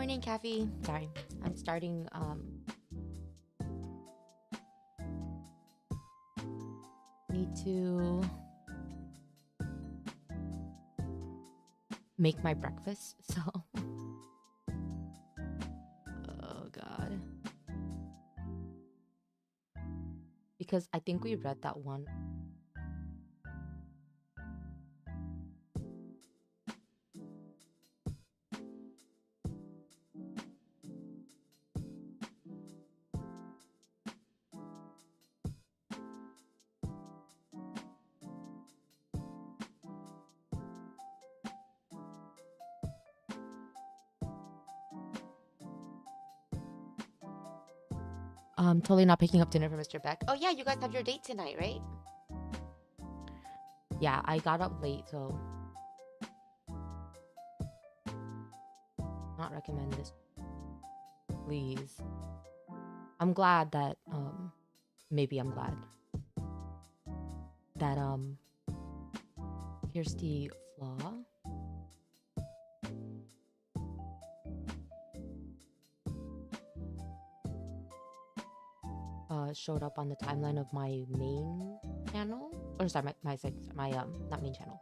morning, Kathy. Sorry, I'm starting. Need to make my breakfast. So, oh god, because I think we read that one. Totally not picking up dinner for Mr. Beck. Oh yeah, you guys have your date tonight, right? Yeah, I got up late, so not recommend this. Please. I'm glad that maybe I'm glad that here's the flaw. Showed up on the timeline of my main channel, or sorry, my not main channel,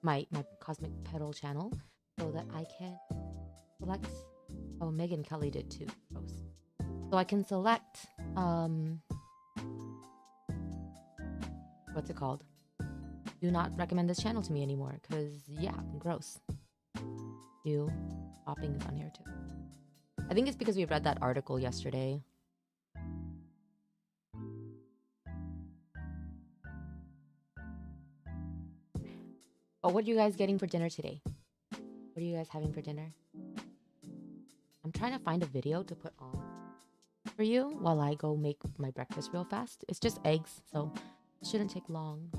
my Cosmic Petal channel, so that I can select. Oh, Megan Kelly did too. Gross. So I can select what's it called? Do not recommend this channel to me anymore, cause yeah, gross. You popping is on here too. I think it's because we read that article yesterday. Oh, what are you guys getting for dinner today? What are you guys having for dinner? I'm trying to find a video to put on for you while I go make my breakfast real fast. It's just eggs, so it shouldn't take long.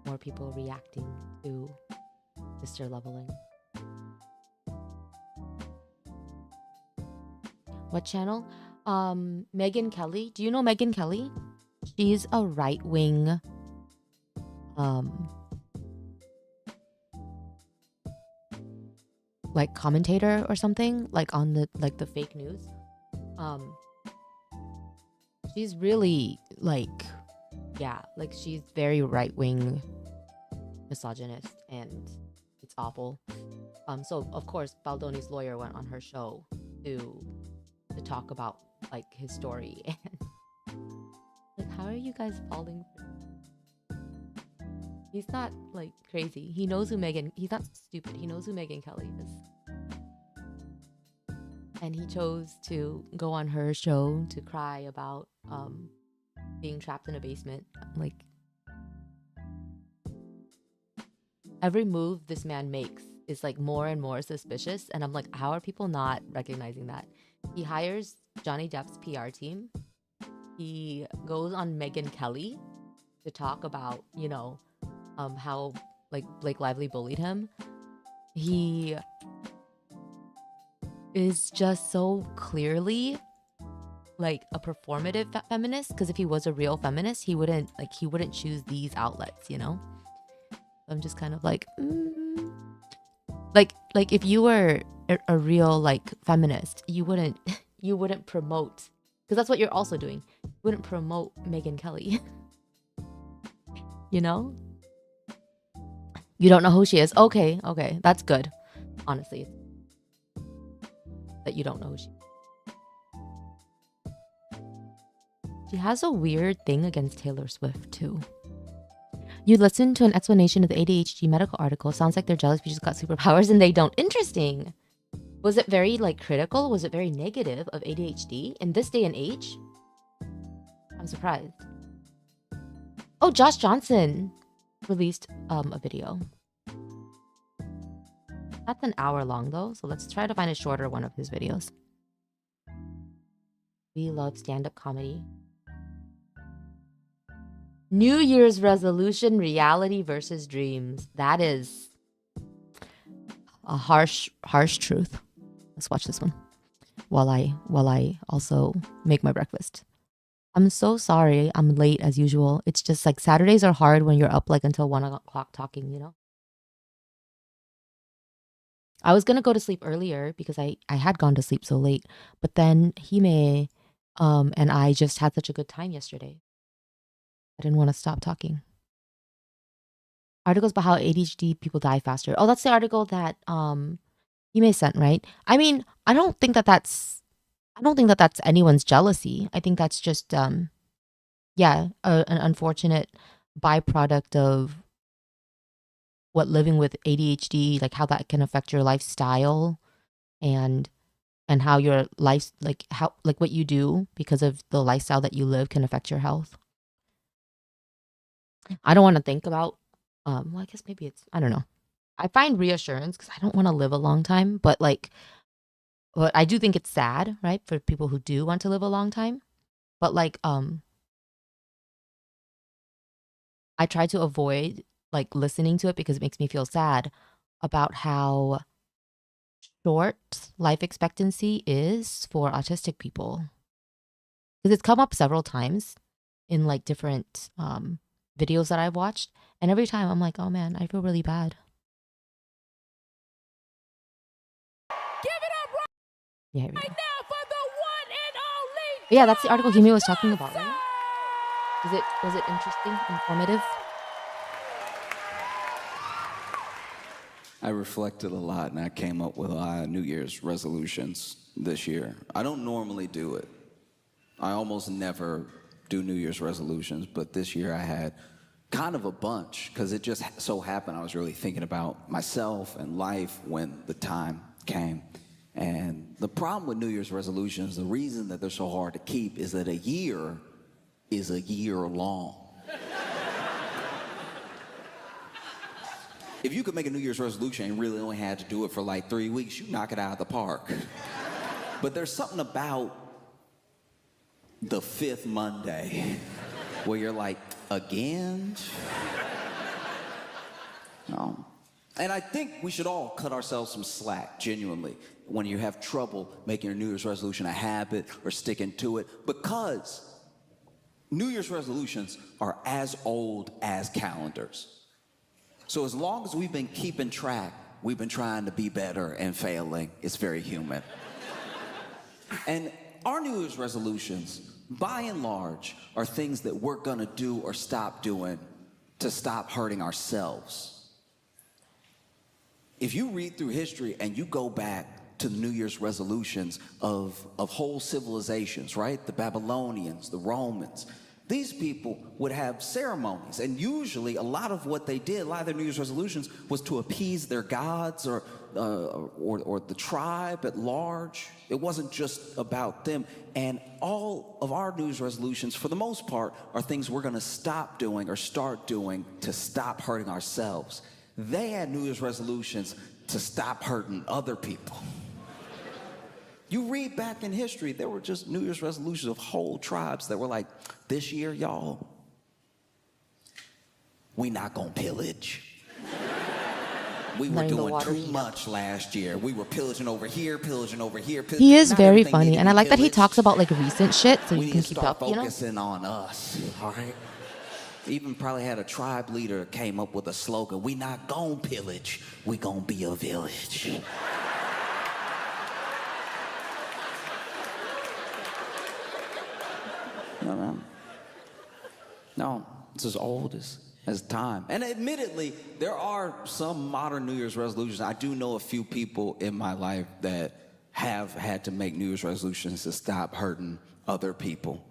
More people reacting to Mr. Leveling. What channel? Megan Kelly. Do you know Megan Kelly? She's a right-wing like commentator or something, like on the fake news. She's really like, yeah, like she's very right-wing misogynist, and it's awful. So of course Baldoni's lawyer went on her show to talk about like his story, and like, how are you guys falling for... He's not like crazy. He knows who he's not stupid. He knows who Megan Kelly is. And he chose to go on her show to cry about being trapped in a basement. Like, every move this man makes is like more and more suspicious, and I'm like, how are people not recognizing that? He hires Johnny Depp's PR team. He goes on Megan Kelly to talk about, you know, how like Blake Lively bullied him. He is just so clearly like a performative feminist, because if he was a real feminist, he wouldn't choose these outlets, you know? I'm just kind of like, like if you were a real like feminist, you wouldn't promote, because that's what you're also doing. You wouldn't promote Megan Kelly. You know? You don't know who she is. Okay, that's good. Honestly, that you don't know who she is. She has a weird thing against Taylor Swift too. You listened to an explanation of the ADHD medical article. Sounds like they're jealous because she's got superpowers and they don't. Interesting. Was it very like critical? Was it very negative of ADHD in this day and age? I'm surprised. Oh, Josh Johnson released a video. That's an hour long though, so let's try to find a shorter one of his videos. We love stand-up comedy. New Year's resolution, reality versus dreams. That is a harsh truth. Let's watch this one. while I also make my breakfast. I'm so sorry I'm late as usual. It's just like Saturdays are hard when you're up like until 1 o'clock talking, you know? I was gonna go to sleep earlier because I had gone to sleep so late, but then Hime and I just had such a good time yesterday. I didn't want to stop talking. Articles about how ADHD people die faster. Oh, that's the article that Hime sent, right? I mean, I don't think that that's anyone's jealousy. I think that's just yeah, an unfortunate byproduct of what living with ADHD, like how that can affect your lifestyle and how your life, like how, like what you do because of the lifestyle that you live can affect your health. I don't want to think about, well, I guess maybe it's, I don't know. I find reassurance because I don't want to live a long time, but I do think it's sad, right? For people who do want to live a long time. But I try to avoid like listening to it because it makes me feel sad about how short life expectancy is for autistic people. Because it's come up several times in like different videos that I've watched. And every time I'm like, oh man, I feel really bad. Give it up right now for the one and only. Yeah, that's the article Hime was talking about, right? Was it interesting, informative? I reflected a lot and I came up with a lot of New Year's resolutions this year. I don't normally do it. I almost never do New Year's resolutions, but this year I had kind of a bunch because it just so happened I was really thinking about myself and life when the time came. And the problem with New Year's resolutions, the reason that they're so hard to keep is that a year is a year long. If you could make a New Year's resolution and really only had to do it for like 3 weeks, you'd knock it out of the park. But there's something about the fifth Monday where you're like, again? No. And I think we should all cut ourselves some slack, genuinely, when you have trouble making your New Year's resolution a habit or sticking to it, because New Year's resolutions are as old as calendars. So as long as we've been keeping track, we've been trying to be better and failing. It's very human. And our New Year's resolutions, by and large, are things that we're gonna do or stop doing to stop hurting ourselves. If you read through history and you go back to the New Year's resolutions of whole civilizations, right? The Babylonians, the Romans, these people would have ceremonies, and usually a lot of what they did, a lot of their New Year's resolutions was to appease their gods or the tribe at large. It wasn't just about them. And all of our New Year's resolutions, for the most part, are things we're gonna stop doing or start doing to stop hurting ourselves. They had New Year's resolutions to stop hurting other people. You read back in history, there were just New Year's resolutions of whole tribes that were like, this year, y'all, we not gonna pillage. We were doing too much last year. We were pillaging over here, pillaging over here. He is very funny, and I like that he talks about like recent shit, so you can keep up, you know? Focusing on us, all right? Even probably had a tribe leader came up with a slogan, we not gonna pillage, we gonna be a village. No, it's as old as time. And admittedly, there are some modern New Year's resolutions. I do know a few people in my life that have had to make New Year's resolutions to stop hurting other people.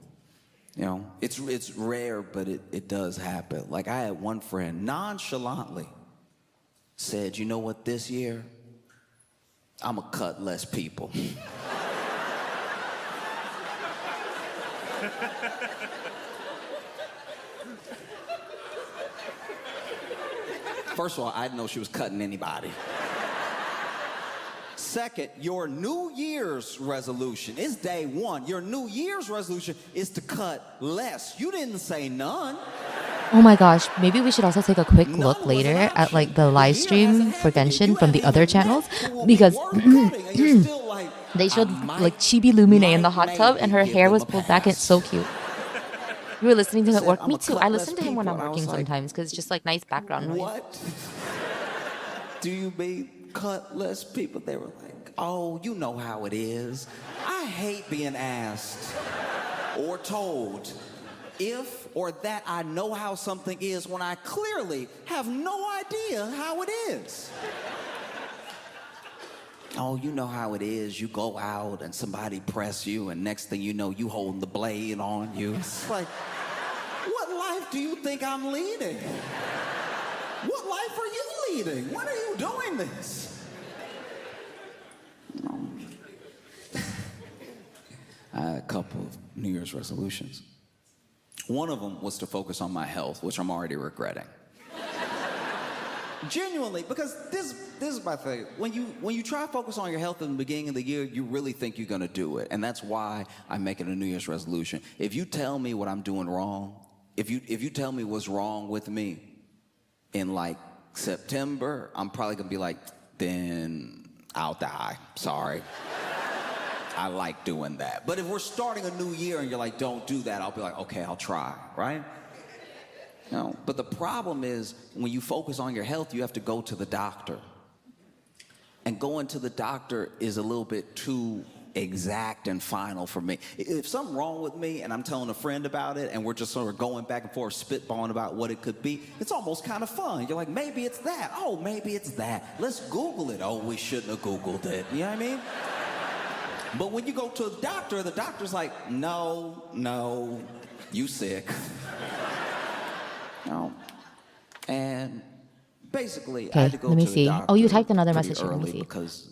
You know, it's rare, but it does happen. Like I had one friend nonchalantly said, you know what, this year, I'm gonna cut less people. First of all, I didn't know she was cutting anybody. Second, your New Year's resolution is day one. Your New Year's resolution is to cut less. You didn't say none. Oh my gosh, maybe we should also take a quick look later at like the live stream for Genshin from the other channels because they showed like Chibi Lumine in the hot tub and her hair was pulled back and it's so cute. You were listening to him at work? Me too. I listen to him when I'm working sometimes because it's just like nice background noise. What do you mean cut less people? They were like, oh, you know how it is. I hate being asked or told if or that I know how something is when I clearly have no idea how it is. Oh, you know how it is. You go out and somebody press you and next thing you know, you holding the blade on you. It's like, what life do you think I'm leading? What life are you leading? When are you doing this? I had a couple of New Year's resolutions. One of them was to focus on my health, which I'm already regretting. Genuinely, because this is my thing. When you try to focus on your health in the beginning of the year, you really think you're gonna do it. And that's why I'm making a New Year's resolution. If you tell me what I'm doing wrong, if you tell me what's wrong with me in like September, I'm probably gonna be like, then I'll die. Sorry. I like doing that. But if we're starting a new year and you're like, don't do that, I'll be like, okay, I'll try, right? No, but the problem is when you focus on your health, you have to go to the doctor. And going to the doctor is a little bit too exact and final for me. If something's wrong with me and I'm telling a friend about it and we're just sort of going back and forth, spitballing about what it could be, it's almost kind of fun. You're like, maybe it's that. Oh, maybe it's that. Let's Google it. Oh, we shouldn't have Googled it. You know what I mean? But when you go to the doctor's like, no, you sick. No. And basically, I had to go let me to the see. doctor. Oh, you typed another pretty message. Let me early see. Because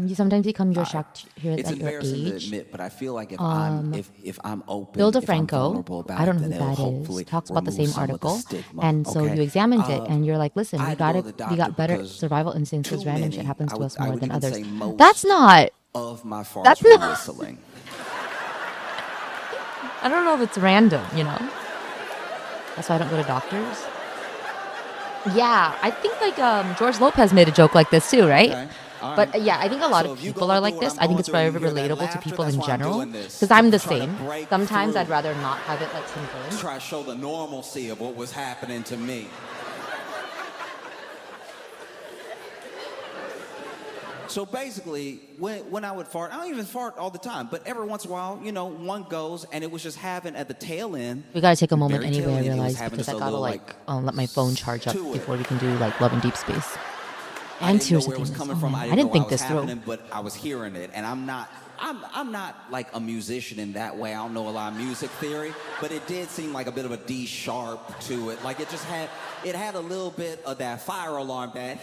you sometimes become your shocked here it's at your embarrassing to age. admit, but I feel like if I'm open, Bill if I'm DeFranco, vulnerable about I don't know it, who then it'll that is, hopefully talks about the remove same some of the article, stigma, and so okay? you examined it, and you're like, listen, I we had to go to the we got doctor better because survival instincts because too random shit many, happens to us more would than even others. say most That's not. of my farts That's were not. whistling. I don't know if it's random, you know. That's why I don't go to doctors. Yeah, I think like George Lopez made a joke like this too, right? Okay. All But right. yeah, I think a lot So of if you people go are through like what this. I'm I think going it's through and very you hear that relatable to laughter, people that's in why I'm general. doing this, Because I'm the to try to same. break Sometimes through. I'd rather not have it like confirmed. Try to show the normalcy of what was happening to me. So basically, when I would fart, I don't even fart all the time, but every once in a while, you know, one goes, and it was just having at the tail end. We gotta take a moment very tail anyway, I end, it was realize, having because I just a gotta little, like let my phone charge up to it. before we can do like Love and Deep Space. I And didn't know Tears of where it was Themis. coming Oh, from. man. I I didn't didn't know think what was this through. happening, but I was hearing it, and I'm not like a musician in that way. I don't know a lot of music theory, but it did seem like a bit of a D sharp to it. Like it had a little bit of that fire alarm, that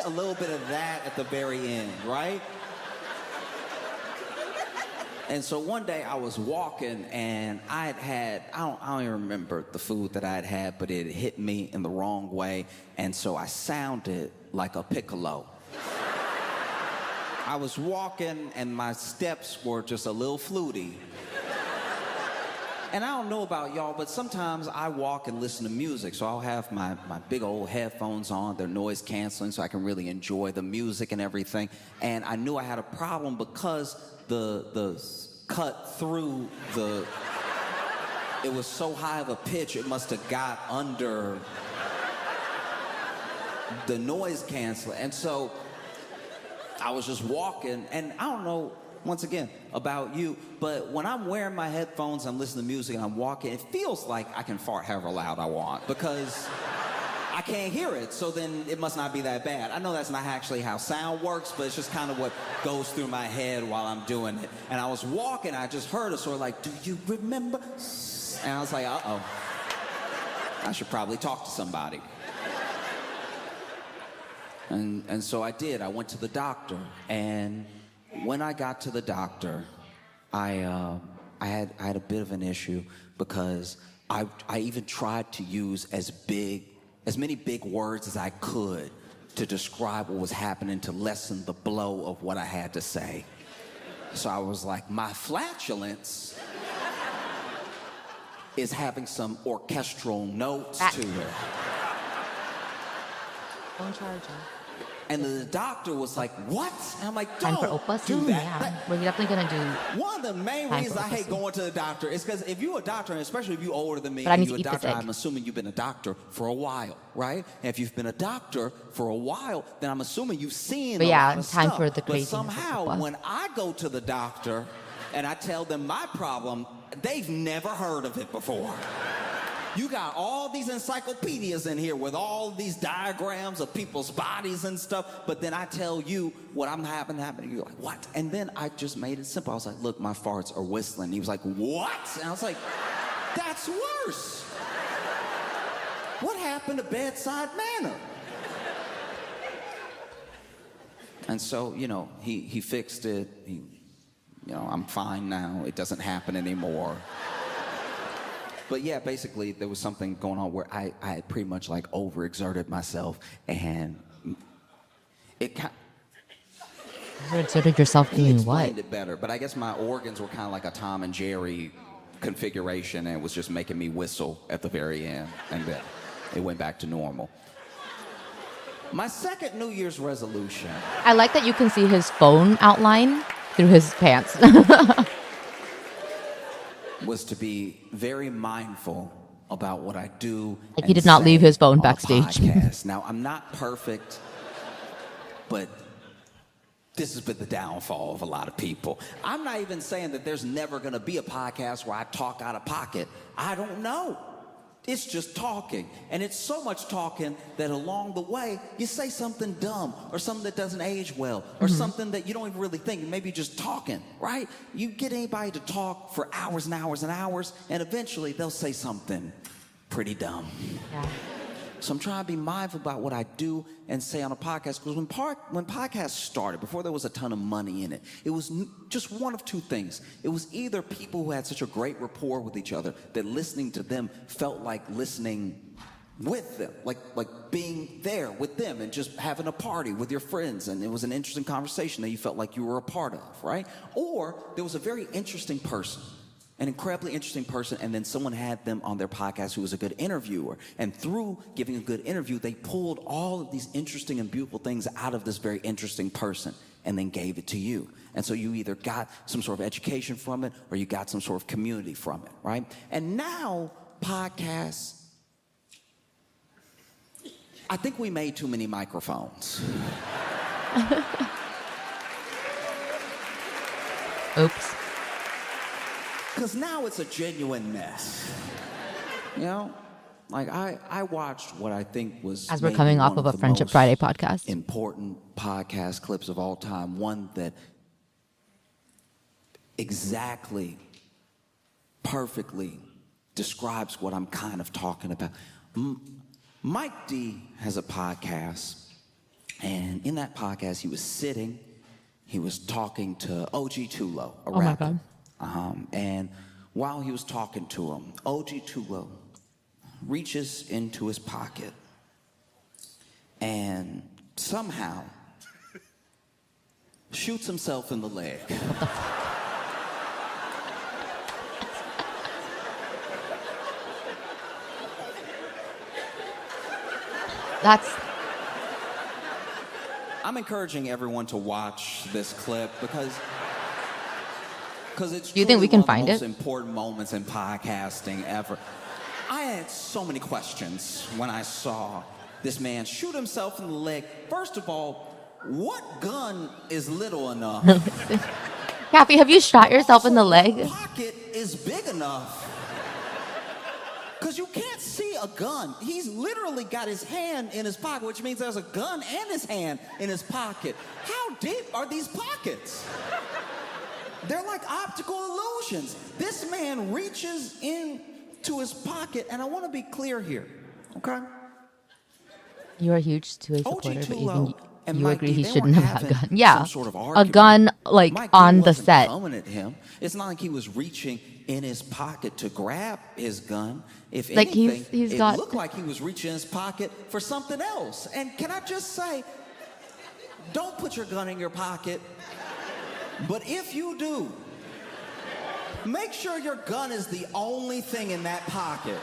a little bit of that at the very end, right? And so one day I was walking and I don't even remember the food that I had, but it hit me in the wrong way. And so I sounded like a piccolo. I was walking and my steps were just a little fluty. And I don't know about y'all, but sometimes I walk and listen to music. So I'll have my big old headphones on, they're noise canceling, so I can really enjoy the music and everything. And I knew I had a problem because the cut through it was so high of a pitch, it must have got under the noise canceler. And so I was just walking, and I don't know, once again, about you, but when I'm wearing my headphones, I'm listening to music, and I'm walking, it feels like I can fart however loud I want, because I can't hear it, so then it must not be that bad. I know that's not actually how sound works, but it's just kind of what goes through my head while I'm doing it. And I was walking, I just heard a sort of like, do you remember? And I was like, uh-oh, I should probably talk to somebody. And so I did. I went to the doctor, and when I got to the doctor, I had a bit of an issue because I even tried to use as many big words as I could to describe what was happening to lessen the blow of what I had to say. So I was like, my flatulence is having some orchestral notes to it. Phone charger. And the doctor was like, what? And I'm like, Time for don't Opa do soon? that. Yeah. We're definitely going to do... One of the main time reasons for I Opa hate soon. going to the doctor is because if you're a doctor, and especially if you're older than me, But I and need you're to a eat this doctor, egg. I'm assuming you've been a doctor for a while, right? And if you've been a doctor for a while, then I'm assuming you've seen a lot of time stuff. for the But craziness of somehow, Opa. when I go to the doctor and I tell them my problem, they've never heard of it before. You got all these encyclopedias in here with all these diagrams of people's bodies and stuff, but then I tell you what I'm having happen. You're like, what? And then I just made it simple. I was like, look, my farts are whistling. He was like, what? And I was like, that's worse. What happened to bedside manner? And so, you know, he fixed it. I'm fine now. It doesn't happen anymore. But yeah, basically there was something going on where I had pretty much like overexerted myself, and it kind Overexerted yourself he doing explained what? it better, but I guess my organs were kind of like a Tom and Jerry configuration, and it was just making me whistle at the very end, and then it went back to normal. My second New Year's resolution. I like that you can see his phone outline through his pants. Was to be very mindful about what I do. Like he did not leave his phone backstage. Now, I'm not perfect, but this has been the downfall of a lot of people. I'm not even saying that there's never going to be a podcast where I talk out of pocket. I don't know. It's just talking. And it's so much talking that along the way, you say something dumb or something that doesn't age well or something that you don't even really think. Maybe just talking, right? You get anybody to talk for hours and hours and hours, and eventually they'll say something pretty dumb. Yeah. So I'm trying to be mindful about what I do and say on a podcast, because when podcasts started, before there was a ton of money in it, it was just one of two things. It was either people who had such a great rapport with each other that listening to them felt like listening with them, like being there with them and just having a party with your friends, and it was an interesting conversation that you felt like you were a part of, right? Or there was a very interesting person, an incredibly interesting person, and then someone had them on their podcast who was a good interviewer. And through giving a good interview, they pulled all of these interesting and beautiful things out of this very interesting person and then gave it to you. And so you either got some sort of education from it or you got some sort of community from it, right? And now podcasts, I think we made too many microphones. Oops. Because now it's a genuine mess. You know? Like, I watched what I think was... As we're maybe coming off one of a the Friendship most Friday podcast. important podcast clips of all time. One that exactly, perfectly describes what I'm kind of talking about. Mike D has a podcast, and in that podcast, he was talking to OG Tulo, a rapper. My God. And while he was talking to him, OG Tulo reaches into his pocket and somehow shoots himself in the leg. I'm encouraging everyone to watch this clip because it's Do you think we can find one of the it? most important moments in podcasting ever. I had so many questions when I saw this man shoot himself in the leg. First of all, what gun is little enough? Kathy, have you shot yourself in the leg? What pocket is big enough? Because you can't see a gun. He's literally got his hand in his pocket, which means there's a gun and his hand in his pocket. How deep are these pockets? They're like optical illusions. This man reaches into his pocket, and I want to be clear here, okay? You're a huge 2A supporter, but Tulo and you Mike agree D, he they shouldn't weren't have a gun. having Yeah, some sort of a argument. gun like Mike D on the wasn't set. coming at him. It's not like he was reaching in his pocket to grab his gun. If Like, anything, he's it got- looked like he was reaching in his pocket for something else. And can I just say, don't put your gun in your pocket. But if you do, Make sure your gun is the only thing in that pocket.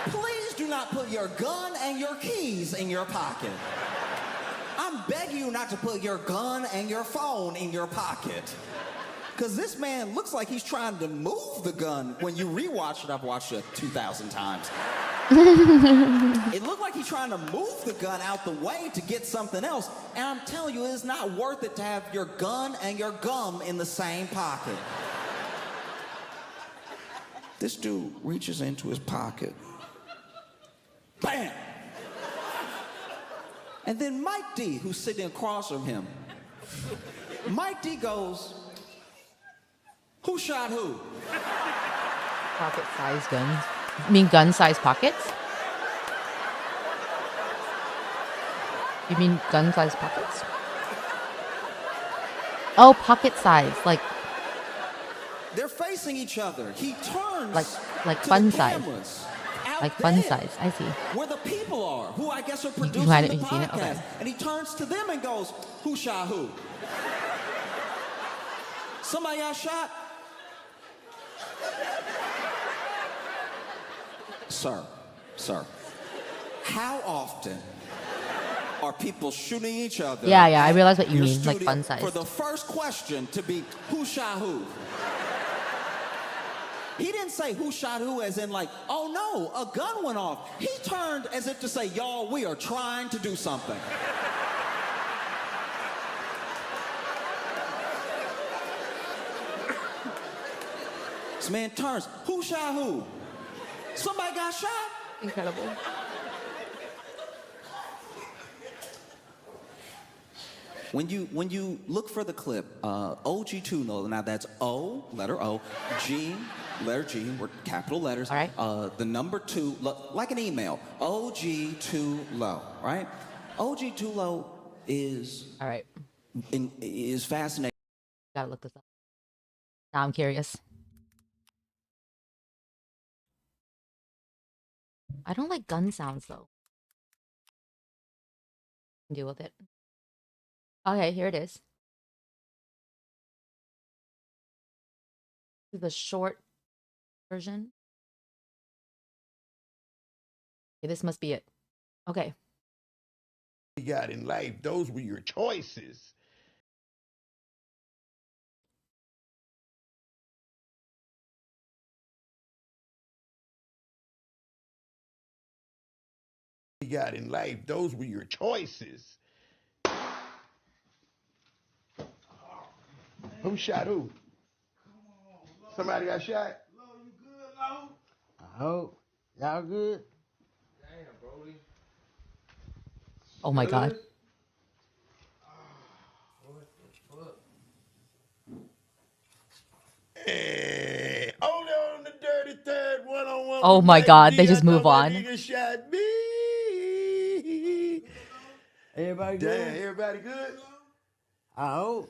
Please do not put your gun and your keys in your pocket. I'm begging you not to put your gun and your phone in your pocket. Because this man looks like he's trying to move the gun. When you rewatch it, I've watched it 2,000 times. It looked like he's trying to move the gun out the way to get something else. And I'm telling you, it's not worth it to have your gun and your gum in the same pocket. This dude reaches into his pocket. Bam! And then Mike D, who's sitting across from him, Mike D goes, "Who shot who?" Pocket-sized guns. You mean gun-sized pockets? You mean gun-sized pockets? Oh, pocket size, like they're facing each other. He turns like to fun the size. cameras out like fun there, size. I see. where the people are, who I guess are producing hadn't the even seen it? podcast. Okay. And he turns to them and goes, "Who shot who?" Somebody got shot? Sir, how often are people shooting each other? Yeah, I realize what you your mean, like studio fun size. For the first question to be, "Who shot who?" He didn't say who shot who as in like, "Oh no, a gun went off." He turned as if to say, "Y'all, we are trying to do something." This man turns, "Who shot who?" Somebody got shot? Incredible. When you look for the clip, OG2 now that's O, letter O, G, letter G, we're capital letters. All right. The number 2, like an email, OG2 low, right? OG2 low is All right. is fascinating. Gotta look this up. Now I'm curious. I don't like gun sounds though. Deal with it. Okay, here it is. This is the short version. Okay, this must be it. Okay. You got in life, those were your choices. You got in life, those were your choices. Who shot who? Somebody got shot? Lo, you good, Lo? I hope. Y'all good? Damn, Brody. Oh my God. What the fuck? Hey, only on the dirty third one-on-one. Oh with my Mike God, D. they I just know move my on. nigga shot me. Everybody good? Damn, everybody good? I hope.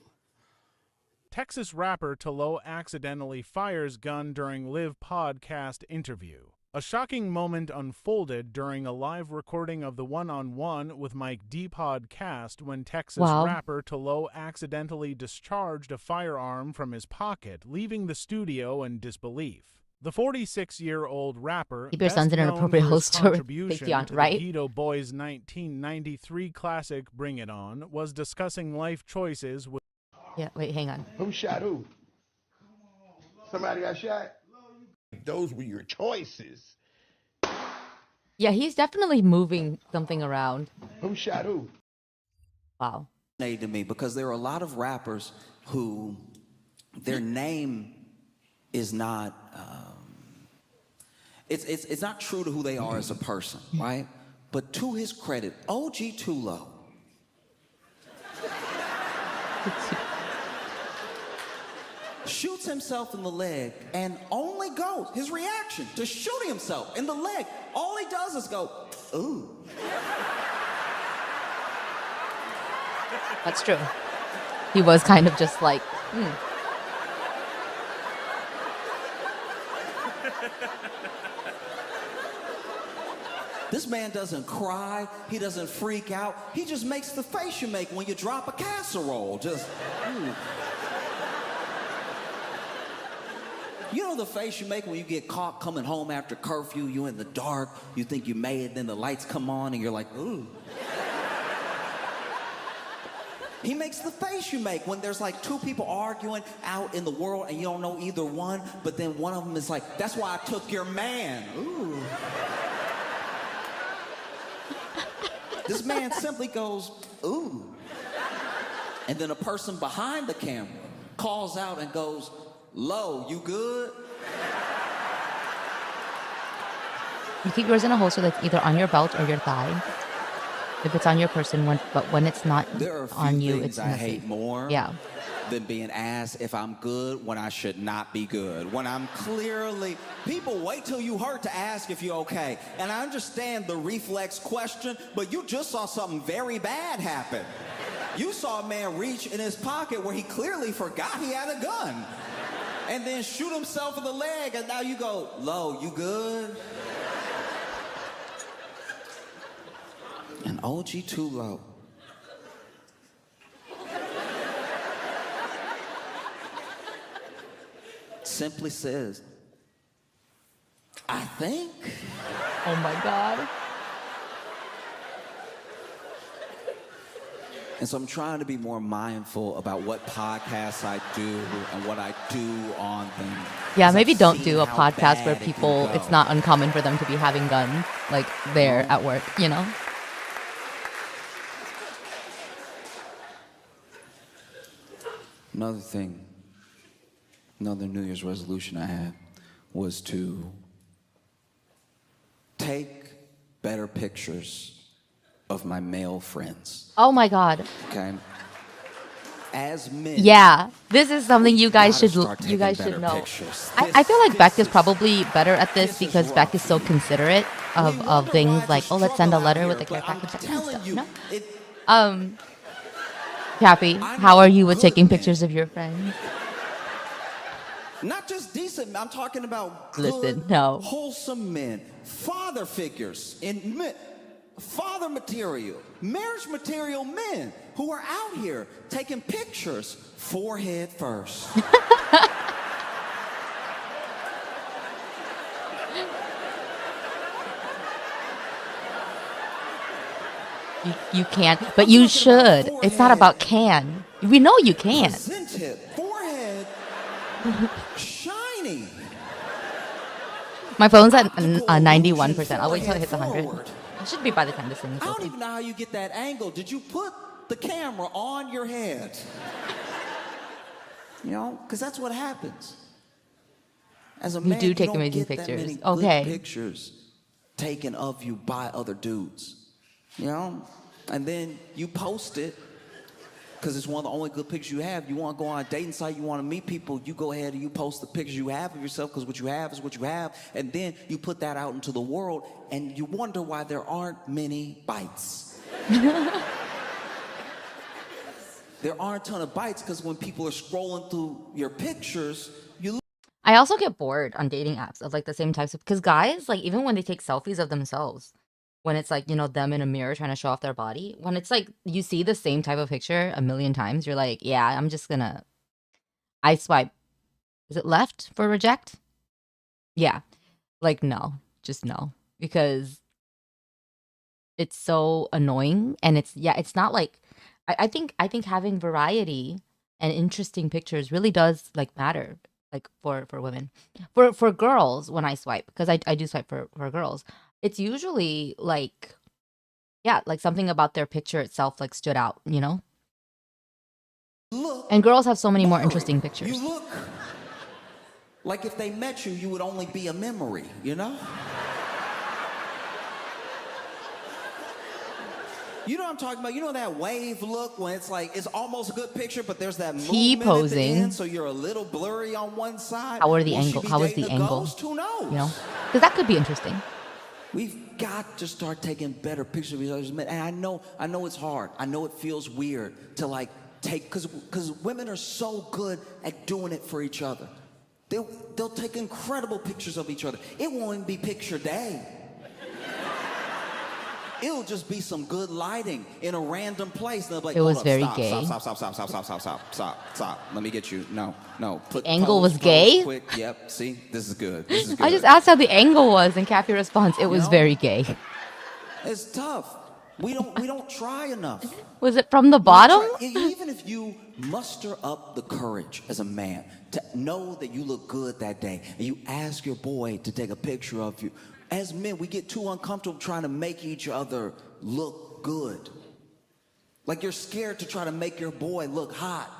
Texas rapper Tolo accidentally fires gun during live podcast interview. A shocking moment unfolded during a live recording of the one-on-one with Mike D podcast when Texas Wow. rapper Tolo accidentally discharged a firearm from his pocket, leaving the studio in disbelief. The 46-year-old rapper, Keep your best son's an known inappropriate for his host to contribution Patreon, to right? the Geto Boys' 1993 classic Bring It On, was discussing life choices with Yeah, wait, hang on. Who shot who? Somebody got shot? Those were your choices. Yeah, he's definitely moving something around. Who shot who? Wow. To me because there are a lot of rappers who their name is not it's not true to who they are as a person, right? But to his credit, OG Tulo shoots himself in the leg and only goes, his reaction to shooting himself in the leg, all he does is go, ooh. That's true. He was kind of just like, This man doesn't cry, he doesn't freak out, he just makes the face you make when you drop a casserole, just, You know the face you make when you get caught coming home after curfew, you in the dark, you think you made it, then the lights come on and you're like, ooh. He makes the face you make when there's like two people arguing out in the world and you don't know either one, but then one of them is like, that's why I took your man. Ooh. This man simply goes, ooh. And then a person behind the camera calls out and goes, Lo, you good? You keep yours in a holster that's either on your belt or your thigh. If it's on your person, but when it's not There are a few on you, things it's I missing. hate more than being asked if I'm good when I should not be good. When I'm clearly, people wait till you hurt to ask if you're okay. And I understand the reflex question, but you just saw something very bad happen. You saw a man reach in his pocket where he clearly forgot he had a gun. And then shoot himself in the leg, and now you go, Lo, you good? And OG too low. Simply says, I think. Oh my God. And so I'm trying to be more mindful about what podcasts I do and what I do on them. Yeah, 'Cause maybe I've don't seen do a how podcast where bad it can people, go. it's not uncommon for them to be having guns, like, there at work, you know? Another thing, another New Year's resolution I had was to take better pictures of my male friends, Oh my God. okay? As men. Yeah, this is something you guys gotta should start you taking guys better should know. pictures. I feel like Beck is This probably better at this this is because Beck is so rough. considerate We of wonder things why it's like, a oh, let's send a struggle out letter here, with a but care I'm package and telling stuff. you, No? it- Cappy, I how know are you with good taking men. pictures of your friends? Not just decent, I'm talking about good, Listen, no. wholesome men, father figures, father material, marriage material men who are out here taking pictures forehead first. You can't, but you should. It's not about can. We know you can. Presented, forehead, shiny. My phone's at Optical 91%. illusion, I'll wait till it hits forehead 100. forward. It should be by the time this thing is I don't over. even know how you get that angle. Did you put the camera on your head? You know, because that's what happens. As a man, do take don't amazing get that pictures. many Okay. good pictures taken of you by other dudes. You know, and then you post it because it's one of the only good pictures you have. You want to go on a dating site, you want to meet people, you go ahead and you post the pictures you have of yourself because what you have is what you have, and then you put that out into the world, and you wonder why there aren't many bites. There aren't a ton of bites because when people are scrolling through your pictures, you I also get bored on dating apps of like the same types of, because guys, like, even when they take selfies of themselves, when it's like, you know, them in a mirror trying to show off their body, when it's like you see the same type of picture a million times, you're like, yeah, I'm just gonna, I swipe. Is it left for reject? Yeah. Like, no, just no, because it's so annoying. And it's not like, I think having variety and interesting pictures really does like matter, like for women. For girls, when I swipe, because I do swipe for girls, it's usually like, yeah, like something about their picture itself like stood out, you know? look. And girls have so many more boring. interesting pictures. You look like if they met you, you would only be a memory, you know? You know what I'm talking about? You know that wave look when it's like, it's almost a good picture, but there's that movement at the T-posing. end, so you're a little blurry on one side. How are the Will she angle? be How is dating the a angle? ghost? Who knows? You know? Because that could be interesting. We've got to start taking better pictures of each other's men. And I know it's hard. I know it feels weird to like take, because women are so good at doing it for each other. They'll take incredible pictures of each other. It won't even be picture day. It'll just be some good lighting in a random place. And they'll be like, It was "Hold up, very stop, gay. Stop. Let me get you. No. Put The angle pose, was gay? quick. Yep. See, this is good. This is good. I just asked how the angle was, and Kathy responds, it was know? very gay. It's tough. We don't try enough. Was it from the bottom? Even if you muster up the courage as a man to know that you look good that day, and you ask your boy to take a picture of you, as men, we get too uncomfortable trying to make each other look good. Like you're scared to try to make your boy look hot.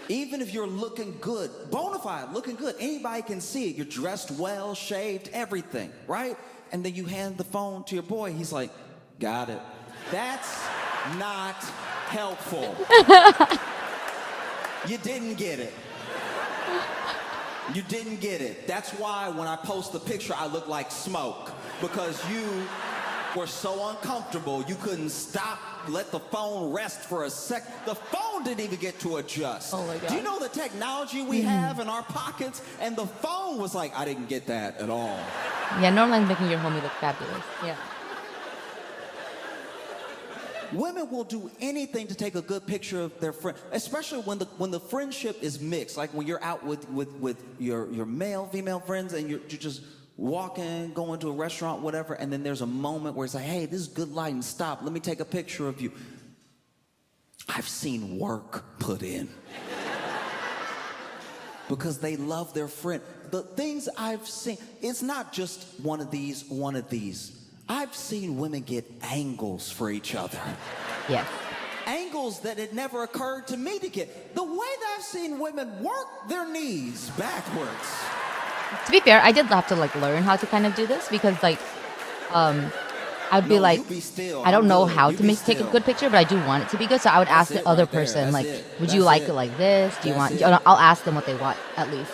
Even if you're looking good, bona fide, looking good, anybody can see it. You're dressed well, shaved, everything, right? And then you hand the phone to your boy. He's like, got it. That's not helpful. You didn't get it. You didn't get it. That's why when I post the picture, I look like smoke. Because you were so uncomfortable, you couldn't stop, let the phone rest for a sec. The phone didn't even get to adjust. Oh my God. Do you know the technology we have in our pockets? And the phone was like, I didn't get that at all. Yeah, Normaline's making your homie look fabulous. Yeah. Women will do anything to take a good picture of their friend, especially when the friendship is mixed. Like when you're out with your male, female friends, and you're just walking, going to a restaurant, whatever, and then there's a moment where it's like, hey, this is good lighting, stop, let me take a picture of you. I've seen work put in. Because they love their friend. The things I've seen, it's not just one of these. I've seen women get angles for each other. Yes. Angles that it never occurred to me to get. The way that I've seen women work their knees backwards. To be fair, I did have to learn how to kind of do this because I'd be like, you be still. I don't I'm know good. how You to be take a still. good picture, but I do want it to be good. So I would ask That's the it other right there. person, That's like, it. would you That's like it. it like this? Do you That's want? it. I'll ask them what they want at least.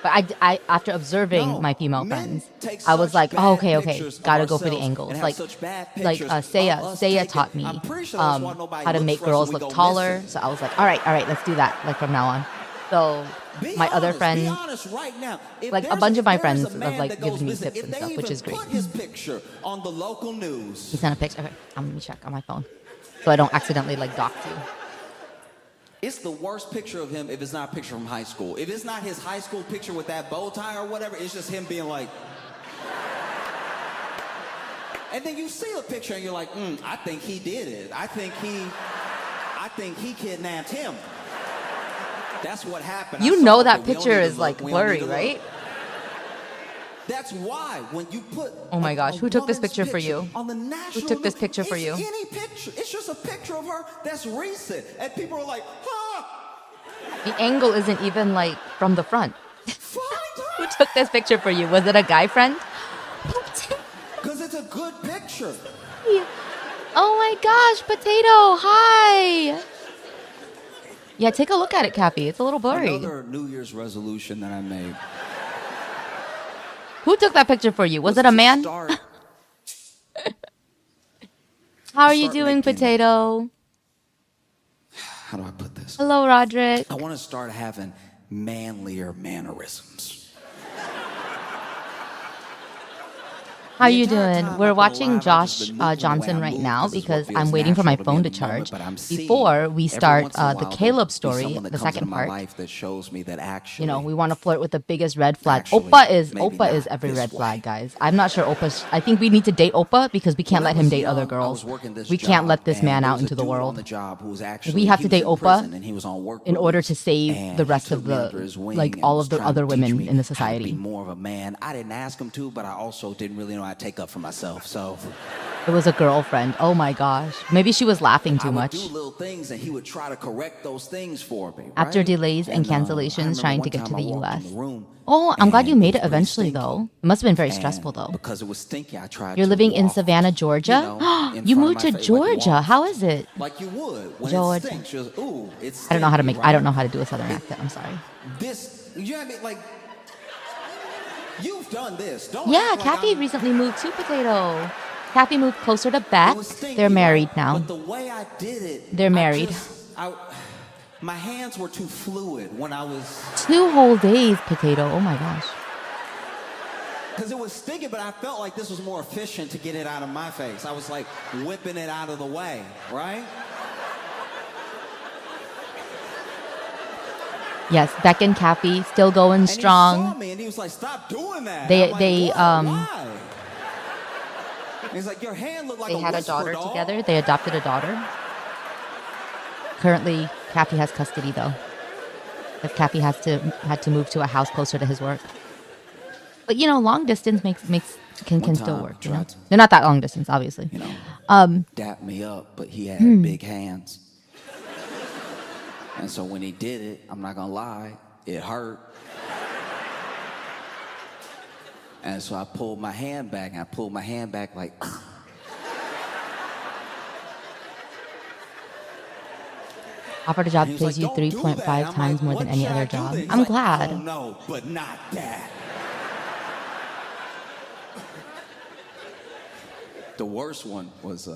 But I after observing No, my female men friends, take I was such like, bad oh, okay, pictures of gotta go for the ourselves angles. and have Like, such bad like pictures of Saya us Saya taken. taught me I'm pretty sure that's why nobody how to looks make for us girls when we look go taller. missing. So I was like, all right, let's do that. Like from now on. So Be my other honest, friend, be honest right now. If like, a there's bunch of my if there's a friends have, man like, that goes given me missing, tips if and they stuff, which even is great. Put his picture on the local news. he sent a picture. Okay, let me check on my phone, so I don't accidentally dox you. It's the worst picture of him if it's not a picture from high school. If it's not his high school picture with that bow tie or whatever, it's just him being like. And then you see the picture and you're like, I think he did it. I think he kidnapped him. That's what happened. You I saw know it, that but we don't picture need to is look. We don't blurry, need to look. right? That's why when you put Oh my gosh, who took this woman's picture for you? on the national took this news, picture for it's you? Any picture. It's just a picture of her that's recent. And people are like, The angle isn't even from the front. find Who her. took this picture for you? Was it a guy friend? Because it's a good picture. Oh my gosh, Potato, hi. Yeah, take a look at it, Cappy. It's a little blurry. Another New Year's resolution that I made. Who took that picture for you? Was it a to man? start- How are you start doing, making- Potato? How do I put this? Hello, Roderick. I want to start having manlier mannerisms. How The you entire doing? time We're I've been watching alive, I've Josh just been moving the way Johnson I right move now 'cause it's what because feels I'm waiting for my natural to me phone to in the moment, charge but I'm seeing before we every start once in a while the there'll Caleb be story, someone that the comes second into my part. life that shows me that actually, You know, we want to flirt with the biggest red flag. Actually, Oppa is maybe not every this red way. flag, guys. I'm not sure Oppa's. I think we need to date Oppa because we can't When I let him was date other young, I girls. was working this We can't job, let this and man there out was a into the dude on world. the job who was actually, We have he to was date in Oppa prison and he was on work in order release, to save and the he rest took of me the under his wing and all was of the trying to other teach women me in the how to society. be more of a man. I didn't ask him to, but I also didn't really know how to take up for myself. So It was a girlfriend. Oh my gosh. Maybe she was laughing I too would much. do little things, and he would try to correct those things for me. After right? delays and I cancellations remember trying one to get to time the I walked in US. the room, Oh, I'm glad and you made was it pretty eventually, stinky. though. It must have been very And stressful, though. because it was stinky, I tried You're to living in walk, Savannah, Georgia? in front You of moved my to face, like Georgia. walk. How is it? Like you would when Georgia. it stinks. Just, ooh, it's I don't know how to stinky, make. I don't right? know how to do a southern accent. I'm sorry. This, you know what I mean? Like, you've done this. Don't Yeah, act like Kathy I'm- recently moved to Potato. Kathy moved closer to Beth. It was stinky, They're married right? now. But the way I did it, They're married. My hands were too fluid when I was. 2 whole days, Potato. Oh my gosh. Because it was sticking, but I felt like this was more efficient to get it out of my face. I was like whipping it out of the way, right? Yes, Beck and Kathy still going And he strong. saw me and he was like, "Stop doing that." They- I'm like, they, "What? Why?" And he's like, "Your hand looked like They a had a whisper, daughter dog." together. They adopted a daughter. Currently, Kathy has custody though. If Kathy had to move to a house closer to his work. But you know, long distance can still time work. You know, tried to- they're not that long distance, obviously. You know, dap me up, but he had big hands. And so when he did it, I'm not gonna lie, it hurt. And so I pulled my hand back, and I pulled my hand back like, Offered a job and he pays was you like, "Don't do 3.5 that." I'm times like, more "What than any should I other do job. then?" He's I'm like, glad. "Oh no, but not that." The worst one was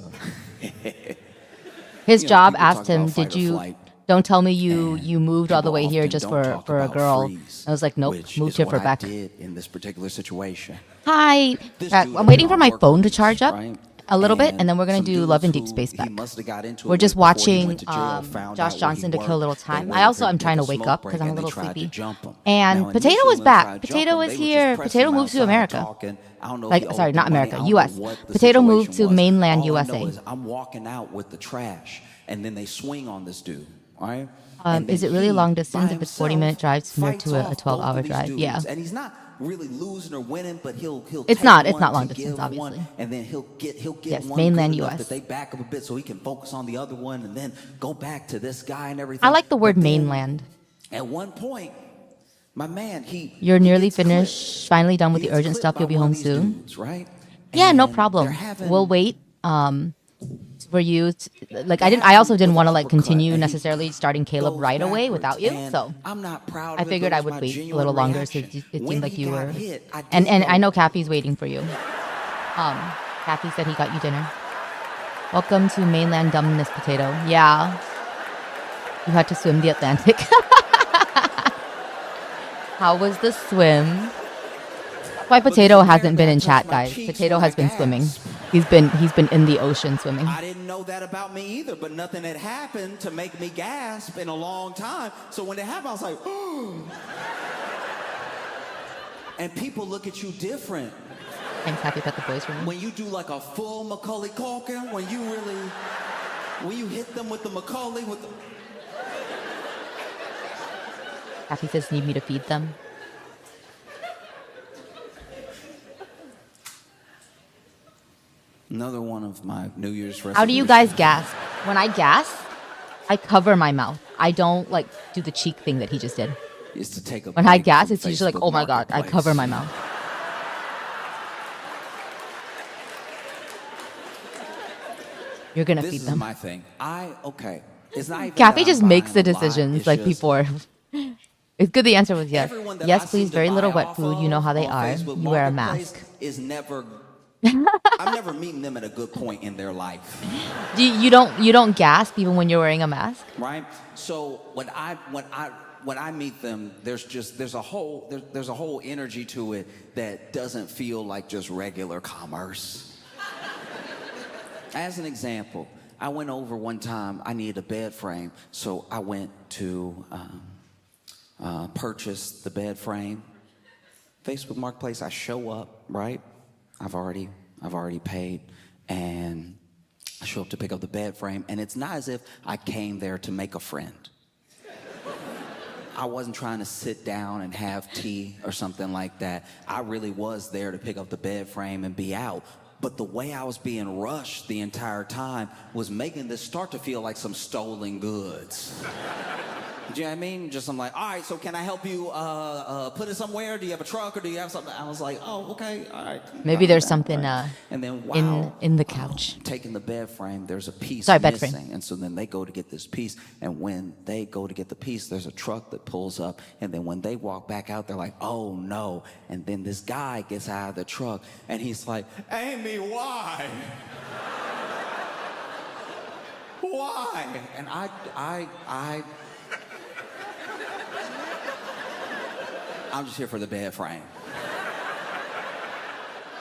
His You know, job people asked talk him, about fight "Did or you? flight, Don't tell me you and moved all the people way here often just don't for talk a about girl." freeze, I was like, "Nope, which moved is here for what Beck." I did in this particular situation. Hi. This I'm dude had waiting been for on my work phone to release, charge up right? a little bit, and then we're gonna some do dudes Love and Deep who Space he back. must have got into We're it just with before he watching went to jail, found Josh out where Johnson he to kill a little worked. They time. I waited also for him am to trying take to a wake smoke up break, because I'm a and they little tried to sleepy. jump him. And Now, Potato initially, was when they back. tried to jump Potato him, was they here. just Potato pressing him moved to outside, America. talking. I don't know if Like, he owed sorry, them not money. America, I don't US. know what the Potato moved situation to was. mainland All I USA. know is I'm walking out with the trash, and then they swing on this dude, right? Is it really long distance if it's 40-minute drive compared to a 12-hour drive? Yeah. And he's not really losing or winning, but he'll It's take not one long to distance, give obviously. one, and then he'll get Yes, one mainland good enough US. that they back up a bit so he can focus on the other one, and then go back to this guy and everything. I like the word But then, mainland. At one point, my man, You're he nearly gets finished, clipped. finally done with He the gets urgent clipped stuff. by You'll be one of home these soon. dudes, right? Yeah, no And problem. they're having- We'll wait. For you, I also didn't want to like continue necessarily starting Caleb goes right away backwards, without you. and So I'm not proud I of it, figured but I it was would my wait a genuine little longer reaction. since it When seemed like he you got were. hit, I And did I go, know Kathy's waiting for you. Kathy said he got you dinner. Welcome to mainland dumbness, Potato. Yeah. You had to swim the Atlantic. How was the swim? That's why Potato hasn't been in chat, guys. Potato has been swimming. He's been in the ocean swimming. I didn't know that about me either, but nothing had happened to make me gasp in a long time. So when it happened, I was like, oh. And people look at you different. Thanks, Happy Pet the Boys for me. When you do like a full Macaulay Culkin, when you hit them with the Macaulay, with the... Happy says need me to feed them. Another one of my New Year's resolutions. How do you guys gasp? When I gasp, I cover my mouth. I don't like do the cheek thing that he just did. Is to take a When I break gasp, from it's usually like, Facebook oh my God, I Marketplace. cover my mouth. You're gonna This feed is them. my thing. It's not even Kathy that I'm just makes the buying a lot, decisions it's like just before. It's good. The answer was yes. everyone that I Yes, seem please. to Very buy little wet off food. of You know how they on are. Facebook You wear a Marketplace mask. Is never. I'm never meeting them at a good point in their life, You don't gasp even when you're wearing a mask. right? So when I meet them, there's a whole energy to it that doesn't feel like just regular commerce. As an example, I went over one time. I needed a bed frame, so I went to purchase the bed frame. Facebook Marketplace. I show up, right? I've already paid, and I show up to pick up the bed frame, and it's not as if I came there to make a friend. I wasn't trying to sit down and have tea or something like that. I really was there to pick up the bed frame and be out. But the way I was being rushed the entire time was making this start to feel like some stolen goods. Do you know what I mean? Just I'm like, all right, so can I help you put it somewhere? Do you have a truck or do you have something? I was like, oh, okay, all right. Maybe there's something and then, wow, in the couch. taking the bed frame, there's a piece Sorry, bed missing. frame. And so then they go to get this piece. And when they go to get the piece, there's a truck that pulls up. And then when they walk back out, they're like, oh no. And then this guy gets out of the truck and he's like, Amy, why? Why? And I'm just here for the bed frame.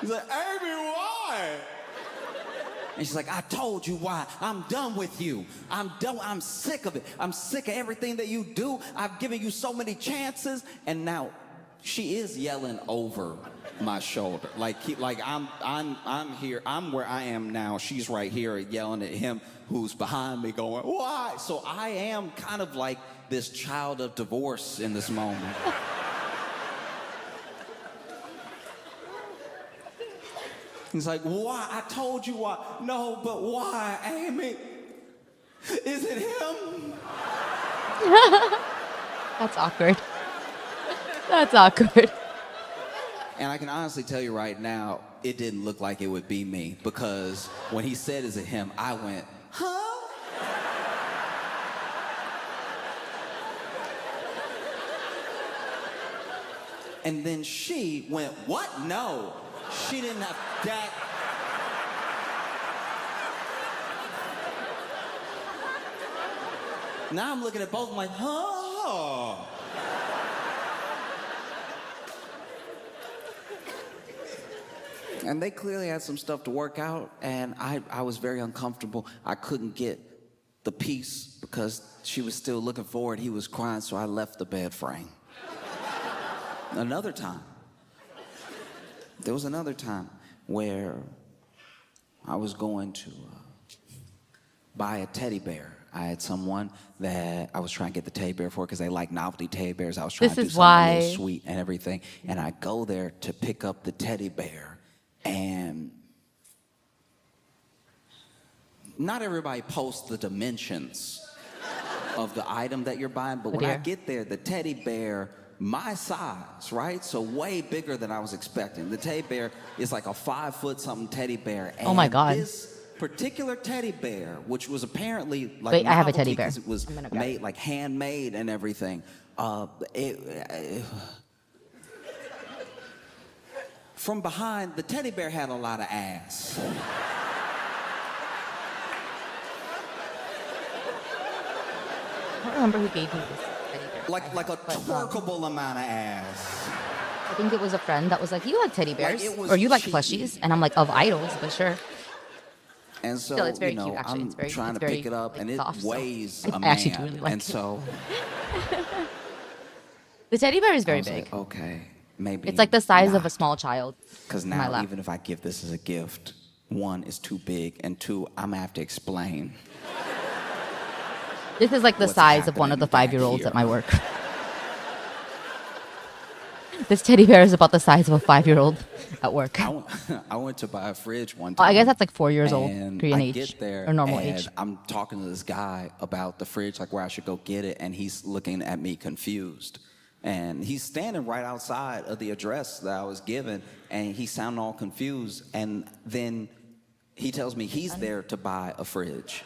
He's like, Amy, why? And she's like, I told you why. I'm done with you. I'm done. I'm sick of it. I'm sick of everything that you do. I've given you so many chances. And now she is yelling over my shoulder. Like I'm here. I'm where I am now. She's right here yelling at him who's behind me going, why? So I am kind of like this child of divorce in this moment. He's like, why? I told you why. No, but why, Amy? Is it him? That's awkward. That's awkward. And I can honestly tell you right now, it didn't look like it would be me, because when he said, is it him, I went, huh? And then she went, what? No. She didn't have that. Now I'm looking at both of them like, huh? And they clearly had some stuff to work out, and I was very uncomfortable. I couldn't get the peace because she was still looking forward. He was crying, so I left the bed frame. Another time. There was another time where I was going to buy a teddy bear. I had someone that I was trying to get the teddy bear for because they like novelty teddy bears. I was trying to do something real sweet and everything. And I go there to pick up the teddy bear. And not everybody posts the dimensions of the item that you're buying. But when I get there, the teddy bear, my size, right? So way bigger than I was expecting. The teddy bear is like a 5-foot-something teddy bear. And oh my God. This particular teddy bear, which was apparently like wait, I have a teddy bear. It was made like handmade and everything. From behind, the teddy bear had a lot of ass. I don't remember who gave me this teddy bear. Like a twerkable amount of ass. I think it was a friend that was like, you like teddy bears? Like or you like cheeky. plushies? And I'm like, of idols, but sure. And so, Still, it's very you know, cute, actually. I'm It's very, trying it's to very, pick it up, like, and it soft, so weighs I a man. actually do really like and it. so the teddy bear is I very was big. like, okay, maybe. It's like the size of not. a small child. Because in my now, lap. even if I give this as a gift, 1, it's too big, and 2, I'm gonna have to explain. This is like the what's size of one of the happening back 5-year-olds here. at my work. This teddy bear is about the size of a 5-year-old at work. I went to buy a fridge one Oh, time. I guess that's like 4 years old, and Korean I age, get there or normal and age. I'm talking to this guy about the fridge, like where I should go get it, and he's looking at me confused. And he's standing right outside of the address that I was given, and he sounded all confused. And then he tells me he's there to buy a fridge.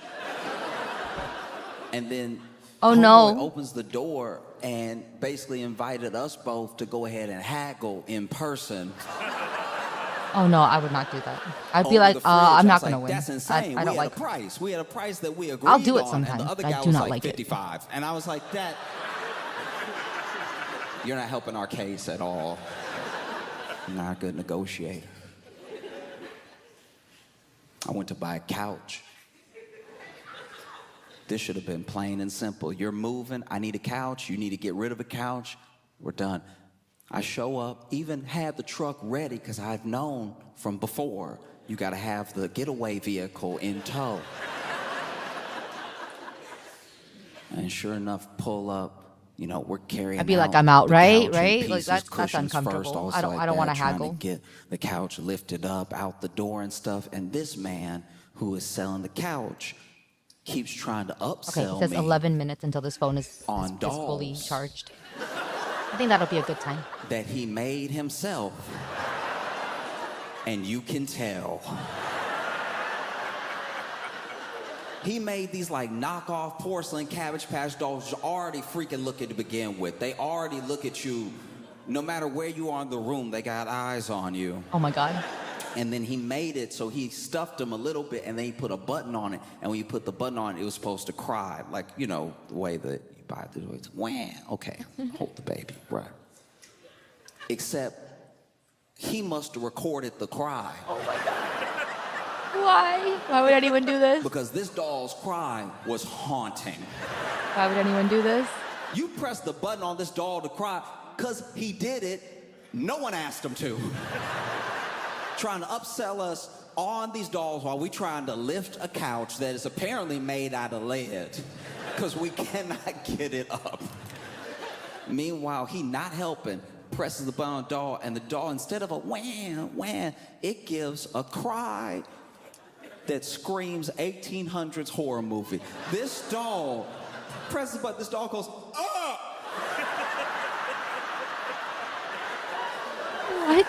And then Oh, homeboy no. opens the door and basically invited us both to go ahead and haggle in person. Oh no, I would not do that. I'd be over like, the fridge. I'm I not was gonna like, win. That's insane. I don't we like. had a price. We had a price that we agreed I'll do it on, sometimes. and the other I guy do was not like like it. 55, and I was like, that. You're not helping our case at all. You're not a good negotiator. I went to buy a couch. This should have been plain and simple. You're moving, I need a couch, you need to get rid of a couch, we're done. I show up, even had the truck ready, because I've known from before, you gotta have the getaway vehicle in tow. And sure enough, pull up, you know, we're carrying I'd be like, out I'm out, the right? couch in Right? Like pieces, that's cushions uncomfortable. first, all I don't like want to that, trying haggle. to get the couch lifted up out the door and stuff. And this man who is selling the couch keeps trying to upsell Okay, it says me 11 minutes until this phone is on fully dolls. charged. I think that'll be a good time. that he made himself, and you can tell. He made these like knockoff porcelain Cabbage Patch dolls which already freaking look at to begin with. They already look at you, no matter where you are in the room, they got eyes on you. Oh my God. And then he made it so he stuffed them a little bit, and then he put a button on it. And when you put the button on it, it was supposed to cry, like, you know, the way that you buy it. It's wham, okay, hold the baby, right. Except He must have recorded the cry. Why? Why would anyone do this? Because this doll's cry was haunting. Why would anyone do this? You press the button on this doll to cry because he did it. No one asked him to. Trying to upsell us on these dolls while we trying to lift a couch that is apparently made out of lead because we cannot get it up. Meanwhile, he not helping, presses the button on the doll, and the doll, instead of a wham, wham, it gives a cry that screams 1800s horror movie. This doll presses the button, this doll goes, ah! What?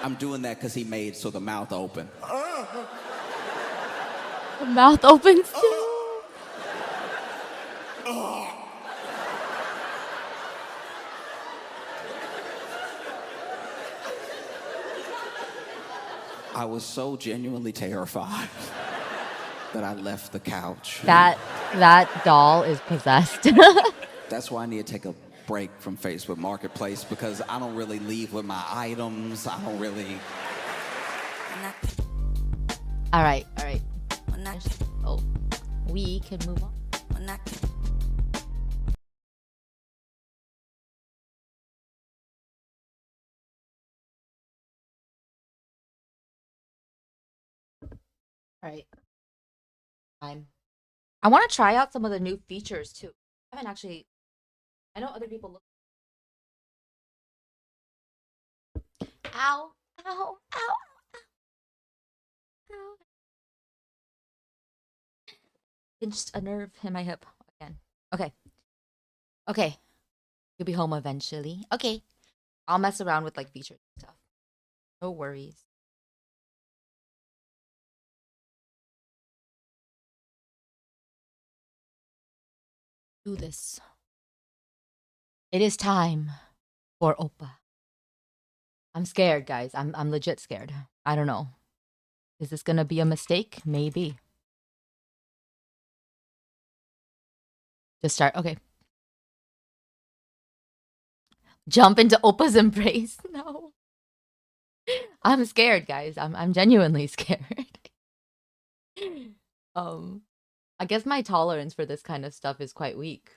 I'm doing that because he made so the mouth open. The mouth opens too. I was so genuinely terrified that I left the couch. That doll is possessed. That's why I need to take a break from Facebook Marketplace because I don't really leave with my items. I don't really. All right. Oh, we can move on. All right. I want to try out some of the new features too. I haven't actually. I know other people look. Ow! Ow! Ow! Ow! Ow! Pinched a nerve in my hip again. Okay. You'll be home eventually. Okay. I'll mess around with like features and stuff. No worries. Do this. It is time for Oppa. I'm scared, guys. I'm legit scared. I don't know. Is this gonna be a mistake? Maybe. Just start. Okay. Jump into Oppa's embrace. No. I'm scared, guys. I'm genuinely scared. I guess my tolerance for this kind of stuff is quite weak.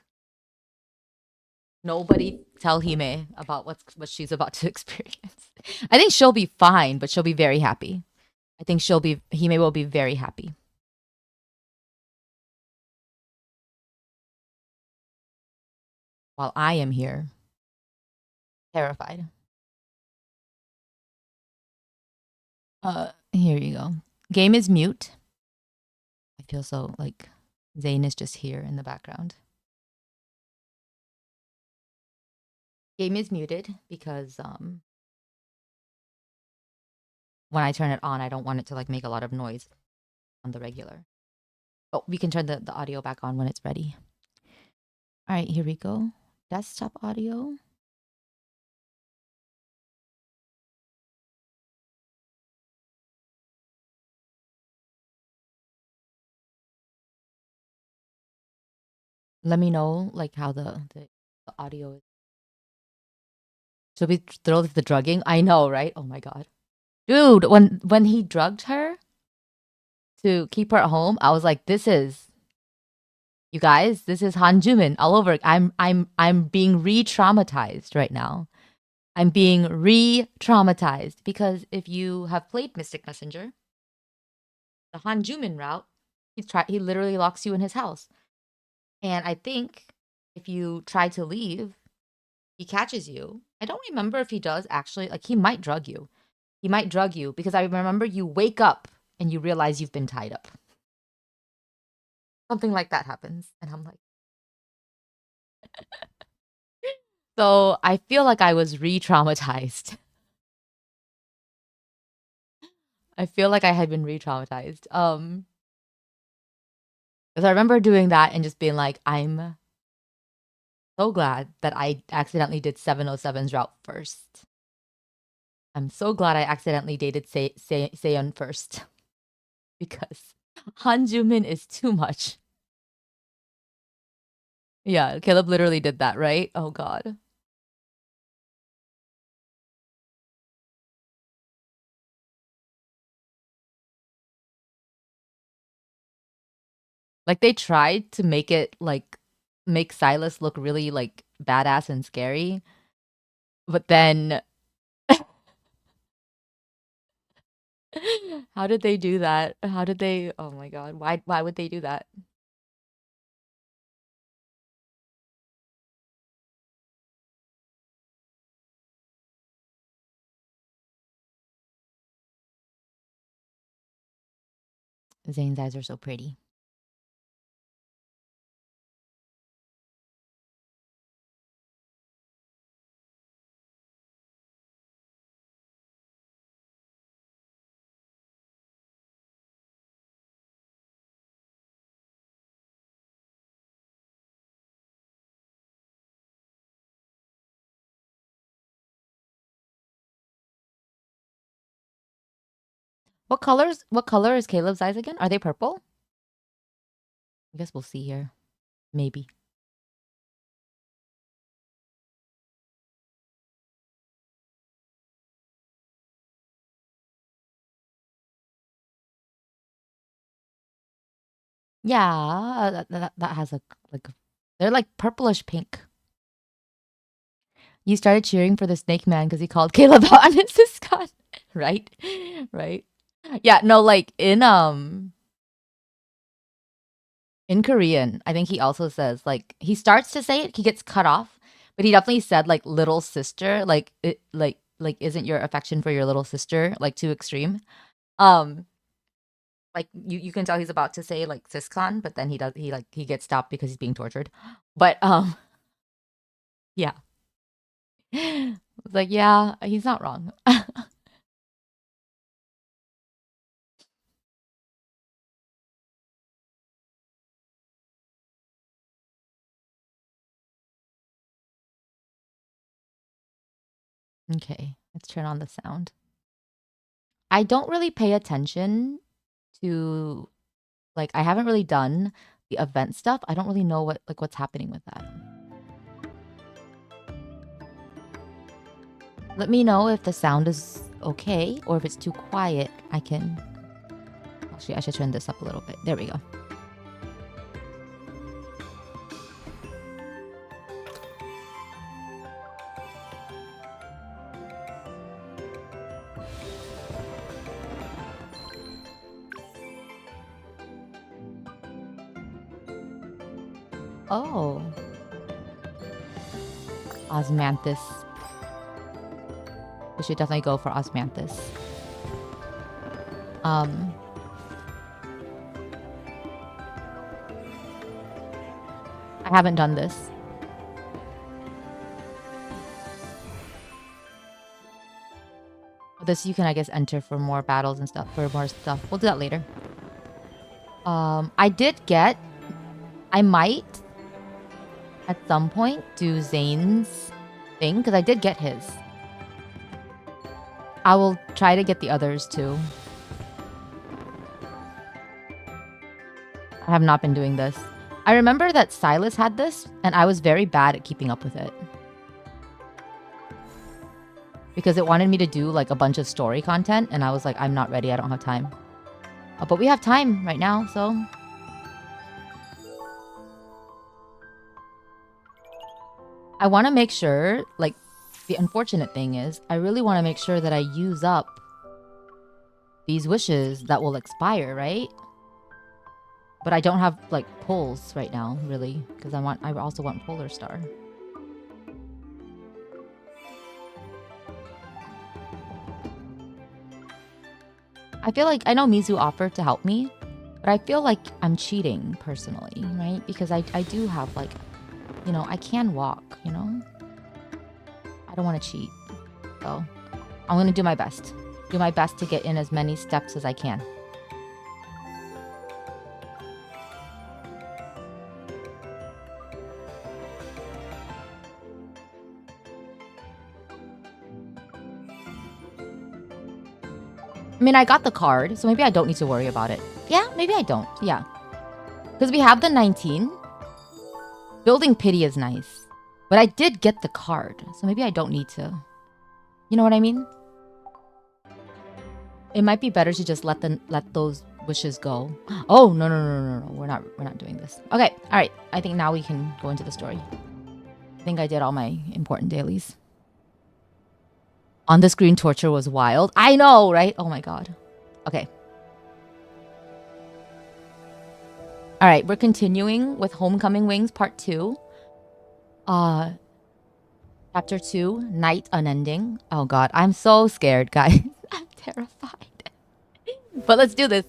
Nobody tell Hime about what she's about to experience. I think she'll be fine, but she'll be very happy. I think Hime will be very happy. While I am here, terrified. Here you go. Game is mute. I feel so like Zayne is just here in the background. Game is muted because when I turn it on, I don't want it to like make a lot of noise on the regular. Oh, we can turn the audio back on when it's ready. All right, here we go. Desktop audio. Let me know like how the audio is. Should we throw the drugging? I know, right? Oh my god. Dude, when he drugged her to keep her at home, I was like, this is, you guys, this is Hanjumin all over. I'm being re-traumatized right now. I'm being re-traumatized because if you have played Mystic Messenger, the Hanjumin route, he literally locks you in his house. And I think if you try to leave, he catches you. I don't remember if he does actually. Like, he might drug you. He might drug you because I remember you wake up and you realize you've been tied up. Something like that happens. And I'm like... So I feel like I was re-traumatized. I feel like I had been re-traumatized. Because I remember doing that and just being like, I'm so glad that I accidentally did 707's route first. I'm so glad I accidentally dated Seon first. Because Hanjumin is too much. Yeah, Caleb literally did that, right? Oh god. Like they tried to make it like make Silas look really like badass and scary, but then how did they do that? How did they? Oh my god! Why would they do that? Zayne's eyes are so pretty. What colors? What color is Caleb's eyes again? Are they purple? I guess we'll see here. Maybe. Yeah, that has a like. They're like purplish pink. You started cheering for the snake man because he called Caleb out on his Scott. Right? Right. Yeah, no, like in Korean, I think he also says like he starts to say it, he gets cut off, but he definitely said like little sister, like it like isn't your affection for your little sister like too extreme? Um like you can tell he's about to say like siscon, but then he gets stopped because he's being tortured. But yeah. It's like yeah, he's not wrong. Okay, let's turn on the sound. I don't really pay attention to like I haven't really done the event stuff. I don't really know what's happening with that. Let me know if the sound is okay or if it's too quiet. Actually, I should turn this up a little bit. There we go. Oh. Osmanthus. We should definitely go for Osmanthus. I haven't done this. This you can, I guess, enter for more battles and stuff, for more stuff. We'll do that later. I might, at some point, do Zayne's thing, because I did get his. I will try to get the others, too. I have not been doing this. I remember that Silas had this, and I was very bad at keeping up with it. Because it wanted me to do, like, a bunch of story content, and I was like, I'm not ready, I don't have time. But we have time right now, so... I want to make sure, like, the unfortunate thing is, I really want to make sure that I use up these wishes that will expire, right? But I don't have, like, pulls right now, really, because I also want Polar Star. I feel like, I know Mizu offered to help me, but I feel like I'm cheating, personally, right? Because I do have, like, you know, I can walk, you know? I don't want to cheat. So, I'm going to do my best. Do my best to get in as many steps as I can. I mean, I got the card, so maybe I don't need to worry about it. Yeah, maybe I don't. Yeah. Because we have the 19. Building Pity is nice. But I did get the card, so maybe I don't need to. You know what I mean? It might be better to just let those wishes go. Oh, no. We're not doing this. Okay. All right. I think now we can go into the story. I think I did all my important dailies. On the screen torture was wild. I know, right? Oh my god. Okay. All right, we're continuing with Homecoming Wings Part 2. Chapter 2, Night Unending. Oh god, I'm so scared, guys. I'm terrified. But let's do this.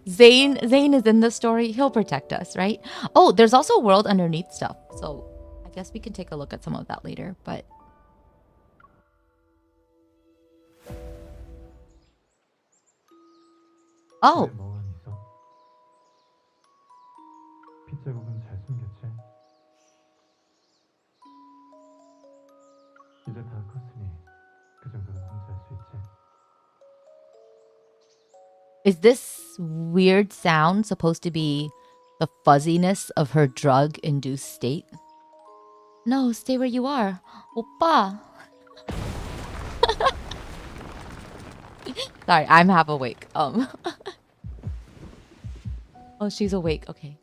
Zayne is in the story. He'll protect us, right? Oh, there's also world underneath stuff. So I guess we can take a look at some of that later, but oh, 뭐가 있어? 핏자국은 잘 숨겼지? 이제 다 컸으니 그 정도는 혼자 할 수 있지. is this weird sound supposed to be the fuzziness of her drug-induced state? No, stay where you are. Oppa. Sorry, I'm half awake. Oh, she's awake. Okay.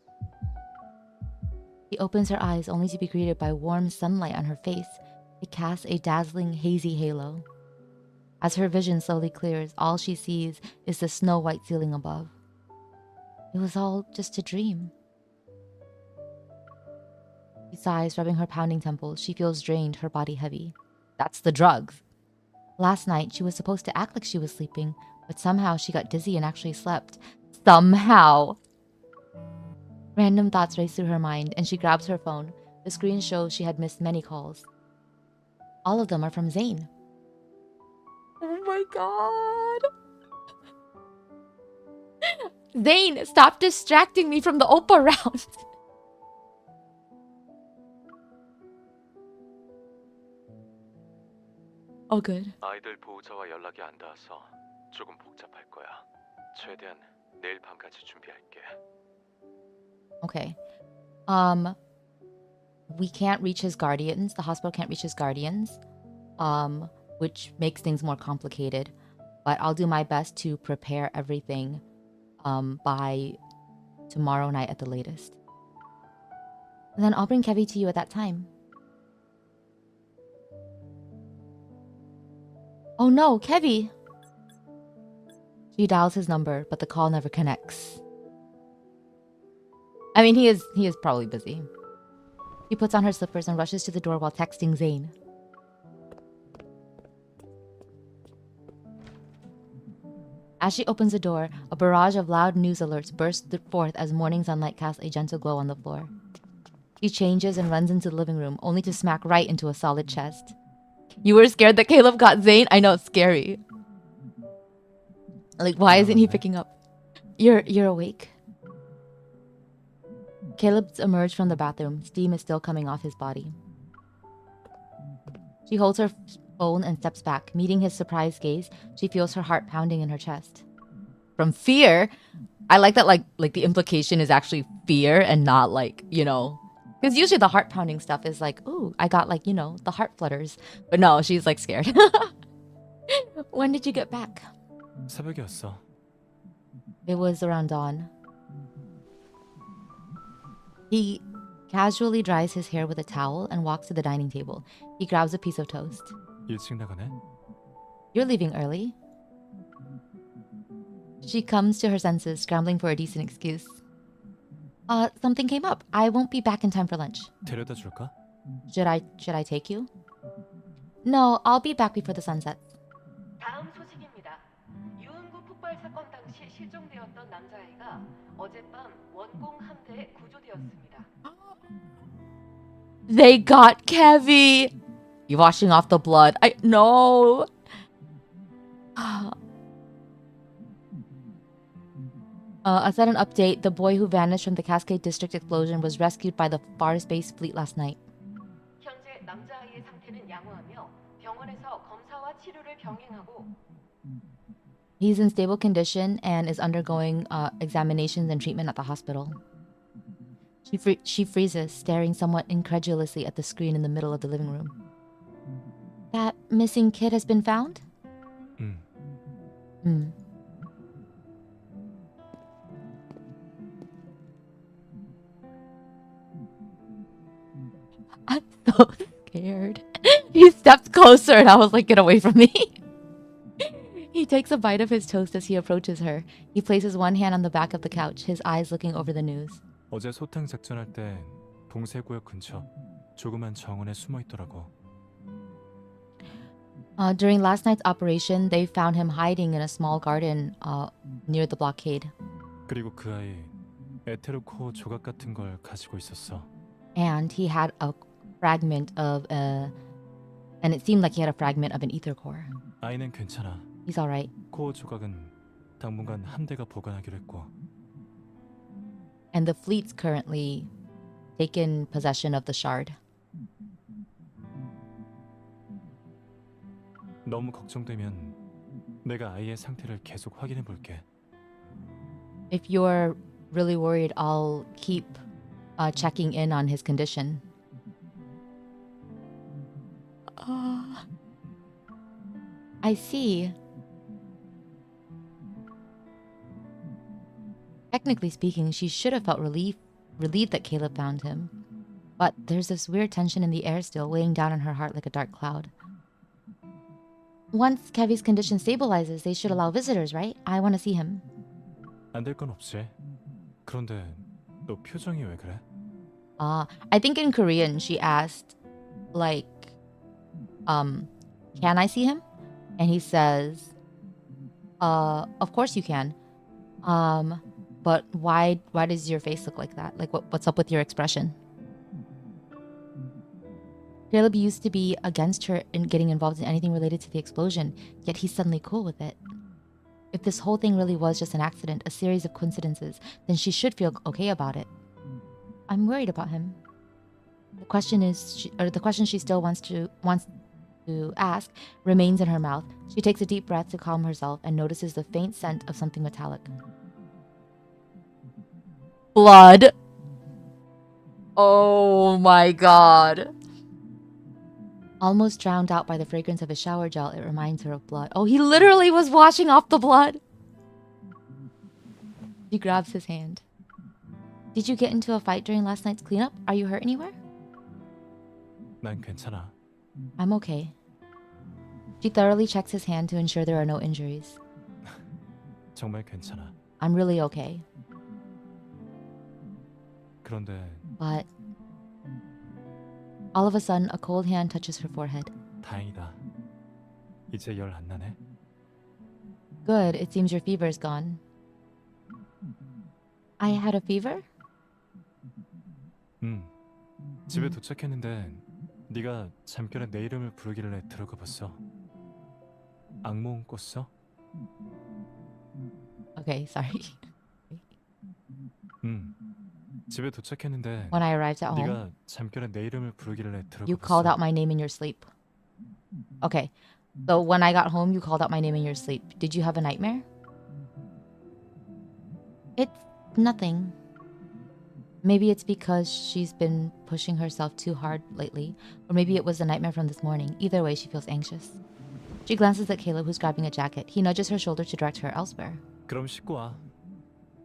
She opens her eyes only to be greeted by warm sunlight on her face. It casts a dazzling, hazy halo. As her vision slowly clears, all she sees is the snow-white ceiling above. It was all just a dream. She sighs, rubbing her pounding temples. She feels drained, her body heavy. That's the drugs. Last night, she was supposed to act like she was sleeping, but somehow she got dizzy and actually slept. Somehow! Random thoughts race through her mind, and she grabs her phone. The screen shows she had missed many calls. All of them are from Zayne. Oh my god! Zayne, stop distracting me from the Oppa round! Oh, good. 아이들 보호자와 연락이 안 닿아서 조금 복잡할 거야. 최대한 내일 밤까지 준비할게. Okay. We can't reach his guardians. The hospital can't reach his guardians. Which makes things more complicated. But I'll do my best to prepare everything by tomorrow night at the latest. And then I'll bring Kevy to you at that time. Oh no, Kevy! She dials his number, but the call never connects. I mean, he is probably busy. She puts on her slippers and rushes to the door while texting Zayne. As she opens the door, a barrage of loud news alerts burst forth as morning sunlight casts a gentle glow on the floor. She changes and runs into the living room, only to smack right into a solid chest. You were scared that Caleb got Zayne? I know, it's scary. Like, why isn't he picking up? You're awake? Caleb's emerged from the bathroom. Steam is still coming off his body. She holds her phone and steps back. Meeting his surprised gaze, she feels her heart pounding in her chest. From fear? I like that, like the implication is actually fear and not like, you know... Because usually the heart pounding stuff is like, ooh, I got like, you know, the heart flutters. But no, she's like scared. When did you get back? 새벽이었어. It was around dawn. He casually dries his hair with a towel and walks to the dining table. He grabs a piece of toast. 일찍 나가네. You're leaving early. She comes to her senses, scrambling for a decent excuse. Something came up. I won't be back in time for lunch. 데려다 줄까? Should I take you? No, I'll be back before the sun sets. 다음 소식입니다. 유흥구 폭발 사건 당시 실종되었던 남자아이가 어젯밤 원공 함대에 구조되었습니다. They got Kevy! You washing off the blood. No! A sudden update, the boy who vanished from the Cascade District explosion was rescued by the Far-Space Fleet last night. 현재 남자아이의 상태는 양호하며 병원에서 검사와 치료를 병행하고 He's in stable condition and is undergoing examinations and treatment at the hospital. She freezes, staring somewhat incredulously at the screen in the middle of the living room. That missing kid has been found? He stepped closer and I was like, get away from me. He takes a bite of his toast as he approaches her. He places one hand on the back of the couch, his eyes looking over the news. 어제 소탕 작전할 때 봉쇄구역 근처 조그만 정원에 숨어 있더라고. During last night's operation, they found him hiding in a small garden near the blockade. 그리고 그 아이 에테로코어 조각 같은 걸 가지고 있었어. And he had a fragment of and it seemed like he had a fragment of an ether core. 아이는 괜찮아. He's alright. 코어 조각은 당분간 함대가 보관하기로 했고. And the fleet's currently taken possession of the shard. 너무 걱정되면 내가 아이의 상태를 계속 확인해 볼게. If you're really worried, I'll keep checking in on his condition. I see. Technically speaking, she should have felt relieved that Caleb found him. But there's this weird tension in the air still, weighing down on her heart like a dark cloud. Once Kevy's condition stabilizes, they should allow visitors, right? I want to see him. 안 될 건 없지. 그런데 너 표정이 왜 그래? I think in Korean she asked, like, can I see him? And he says, of course you can. But why does your face look like that? Like, what's up with your expression? Caleb used to be against her in getting involved in anything related to the explosion, yet he's suddenly cool with it. If this whole thing really was just an accident, a series of coincidences, then she should feel okay about it. I'm worried about him. The question she still wants to ask remains in her mouth. She takes a deep breath to calm herself and notices the faint scent of something metallic. Blood. Oh my god. Almost drowned out by the fragrance of his shower gel, it reminds her of blood. Oh, he literally was washing off the blood. She grabs his hand. Did you get into a fight during last night's cleanup? Are you hurt anywhere? 난 괜찮아. I'm okay. She thoroughly checks his hand to ensure there are no injuries. 정말 괜찮아. I'm really okay. 그런데 But all of a sudden, a cold hand touches her forehead. 다행이다. 이제 열 안 나네. Good, it seems your fever is gone. I had a fever? 집에 도착했는데 네가 잠결에 내 이름을 부르길래 들어가 봤어. 악몽 꿨어? Okay, sorry. 집에 도착했는데 When I arrived at home, 네가 잠결에 내 이름을 부르길래 들어가 you 봤어. called out my name in your sleep. Okay, so when I got home, you called out my name in your sleep. Did you have a nightmare? It's nothing. Maybe it's because she's been pushing herself too hard lately, or maybe it was the nightmare from this morning. Either way, she feels anxious. She glances at Caleb, who's grabbing a jacket. He nudges her shoulder to direct her elsewhere. 그럼 씻고 와.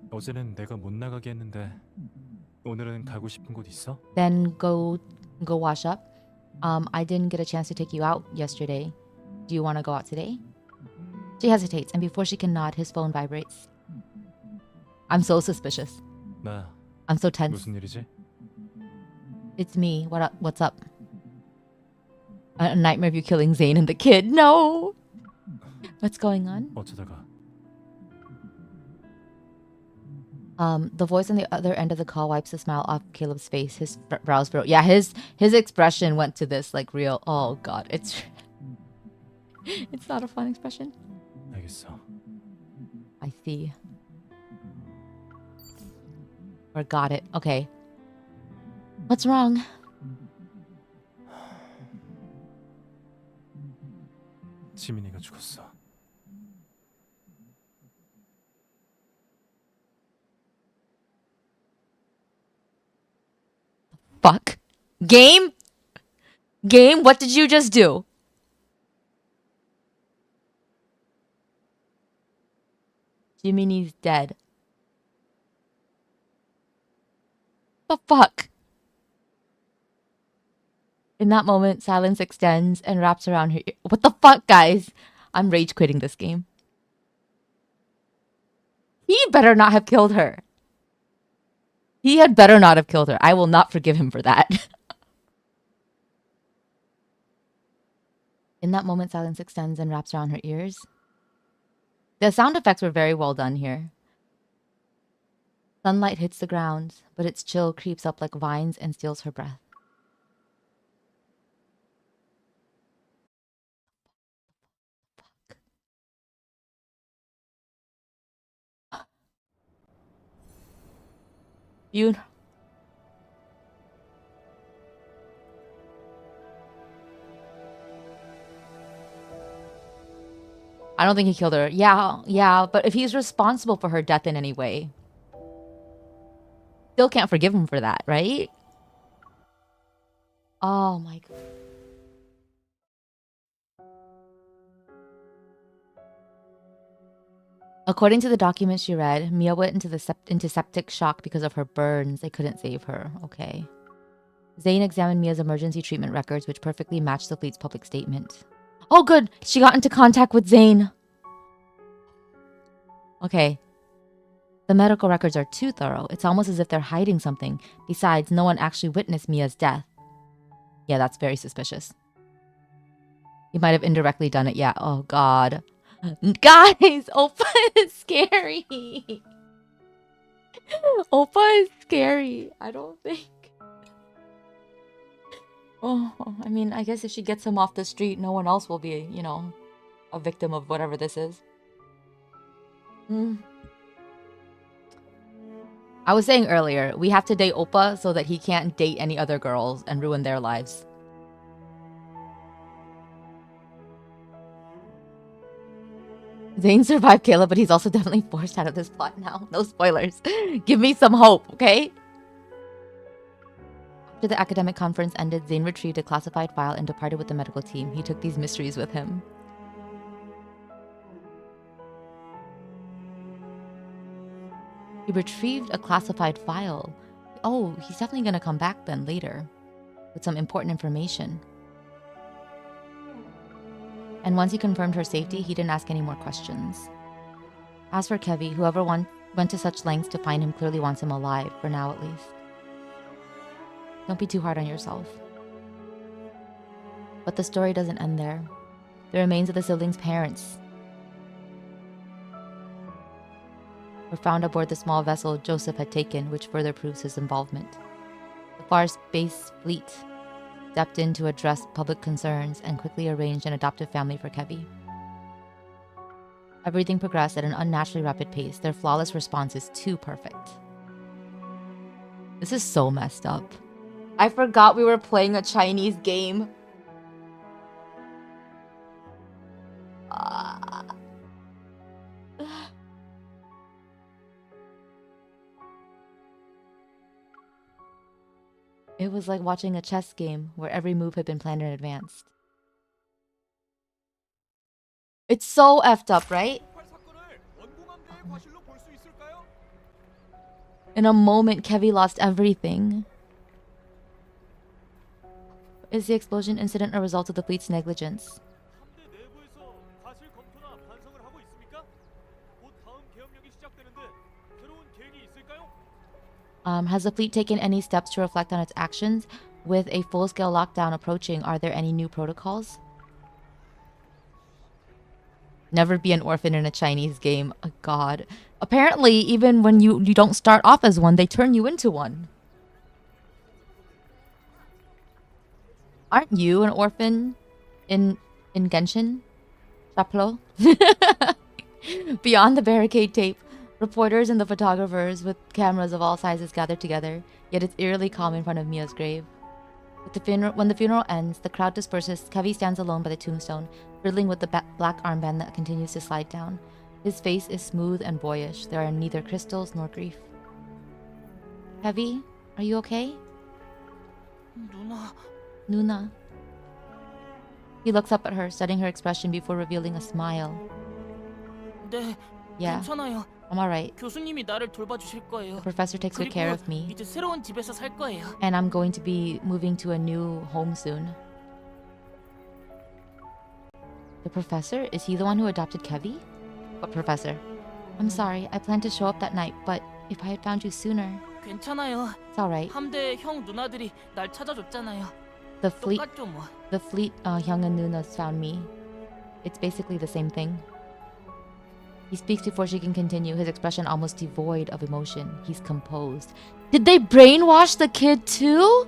어제는 내가 못 나가게 했는데 오늘은 가고 싶은 곳 있어? Then go wash up. I didn't get a chance to take you out yesterday. Do you want to go out today? She hesitates, and before she can nod, his phone vibrates. I'm so suspicious. 나 I'm so tense. 무슨 일이지? It's me. What's up? A nightmare of you killing Zayne and the kid. No! What's going on? 어쩌다가 The voice on the other end of the call wipes a smile off Caleb's face. His brows furrow. Yeah, his expression went to this like real. Oh god, it's not a fun expression. 알겠어. I see. Or got it. Okay. What's wrong? 지민이가 죽었어. Fuck. Game? Game? What did you just do? Jiminy's dead. The fuck? In that moment, silence extends and wraps around her ear. What the fuck, guys? I'm rage quitting this game. He better not have killed her. He had better not have killed her. I will not forgive him for that. In that moment, silence extends and wraps around her ears. The sound effects were very well done here. Sunlight hits the ground, but its chill creeps up like vines and steals her breath. You. I don't think he killed her. Yeah, but if he's responsible for her death in any way, still can't forgive him for that, right? Oh my god. According to the documents she read, Mia went into septic shock because of her burns. They couldn't save her. Okay. Zayne examined Mia's emergency treatment records, which perfectly matched the fleet's public statement. Oh, good! She got into contact with Zayne. Okay. The medical records are too thorough. It's almost as if they're hiding something. Besides, no one actually witnessed Mia's death. Yeah, that's very suspicious. He might have indirectly done it, yeah. Oh, God. Guys, Oppa is scary. Oppa is scary. I don't think. Oh, I mean, I guess if she gets him off the street, no one else will be, you know, a victim of whatever this is. I was saying earlier, we have to date Oppa so that he can't date any other girls and ruin their lives. Zayne survived Kayla, but he's also definitely forced out of this plot now. No spoilers. Give me some hope, okay? After the academic conference ended, Zayne retrieved a classified file and departed with the medical team. He took these mysteries with him. He retrieved a classified file. Oh, he's definitely gonna come back then later with some important information. And once he confirmed her safety, he didn't ask any more questions. As for Kevi, whoever went to such lengths to find him clearly wants him alive, for now at least. Don't be too hard on yourself. But the story doesn't end there. The remains of the siblings' parents were found aboard the small vessel Joseph had taken, which further proves his involvement. The Far Space Fleet stepped in to address public concerns and quickly arranged an adoptive family for Kevi. Everything progressed at an unnaturally rapid pace. Their flawless response is too perfect. This is so messed up. I forgot we were playing a Chinese game. It was like watching a chess game where every move had been planned in advance. It's so effed up, right? In a moment, Kevi lost everything. Is the explosion incident a result of the fleet's negligence? Has the fleet taken any steps to reflect on its actions? With a full-scale lockdown approaching, are there any new protocols? Never be an orphan in a Chinese game. Oh, God. Apparently, even when you don't start off as one, they turn you into one. Aren't you an orphan in Genshin? Chaplo? Beyond the barricade tape, reporters and the photographers with cameras of all sizes gathered together, yet it's eerily calm in front of Mia's grave. When the funeral ends, the crowd disperses. Kevi stands alone by the tombstone, fiddling with the black armband that continues to slide down. His face is smooth and boyish. There are neither crystals nor grief. Kevi, are you okay? Nuna. He looks up at her, studying her expression before revealing a smile. 네, Yeah. 괜찮아요. I'm alright. 교수님이 나를 돌봐주실 거예요. The professor takes good care of me. 이제 새로운 집에서 살 거예요. And I'm going to be moving to a new home soon. The professor? Is he the one who adopted Kevi? What professor? I'm sorry, I planned to show up that night, but if I had found you sooner... 괜찮아요. It's alright. 함대 형 누나들이 날 찾아줬잖아요. The fleet 똑같죠 뭐. Hyung and Nunas found me. It's basically the same thing. He speaks before she can continue, his expression almost devoid of emotion. He's composed. Did they brainwash the kid too?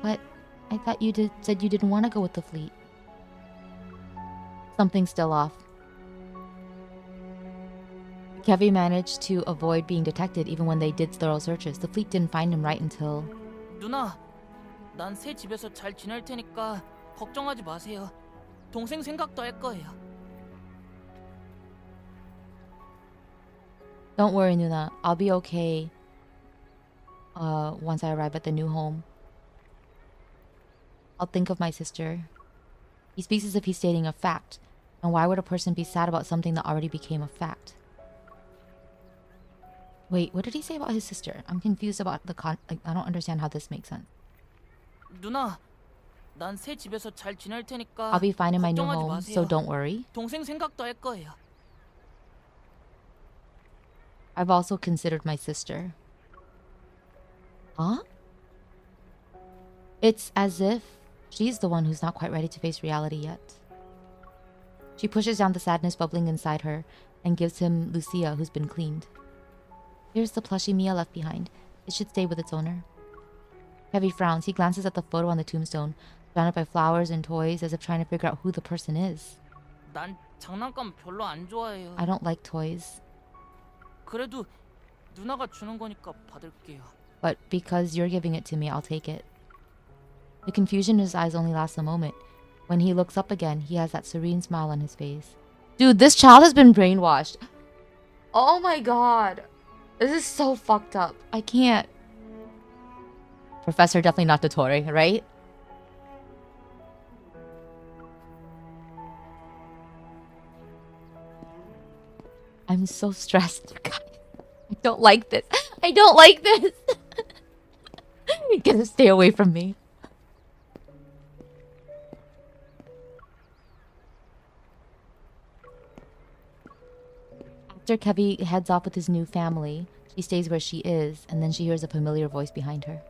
But I thought you said you didn't want to go with the fleet. Something's still off. Kevi managed to avoid being detected even when they did thorough searches. The fleet didn't find him right until... 누나, 난 새 집에서 잘 지낼 테니까 걱정하지 마세요. 동생 생각도 할 거예요. Don't worry, Nuna. I'll be okay once I arrive at the new home. I'll think of my sister. He speaks as if he's stating a fact. And why would a person be sad about something that already became a fact? Wait, what did he say about his sister? I'm confused about the I don't understand how this makes sense. 누나, 난 새 집에서 잘 지낼 테니까 I'll be fine in my new 걱정하지 home, 마세요. so don't worry. 동생 생각도 할 거예요. I've also considered my sister. Huh? It's as if she's the one who's not quite ready to face reality yet. She pushes down the sadness bubbling inside her and gives him Lucia, who's been cleaned. Here's the plushie Mia left behind. It should stay with its owner. Kevi frowns. He glances at the photo on the tombstone, surrounded by flowers and toys, as if trying to figure out who the person is. 난 장난감 별로 안 좋아해요. I don't like toys. 그래도 누나가 주는 거니까 받을게요. But because you're giving it to me, I'll take it. The confusion in his eyes only lasts a moment. When he looks up again, he has that serene smile on his face. Dude, this child has been brainwashed. Oh my god. This is so fucked up. I can't. Professor, definitely not Dottore, right? I'm so stressed, guys. I don't like this. I don't like this. You gotta stay away from me. After Kevi heads off with his new family, she stays where she is, and then she hears a familiar voice behind her.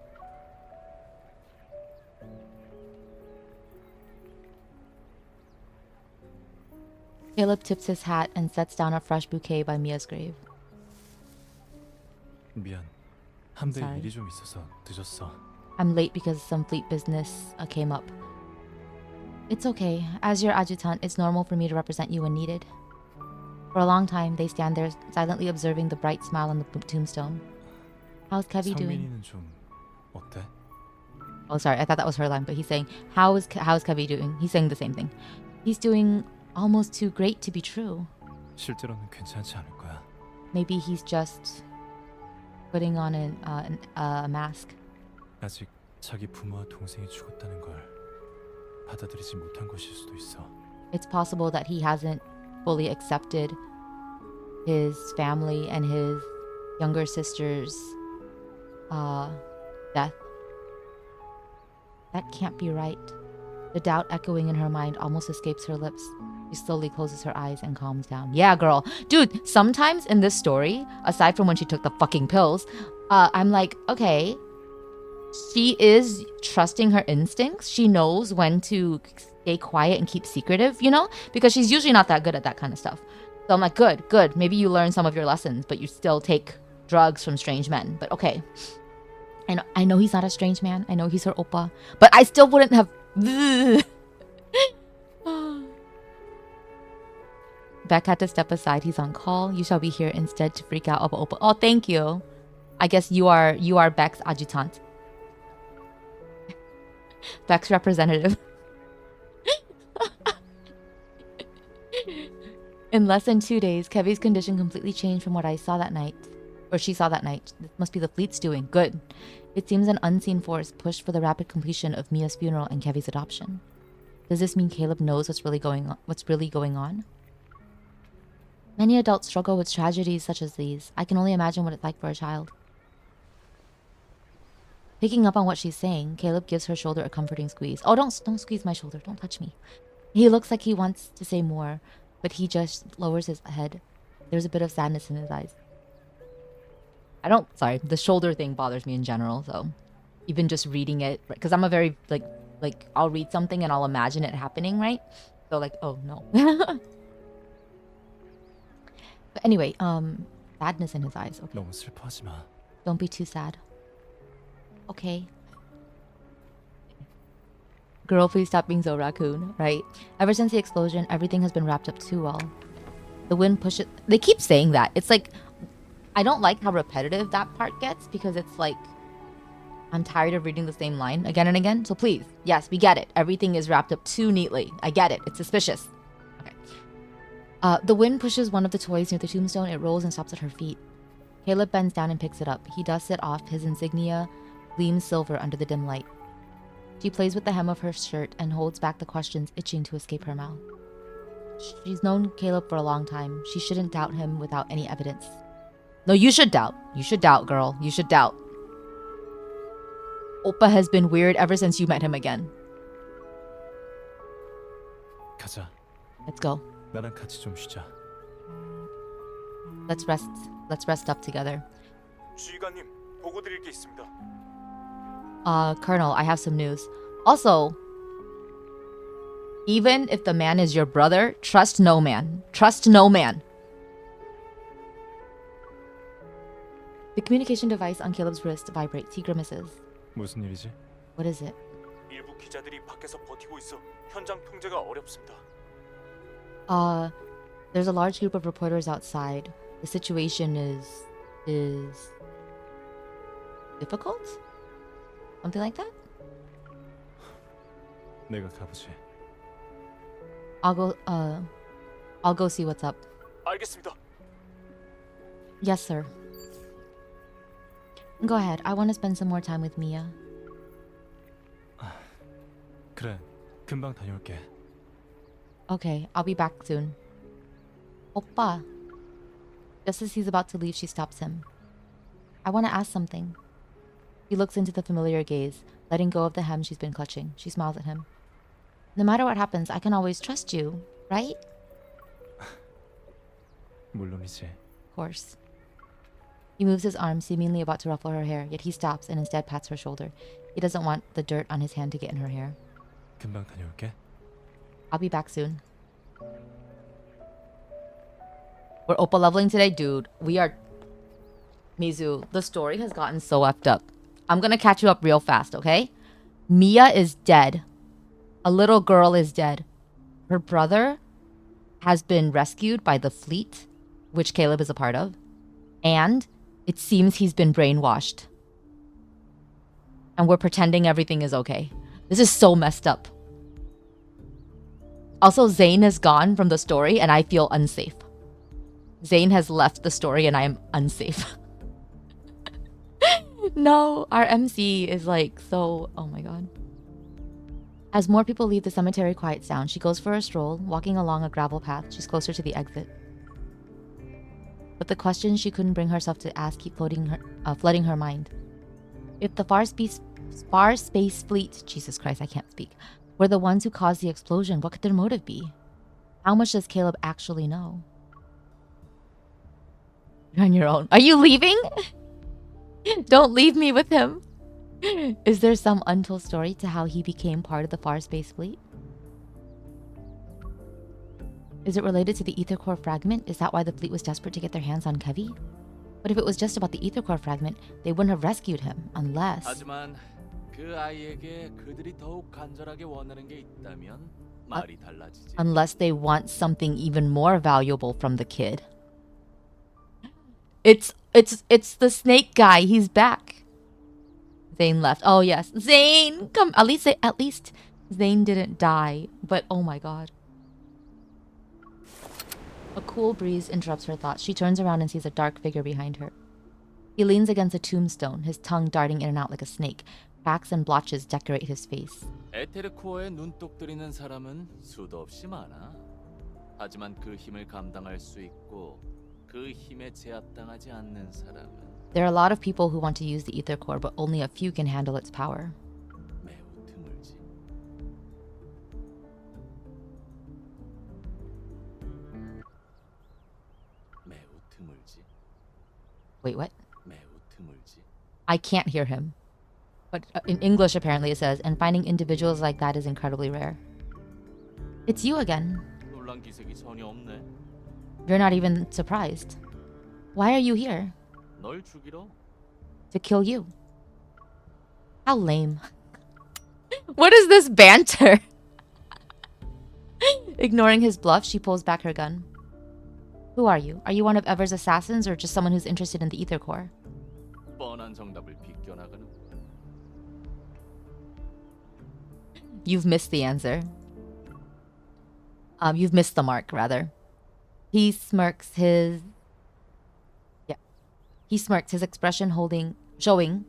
Caleb tips his hat and sets down a fresh bouquet by Mia's grave. 미안. 함대 sorry. 일이 좀 있어서 늦었어. I'm late because some fleet business came up. It's okay. As your adjutant, it's normal for me to represent you when needed. For a long time, they stand there silently observing the bright smile on the tombstone. How's Kevi doing? 성민이는 좀 어때? Oh, sorry. I thought that was her line, but he's saying, how's Kevi doing? He's saying the same thing. He's doing almost too great to be true. 실제로는 괜찮지 않을 거야. Maybe he's just putting on a mask. 아직 자기 부모와 동생이 죽었다는 걸 받아들이지 못한 것일 수도 있어. It's possible that he hasn't fully accepted his family and his younger sister's death. That can't be right. The doubt echoing in her mind almost escapes her lips. She slowly closes her eyes and calms down. Yeah, girl. Dude, sometimes in this story, aside from when she took the fucking pills, I'm like, okay, she is trusting her instincts. She knows when to stay quiet and keep secretive, you know? Because she's usually not that good at that kind of stuff. So I'm like, good. Maybe you learn some of your lessons, but you still take drugs from strange men. But okay. And I know he's not a strange man. I know he's her oppa. But I still wouldn't have... Beck had to step aside. He's on call. You shall be here instead to freak out over oppa. Oh, thank you. I guess you are Beck's adjutant. Beck's representative. In less than 2 days, Kevi's condition completely changed from what I saw that night. Or she saw that night. This must be the fleet's doing. Good. It seems an unseen force pushed for the rapid completion of Mia's funeral and Kevi's adoption. Does this mean Caleb knows what's really going on? Many adults struggle with tragedies such as these. I can only imagine what it's like for a child. Picking up on what she's saying, Caleb gives her shoulder a comforting squeeze. Oh, don't squeeze my shoulder. Don't touch me. He looks like he wants to say more, but he just lowers his head. There's a bit of sadness in his eyes. Sorry, the shoulder thing bothers me in general, so even just reading it, because I'm a very, like, I'll read something and I'll imagine it happening, right? So, like, oh, no. But anyway, sadness in his eyes. Okay. 너무 슬퍼하지 마. Don't be too sad. Okay. Girl, please stop being so raccoon, right? Ever since the explosion, everything has been wrapped up too well. The wind pushes... They keep saying that. It's like... I don't like how repetitive that part gets, because it's like... I'm tired of reading the same line again and again. So please, yes, we get it. Everything is wrapped up too neatly. I get it. It's suspicious. Okay. The wind pushes one of the toys near the tombstone. It rolls and stops at her feet. Caleb bends down and picks it up. He dusts it off. His insignia gleams silver under the dim light. She plays with the hem of her shirt and holds back the questions itching to escape her mouth. She's known Caleb for a long time. She shouldn't doubt him without any evidence. No, you should doubt. You should doubt, girl. You should doubt. Oppa has been weird ever since you met him again. 가자. Let's go. 나랑 같이 좀 쉬자. Let's rest up together. 주의관님, 보고 드릴 게 있습니다. Colonel, I have some news. Also, even if the man is your brother, trust no man. Trust no man. The communication device on Caleb's wrist vibrates. He grimaces. 무슨 일이지? What is it? 일부 기자들이 밖에서 버티고 있어 현장 통제가 어렵습니다. There's a large group of reporters outside. The situation is difficult? Something like that? 내가 가보지. I'll go see what's up. 알겠습니다. Yes, sir. Go ahead. I want to spend some more time with Mia. 그래, 금방 다녀올게. Okay, I'll be back soon. Oppa. Just as he's about to leave, she stops him. I want to ask something. He looks into the familiar gaze, letting go of the hem she's been clutching. She smiles at him. No matter what happens, I can always trust you, right? 물론이지. Of course. He moves his arm, seemingly about to ruffle her hair, yet he stops and instead pats her shoulder. He doesn't want the dirt on his hand to get in her hair. 금방 다녀올게. I'll be back soon. We're Oppa leveling today? Dude, we are... Mizu, the story has gotten so effed up. I'm gonna catch you up real fast, okay? Mia is dead. A little girl is dead. Her brother has been rescued by the fleet, which Caleb is a part of. And it seems he's been brainwashed. And we're pretending everything is okay. This is so messed up. Also, Zayne is gone from the story and I feel unsafe. Zayne has left the story and I am unsafe. No, our MC is like so... Oh my god. As more people leave, the cemetery quiets down. She goes for a stroll, walking along a gravel path. She's closer to the exit. But the questions she couldn't bring herself to ask keep flooding her mind. If the far space fleet... Jesus Christ, I can't speak. Were the ones who caused the explosion, what could their motive be? How much does Caleb actually know? You're on your own. Are you leaving? Don't leave me with him. Is there some untold story to how he became part of the far space fleet? Is it related to the ether core fragment? Is that why the fleet was desperate to get their hands on Kevi? But if it was just about the ether core fragment, they wouldn't have rescued him, unless... 하지만 그 아이에게 그들이 더욱 간절하게 원하는 게 있다면 말이 달라지지. Unless they want something even more valuable from the kid. It's the snake guy. He's back. Zayne left. Oh yes, Zayne, come. At least Zayne didn't die. But oh my god. A cool breeze interrupts her thoughts. She turns around and sees a dark figure behind her. He leans against a tombstone, his tongue darting in and out like a snake. Cracks and blotches decorate his face. 에테르코어에 눈독 들이는 사람은 수도 없이 많아. 하지만 그 힘을 감당할 수 있고 그 힘에 제압당하지 않는 사람은 There are a lot of people who want to use the ether core, but only a few can handle its power. 매우 드물지. 매우 드물지. Wait, what? 매우 드물지. I can't hear him. But in English, apparently, it says, and finding individuals like that is incredibly rare. It's you again. 놀란 기색이 전혀 없네. You're not even surprised. Why are you here? 널 죽이러? To kill you. How lame. What is this banter? Ignoring his bluff, she pulls back her gun. Who are you? Are you one of Ever's assassins or just someone who's interested in the ether core? 뻔한 정답을 비껴나가는. You've missed the answer. You've missed the mark, rather. He smirks his expression showing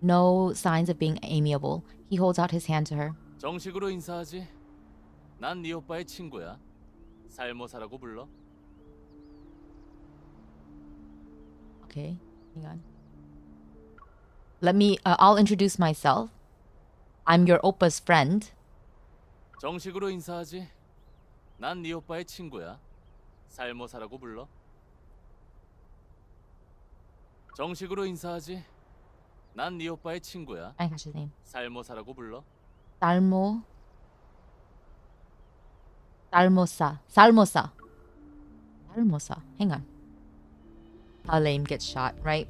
no signs of being amiable. He holds out his hand to her. 정식으로 인사하지. 난 네 오빠의 친구야. 살모사라고 불러. Okay, hang on. I'll introduce myself. I'm your oppa's friend. 정식으로 인사하지. 난 네 오빠의 친구야. 살모사라고 불러. 정식으로 인사하지. 난 네 오빠의 친구야. I catch his name. 살모사라고 불러. Salmosa. Hang on. How lame gets shot, right?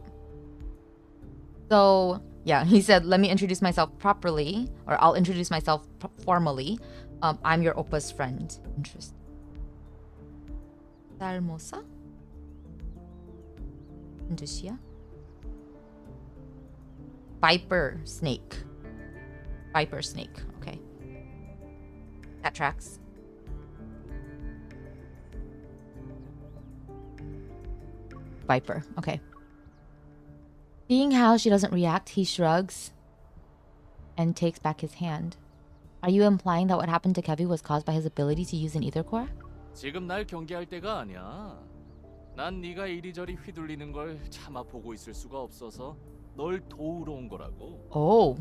So, yeah, he said, let me introduce myself properly, or I'll introduce myself formally. I'm your oppa's friend. Interesting. Salmosa? Indusia? Viper snake. Okay. That tracks. Viper. Okay. Seeing how she doesn't react, he shrugs and takes back his hand. Are you implying that what happened to Kevi was caused by his ability to use an ether core? 지금 날 경계할 때가 아니야. 난 네가 이리저리 휘둘리는 걸 참아 보고 있을 수가 없어서 널 도우러 온 거라고. Oh.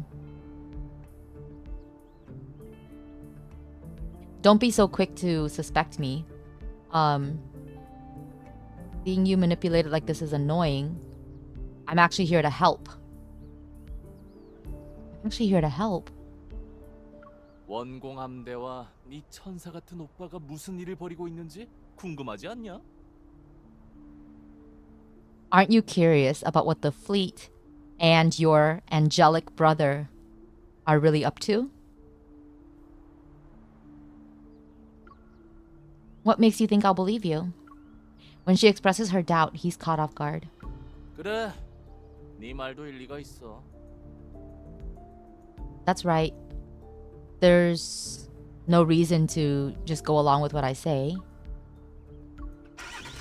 Don't be so quick to suspect me. Seeing you manipulated like this is annoying. I'm actually here to help. 원공 함대와 네 천사 같은 오빠가 무슨 일을 벌이고 있는지 궁금하지 않냐? Aren't you curious about what the fleet and your angelic brother are really up to? What makes you think I'll believe you? When she expresses her doubt, he's caught off guard. 그래, 네 말도 일리가 있어. That's right. There's no reason to just go along with what I say.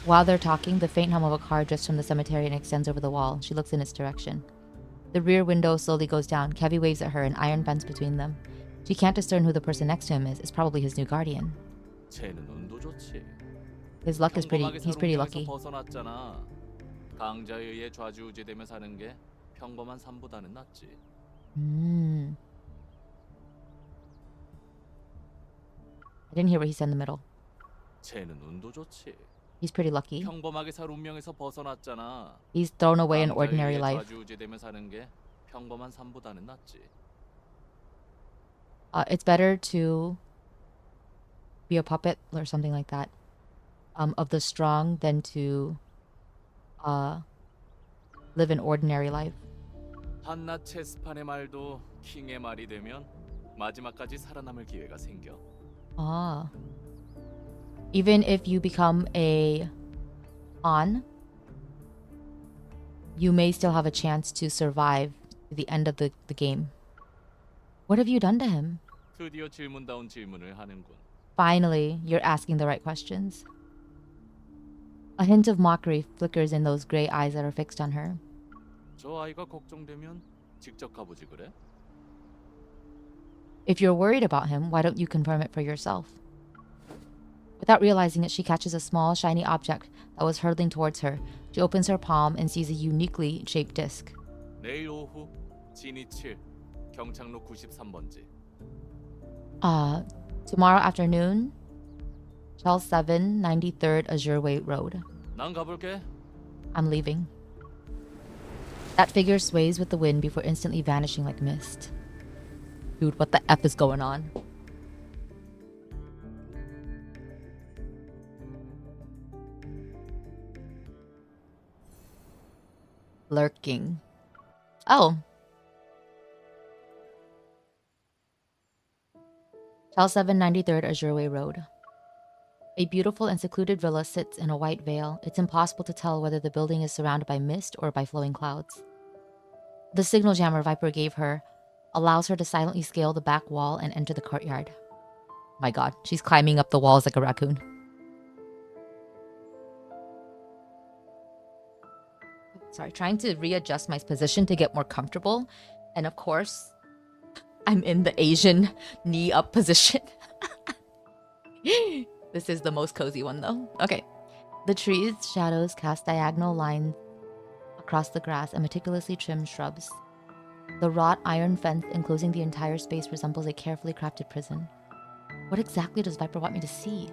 While they're talking, the faint hum of a car drifts from the cemetery and extends over the wall. She looks in its direction. The rear window slowly goes down. Kevi waves at her, an iron fence between them. She can't discern who the person next to him is. It's probably his new guardian. 쟤는 운도 좋지. His luck is he's pretty lucky. 벗어났잖아. 강자에 의해 좌지우지되며 사는 게 평범한 삶보다는 낫지. I didn't hear what he said in the middle. 쟤는 운도 좋지. He's pretty lucky. 평범하게 살 운명에서 벗어났잖아. He's thrown away an ordinary life. 좌지우지되며 사는 게 평범한 삶보다는 낫지. It's better to be a puppet or something like that of the strong than to live an ordinary life. 한낱 체스판의 말도 킹의 말이 되면 마지막까지 살아남을 기회가 생겨. Even if you become a pawn, you may still have a chance to survive to the end of the game. What have you done to him? 드디어 질문다운 질문을 하는군. Finally, you're asking the right questions. A hint of mockery flickers in those gray eyes that are fixed on her. 저 아이가 걱정되면 직접 가보지 그래? If you're worried about him, why don't you confirm it for yourself? Without realizing it, she catches a small, shiny object that was hurtling towards her. She opens her palm and sees a uniquely shaped disc. 내일 오후 진이 7 경창로 93번지. Tomorrow afternoon, Chell 7, 93rd Azure Way Road. 난 가볼게. I'm leaving. That figure sways with the wind before instantly vanishing like mist. Dude, what the F is going on? Lurking. Oh. Chell 7, 93rd Azure Way Road. A beautiful and secluded villa sits in a white veil. It's impossible to tell whether the building is surrounded by mist or by flowing clouds. The signal jammer Viper gave her allows her to silently scale the back wall and enter the courtyard. My god, she's climbing up the walls like a raccoon. Sorry, trying to readjust my position to get more comfortable. And of course, I'm in the Asian knee up position. This is the most cozy one though. Okay. The trees' shadows cast diagonal lines across the grass and meticulously trimmed shrubs. The wrought iron fence enclosing the entire space resembles a carefully crafted prison. What exactly does Viper want me to see?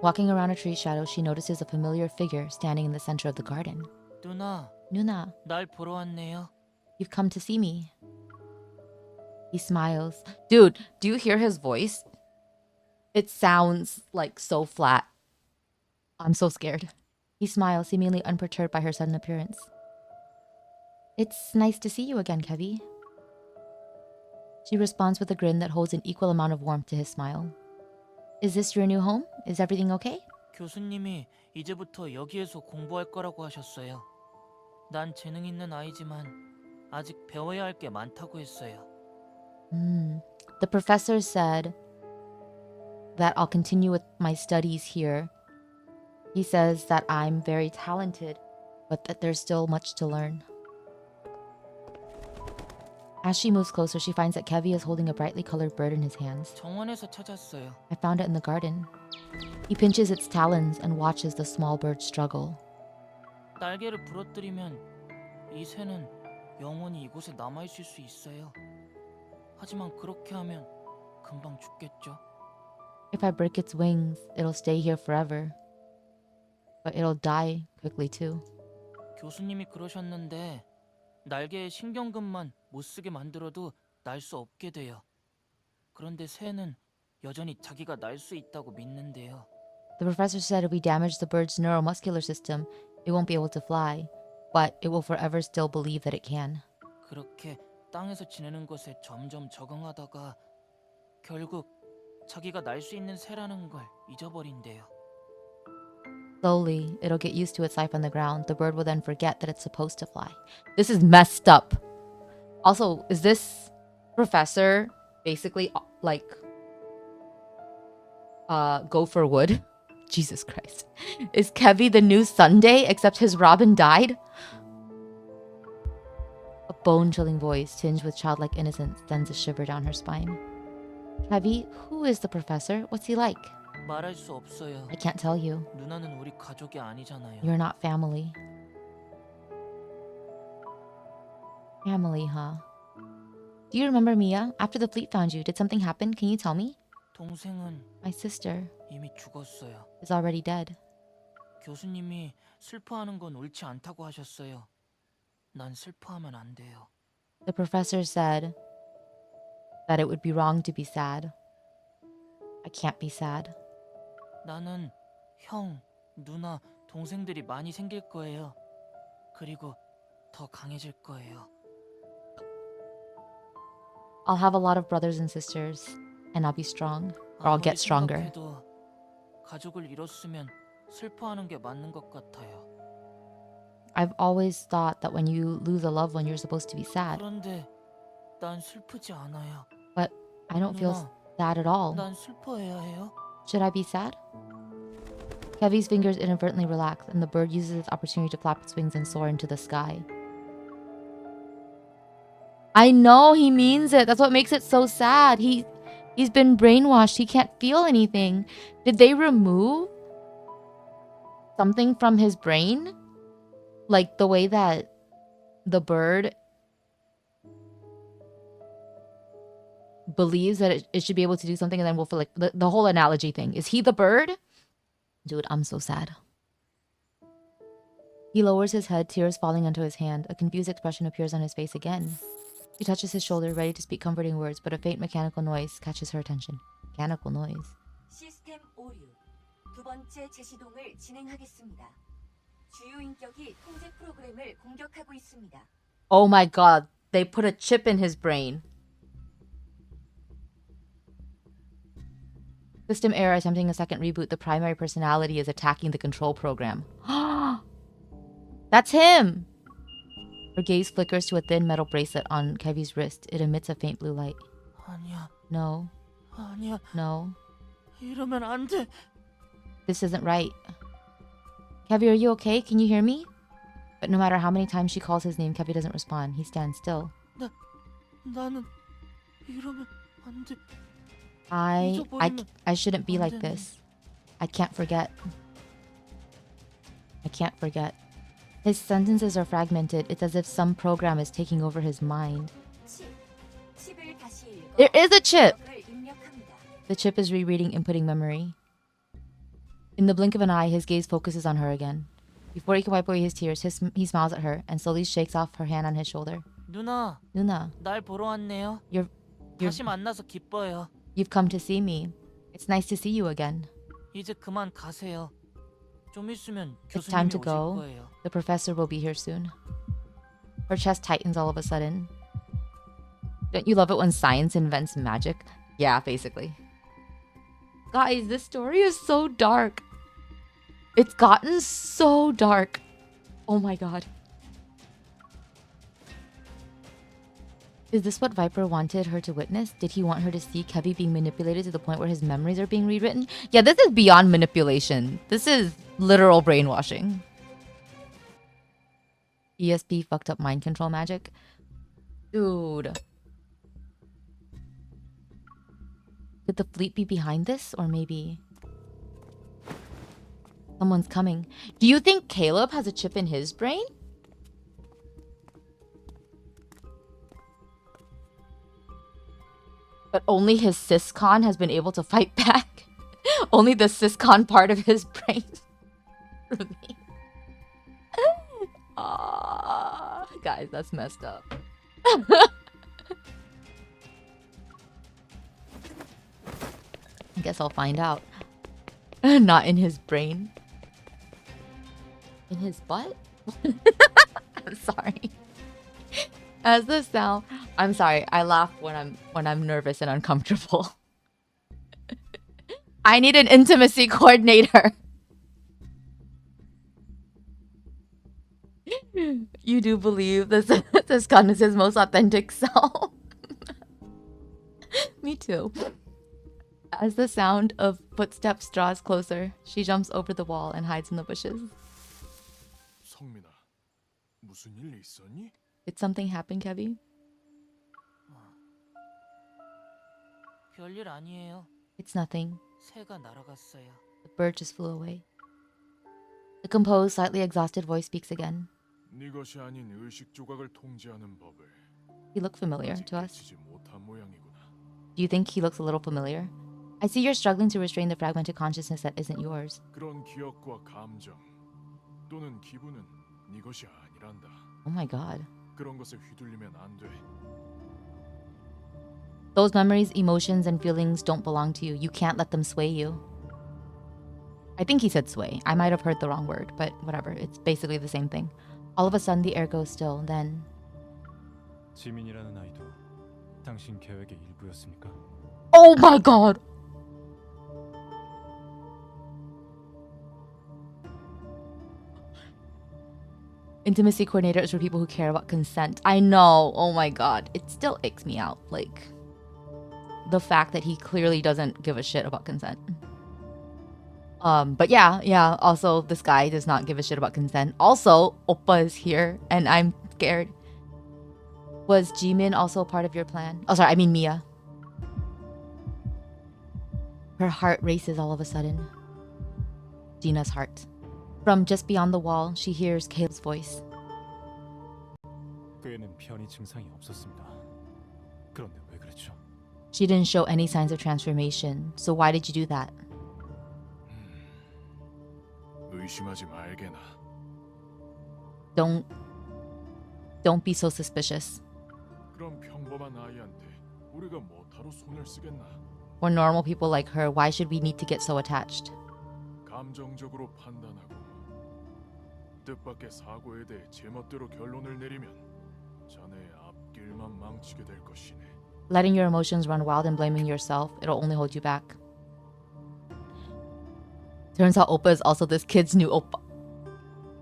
Walking around a tree's shadow, she notices a familiar figure standing in the center of the garden. 누나, Nuna, 날 보러 왔네요. you've come to see me. He smiles. Dude, do you hear his voice? It sounds like so flat. I'm so scared. He smiles, seemingly unperturbed by her sudden appearance. It's nice to see you again, Kevi. She responds with a grin that holds an equal amount of warmth to his smile. Is this your new home? Is everything okay? 교수님이 이제부터 여기에서 공부할 거라고 하셨어요. 난 재능 있는 아이지만 아직 배워야 할 게 많다고 했어요. The professor said that I'll continue with my studies here. He says that I'm very talented, but that there's still much to learn. As she moves closer, she finds that Kevi is holding a brightly colored bird in his hands. 정원에서 찾았어요. I found it in the garden. He pinches its talons and watches the small bird struggle. 날개를 부러뜨리면 이 새는 영원히 이곳에 남아 있을 수 있어요. 하지만 그렇게 하면 금방 죽겠죠. If I break its wings, it'll stay here forever. But it'll die quickly too. 교수님이 그러셨는데 날개에 신경근만 못 쓰게 만들어도 날 수 없게 돼요. 그런데 새는 여전히 자기가 날 수 있다고 믿는데요. The professor said if we damage the bird's neuromuscular system, it won't be able to fly, but it will forever still believe that it can. 그렇게 땅에서 지내는 것에 점점 적응하다가 결국 자기가 날 수 있는 새라는 걸 잊어버린대요. Slowly, it'll get used to its life on the ground. The bird will then forget that it's supposed to fly. This is messed up. Also, is this professor basically like go for wood? Jesus Christ. Is Kevi the new Sunday except his Robin died? A bone-chilling voice tinged with childlike innocence sends a shiver down her spine. Kevi, who is the professor? What's he like? 말할 수 없어요. I can't tell you. 누나는 우리 가족이 아니잖아요. You're not family. Family, huh? Do you remember Mia? After the fleet found you, did something happen? Can you tell me? 동생은 My sister 이미 죽었어요. is already dead. 교수님이 슬퍼하는 건 옳지 않다고 하셨어요. 난 슬퍼하면 안 돼요. The professor said that it would be wrong to be sad. I can't be sad. 나는 형, 누나, 동생들이 많이 생길 거예요. 그리고 더 강해질 거예요. I'll have a lot of brothers and sisters, and I'll be strong, or I'll get stronger. 생각해도 가족을 잃었으면 슬퍼하는 게 맞는 것 같아요. I've always thought that when you lose a loved one, you're supposed to be sad. 그런데 난 슬프지 않아요. But I don't feel 누나, sad at all. 난 슬퍼해야 해요? Should I be sad? Kevi's fingers inadvertently relax, and the bird uses its opportunity to flap its wings and soar into the sky. I know he means it. That's what makes it so sad. He's been brainwashed. He can't feel anything. Did they remove something from his brain? Like the way that the bird believes that it should be able to do something and then we'll feel like the whole analogy thing. Is he the bird? Dude, I'm so sad. He lowers his head, tears falling onto his hand. A confused expression appears on his face again. She touches his shoulder, ready to speak comforting words, but a faint mechanical noise catches her attention. Mechanical noise. 시스템 오류. 두 번째 재시동을 진행하겠습니다. 주요 인격이 통제 프로그램을 공격하고 있습니다. Oh my god, they put a chip in his brain. System error attempting a second reboot. The primary personality is attacking the control program. That's him! Her gaze flickers to a thin metal bracelet on Kevy's wrist. It emits a faint blue light. 아니야. No. 아니야. No. 이러면 안 돼. This isn't right. Kevy, are you okay? Can you hear me? But no matter how many times she calls his name, Kevy doesn't respond. He stands still. 나는 이러면 안 돼. I shouldn't be like this. I can't forget. I can't forget. His sentences are fragmented. It's as if some program is taking over his mind. There is a chip! The chip is rereading inputting memory. In the blink of an eye, his gaze focuses on her again. Before he can wipe away his tears, he smiles at her and slowly shakes off her hand on his shoulder. 누나, 날 보러 왔네요. 다시 만나서 기뻐요. You've come to see me. It's nice to see you again. 이제 그만 가세요. 좀 있으면 It's time 교수님이 to 오실 go. 거예요. The professor will be here soon. Her chest tightens all of a sudden. Don't you love it when science invents magic? Yeah, basically. Guys, this story is so dark. It's gotten so dark. Oh my god. Is this what Viper wanted her to witness? Did he want her to see Kevy being manipulated to the point where his memories are being rewritten? Yeah, this is beyond manipulation. This is literal brainwashing. ESP fucked up mind control magic. Dude. Could the fleet be behind this? Or maybe... someone's coming. Do you think Caleb has a chip in his brain? But only his syscon has been able to fight back. Only the syscon part of his brain. Really? Guys, that's messed up. I guess I'll find out. Not in his brain. In his butt? I'm sorry. As the sound, I'm sorry. I laugh when I'm nervous and uncomfortable. I need an intimacy coordinator. You do believe this gun is his most authentic self. Me too. As the sound of footsteps draws closer, she jumps over the wall and hides in the bushes. 성민아, 무슨 일 있었니? Did something happen, Kevy? 별일 아니에요. It's nothing. 새가 날아갔어요. The bird just flew away. The composed, slightly exhausted voice speaks again. 네 것이 아닌 의식 조각을 통제하는 법을 He looked familiar to us. 깨치지 못한 모양이구나. Do you think he looks a little familiar? I see you're struggling to restrain the fragmented consciousness that isn't yours. 그런 기억과 감정 또는 기분은 네 것이 아니란다. Oh my god. 그런 것에 휘둘리면 안 돼. Those memories, emotions, and feelings don't belong to you. You can't let them sway you. I think he said sway. I might have heard the wrong word, but whatever. It's basically the same thing. All of a sudden, the air goes still. Then... 지민이라는 아이도 당신 계획의 일부였습니까? Oh my god! Intimacy coordinator is for people who care about consent. I know. Oh my god. It still icks me out. Like, the fact that he clearly doesn't give a shit about consent. But yeah. Also, this guy does not give a shit about consent. Also, Oppa is here, and I'm scared. Was Jimin also part of your plan? Oh, sorry, I mean Mia. Her heart races all of a sudden. Gina's heart. From just beyond the wall, she hears Caleb's voice. 그에는 변이 증상이 없었습니다. 그런데 왜 그랬죠? She didn't show any signs of transformation, so why did you do that? 의심하지 말게나. Don't be so suspicious. 그럼 평범한 아이한테 우리가 뭐하러 손을 쓰겠나? For normal people like her, why should we need to get so attached? 감정적으로 판단하고 뜻밖의 사고에 대해 제멋대로 결론을 내리면 자네의 앞길만 망치게 될 것이네. Letting your emotions run wild and blaming yourself, it'll only hold you back. Turns out Oppa is also this kid's new Oppa.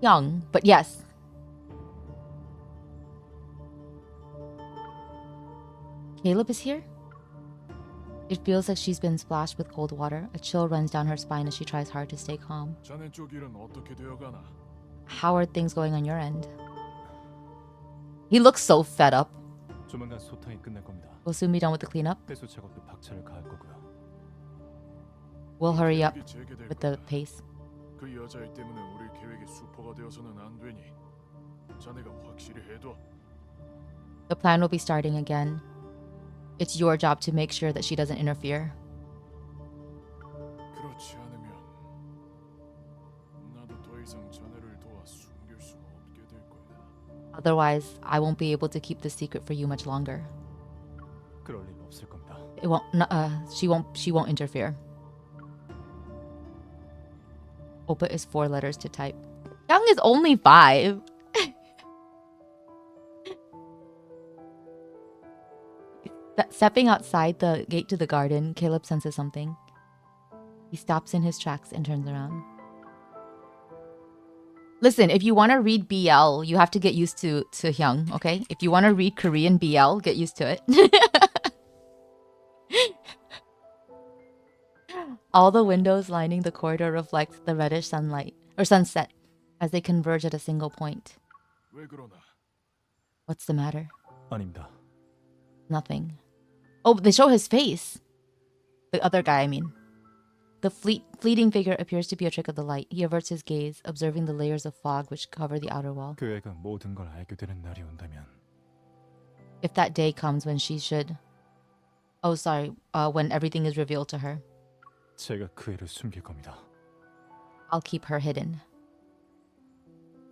Young, but yes. Caleb is here? It feels like she's been splashed with cold water. A chill runs down her spine as she tries hard to stay calm. 자네 쪽 일은 어떻게 되어가나? How are things going on your end? He looks so fed up. 조만간 소탕이 끝날 겁니다. Will soon be done with the cleanup. 배수 작업도 박차를 가할 거고요. We'll hurry up 계획이 재개될 with the 거다. pace. 그 여자애 때문에 우리 계획이 수포가 되어서는 안 되니 자네가 확실히 해둬. The plan will be starting again. It's your job to make sure that she doesn't interfere. 그렇지 않으면 나도 더 이상 자네를 도와 숨길 수 없게 될 거야. Otherwise, I won't be able to keep the secret for you much longer. 그럴 일 없을 겁니다. It won't. She won't interfere. Oppa is 4 letters to type. Young is only 5. Stepping outside the gate to the garden, Caleb senses something. He stops in his tracks and turns around. Listen, if you want to read BL, you have to get used to Hyung, okay? If you want to read Korean BL, get used to it. All the windows lining the corridor reflect the reddish sunlight or sunset as they converge at a single point. 왜 그러나? What's the matter? 아닙니다. Nothing. Oh, they show his face. The other guy, I mean. The fleeting figure appears to be a trick of the light. He averts his gaze, observing the layers of fog which cover the outer wall. 그 애가 모든 걸 알게 되는 날이 온다면 If that day comes when she should... Oh, sorry. When everything is revealed to her. 제가 그 애를 숨길 겁니다. I'll keep her hidden.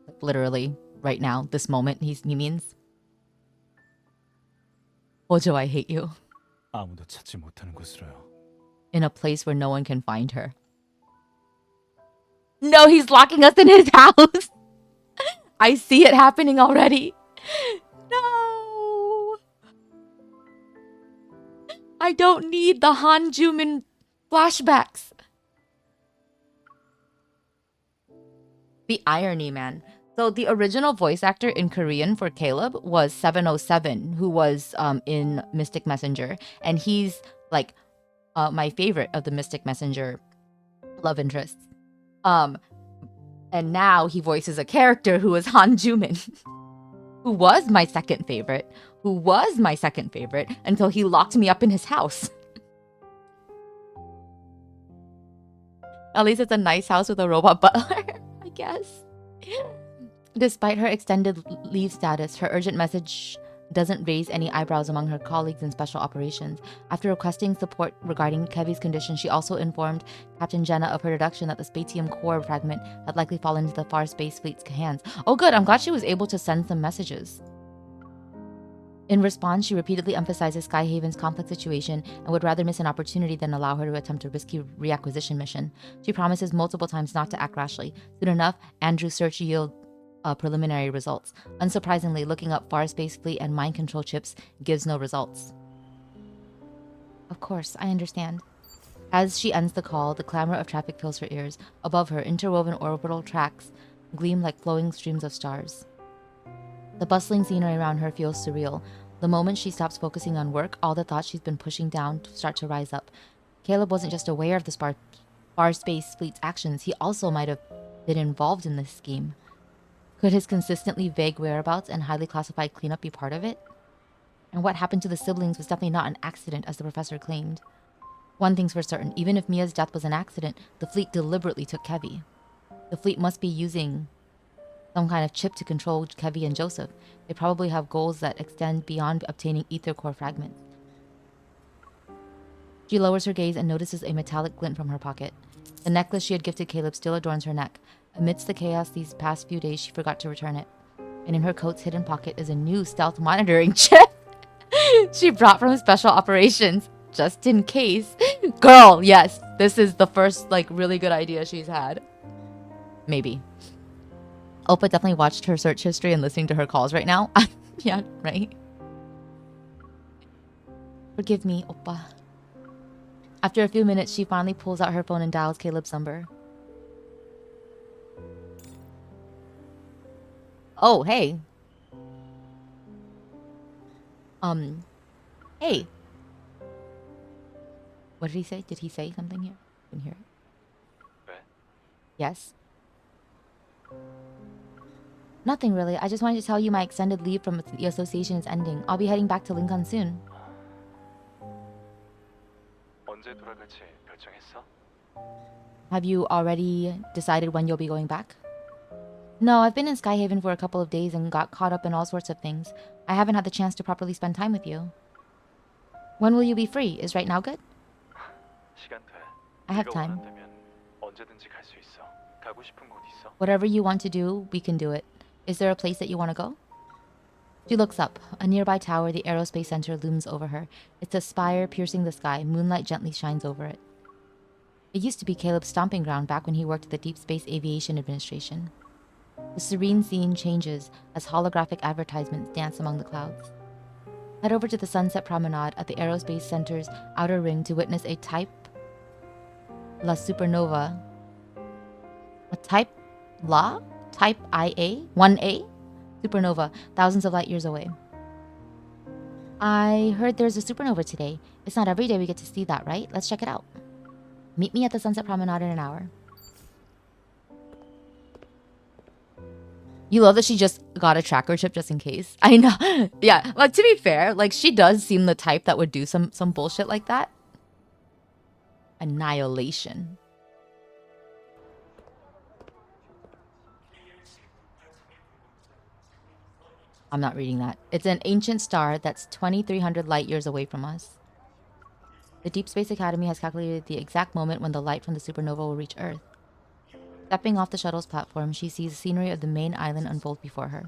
Like, literally, right now, this moment, he means. Hojo, I hate you. 아무도 찾지 못하는 곳으로요. In a place where no one can find her. No, he's locking us in his house. I see it happening already. No. I don't need the Han Jumin flashbacks. The irony, man. So the original voice actor in Korean for Caleb was 707, who was in Mystic Messenger. And he's like my favorite of the Mystic Messenger love interests. And now he voices a character who is Han Jumin, who was my second favorite, until he locked me up in his house. At least it's a nice house with a robot butler, I guess. Despite her extended leave status, her urgent message doesn't raise any eyebrows among her colleagues in special operations. After requesting support regarding Kevy's condition, she also informed Captain Jenna of her deduction that the Spatium core fragment had likely fallen into the Far Space Fleet's hands. Oh good, I'm glad she was able to send some messages. In response, she repeatedly emphasizes Skyhaven's complex situation and would rather miss an opportunity than allow her to attempt a risky reacquisition mission. She promises multiple times not to act rashly. Soon enough, Andrew's search yields preliminary results. Unsurprisingly, looking up Far Space Fleet and mind control chips gives no results. Of course, I understand. As she ends the call, the clamor of traffic fills her ears. Above her, interwoven orbital tracks gleam like flowing streams of stars. The bustling scenery around her feels surreal. The moment she stops focusing on work, all the thoughts she's been pushing down start to rise up. Caleb wasn't just aware of the Far Space Fleet's actions, he also might have been involved in this scheme. Could his consistently vague whereabouts and highly classified cleanup be part of it? And what happened to the siblings was definitely not an accident, as the professor claimed. One thing's for certain, even if Mia's death was an accident, the fleet deliberately took Kevi. The fleet must be using some kind of chip to control Kevi and Joseph. They probably have goals that extend beyond obtaining ether core fragments. She lowers her gaze and notices a metallic glint from her pocket. The necklace she had gifted Caleb still adorns her neck. Amidst the chaos these past few days, she forgot to return it. And in her coat's hidden pocket is a new stealth monitoring chip she brought from special operations, just in case. Girl, yes, this is the first really good idea she's had. Maybe. Oppa definitely watched her search history and listening to her calls right now. Yeah, right? Forgive me, Oppa. After a few minutes, she finally pulls out her phone and dials Caleb's number. Oh, hey. Hey. What did he say? Did he say something here? I can hear it. 왜? Yes? Nothing really. I just wanted to tell you my extended leave from the association is ending. I'll be heading back to Lincoln soon. 언제 돌아갈지 결정했어? Have you already decided when you'll be going back? No, I've been in Skyhaven for a couple of days and got caught up in all sorts of things. I haven't had the chance to properly spend time with you. When will you be free? Is right now good? 시간 돼. I have 네가 time. 원한다면 언제든지 갈 수 있어. 가고 싶은 곳 있어? Whatever you want to do, we can do it. Is there a place that you want to go? She looks up. A nearby tower, the aerospace center, looms over her. It's a spire piercing the sky. Moonlight gently shines over it. It used to be Caleb's stomping ground back when he worked at the Deep Space Aviation Administration. The serene scene changes as holographic advertisements dance among the clouds. Head over to the Sunset Promenade at the Aerospace Center's outer ring to witness a Type La Supernova. A Type La? Type IA? 1A? Supernova, thousands of light years away. I heard there's a supernova today. It's not every day we get to see that, right? Let's check it out. Meet me at the Sunset Promenade in an hour. You love that she just got a tracker chip just in case. I know. Yeah, to be fair, she does seem the type that would do some bullshit like that. Annihilation. I'm not reading that. It's an ancient star that's 2,300 light years away from us. The Deep Space Academy has calculated the exact moment when the light from the supernova will reach Earth. Stepping off the shuttle's platform, she sees the scenery of the main island unfold before her.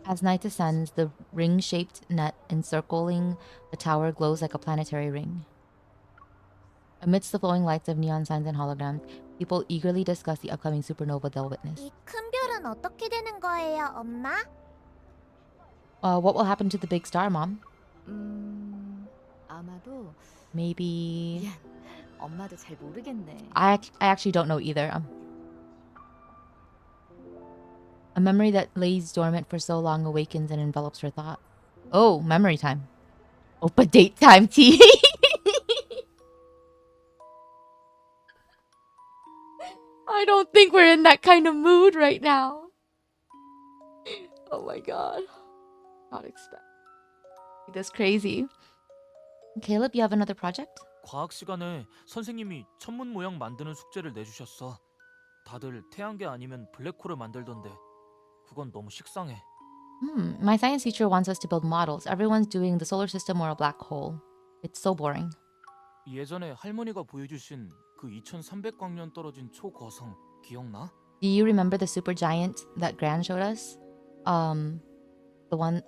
As night descends, the ring-shaped net encircling the tower glows like a planetary ring. Amidst the flowing lights of neon signs and holograms, people eagerly discuss the upcoming supernova they'll witness. 이 큰 별은 어떻게 되는 거예요, 엄마? What will happen to the big star, Mom? 아마도 Maybe... 미안. 엄마도 잘 모르겠네. I actually don't know either. A memory that lays dormant for so long awakens and envelops her thought. Oh, memory time. Oppa date time tea. I don't think we're in that kind of mood right now. Oh my god. Not expect this crazy. Caleb, you have another project? 과학 시간에 선생님이 천문 모형 만드는 숙제를 내주셨어. 다들 태양계 아니면 블랙홀을 만들던데 그건 너무 식상해. My science teacher wants us to build models. Everyone's doing the solar system or a black hole. It's so boring. 예전에 할머니가 보여주신 그 2300광년 떨어진 초거성 기억나? Do you remember the supergiant that Gran showed us? The one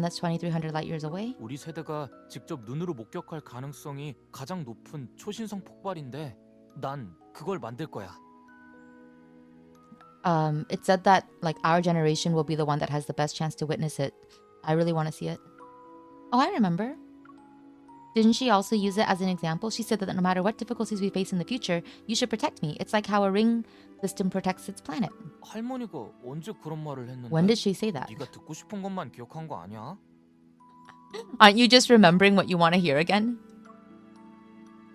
that's 2,300 light years away? 우리 세대가 직접 눈으로 목격할 가능성이 가장 높은 초신성 폭발인데 난 그걸 만들 거야. It said that our generation will be the one that has the best chance to witness it. I really want to see it. Oh, I remember. Didn't she also use it as an example? She said that no matter what difficulties we face in the future, you should protect me. It's like how a ring system protects its planet. 할머니가 언제 그런 말을 했는데? When did she say that? 네가 듣고 싶은 것만 기억한 거 아니야? Aren't you just remembering what you want to hear again?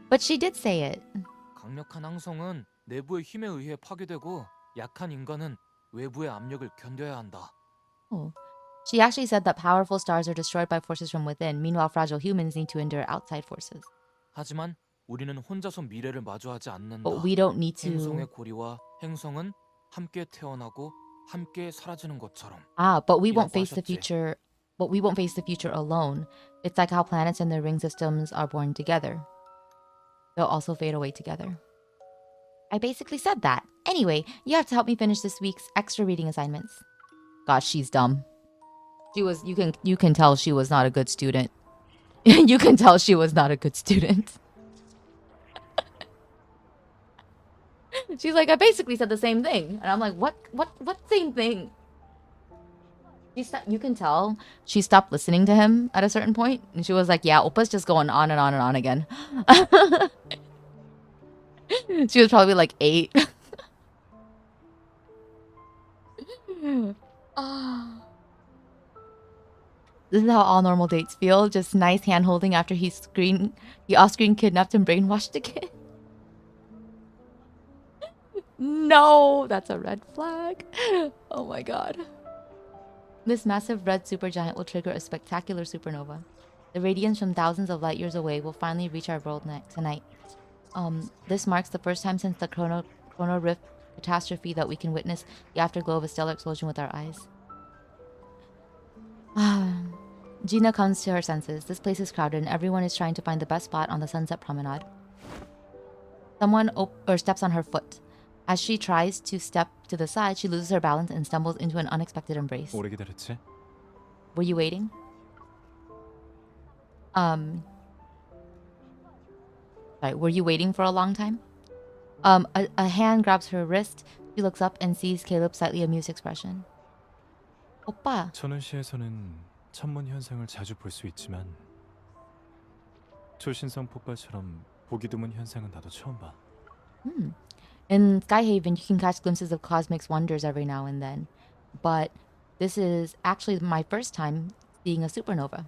But she did say it. 강력한 항성은 내부의 힘에 의해 파괴되고 약한 인간은 외부의 압력을 견뎌야 한다. Oh. She actually said that powerful stars are destroyed by forces from within. Meanwhile, fragile humans need to endure outside forces. 하지만 우리는 혼자서 미래를 마주하지 않는다. But we don't need to. 행성의 고리와 행성은 함께 태어나고 함께 사라지는 것처럼. But we won't 이라고 face the 하셨지. future. But we won't face the future alone. It's like how planets and their ring systems are born together. They'll also fade away together. I basically said that. Anyway, you have to help me finish this week's extra reading assignments. Gosh, she's dumb. She was. You can tell she was not a good student. You can tell she was not a good student. She's like, I basically said the same thing, and I'm like, what same thing? You can tell she stopped listening to him at a certain point, and she was like, yeah, Oppa's just going on and on and on again. She was probably like 8. This is how all normal dates feel. Just nice hand holding after he off-screen kidnapped and brainwashed the kid. No, that's a red flag. Oh my god. This massive red supergiant will trigger a spectacular supernova. The radiance from thousands of light years away will finally reach our world tonight. This marks the first time since the Chrono Rift catastrophe that we can witness the afterglow of a stellar explosion with our eyes. Gina comes to her senses. This place is crowded and everyone is trying to find the best spot on the Sunset Promenade. Someone steps on her foot. As she tries to step to the side, she loses her balance and stumbles into an unexpected embrace. 오래 기다렸지? Were you waiting? Sorry, were you waiting for a long time? A hand grabs her wrist. She looks up and sees Caleb's slightly amused expression. 오빠. 천운시에서는 천문 현상을 자주 볼 수 있지만 초신성 폭발처럼 보기 드문 현상은 나도 처음 봐. In Skyhaven, you can catch glimpses of cosmic wonders every now and then. But this is actually my first time seeing a supernova.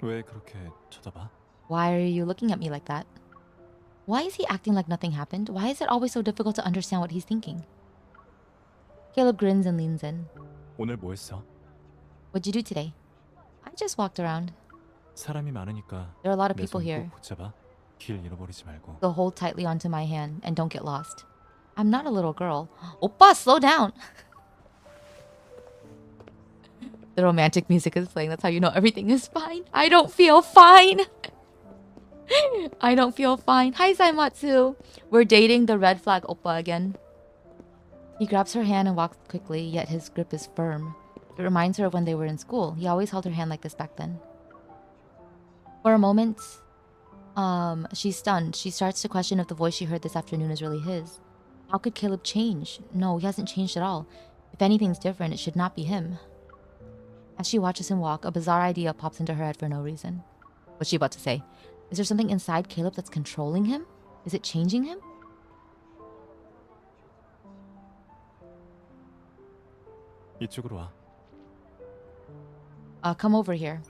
왜 그렇게 쳐다봐? Why are you looking at me like that? Why is he acting like nothing happened? Why is it always so difficult to understand what he's thinking? Caleb grins and leans in. 오늘 뭐 했어? What'd you do today? I just walked around. 사람이 많으니까 There are a lot of 내 people 손 here. 꼭 붙잡아. 길 잃어버리지 말고. So hold tightly onto my hand and don't get lost. I'm not a little girl. Oppa, slow down! The romantic music is playing. That's how you know everything is fine. I don't feel fine! I don't feel fine. Hi, Zaimatsu! We're dating the red flag Oppa again. He grabs her hand and walks quickly, yet his grip is firm. It reminds her of when they were in school. He always held her hand like this back then. For a moment, she's stunned. She starts to question if the voice she heard this afternoon is really his. How could Caleb change? No, he hasn't changed at all. If anything's different, it should not be him. As she watches him walk, a bizarre idea pops into her head for no reason. What's she about to say? Is there something inside Caleb that's controlling him? Is it changing him? 이쪽으로 와. Come over here.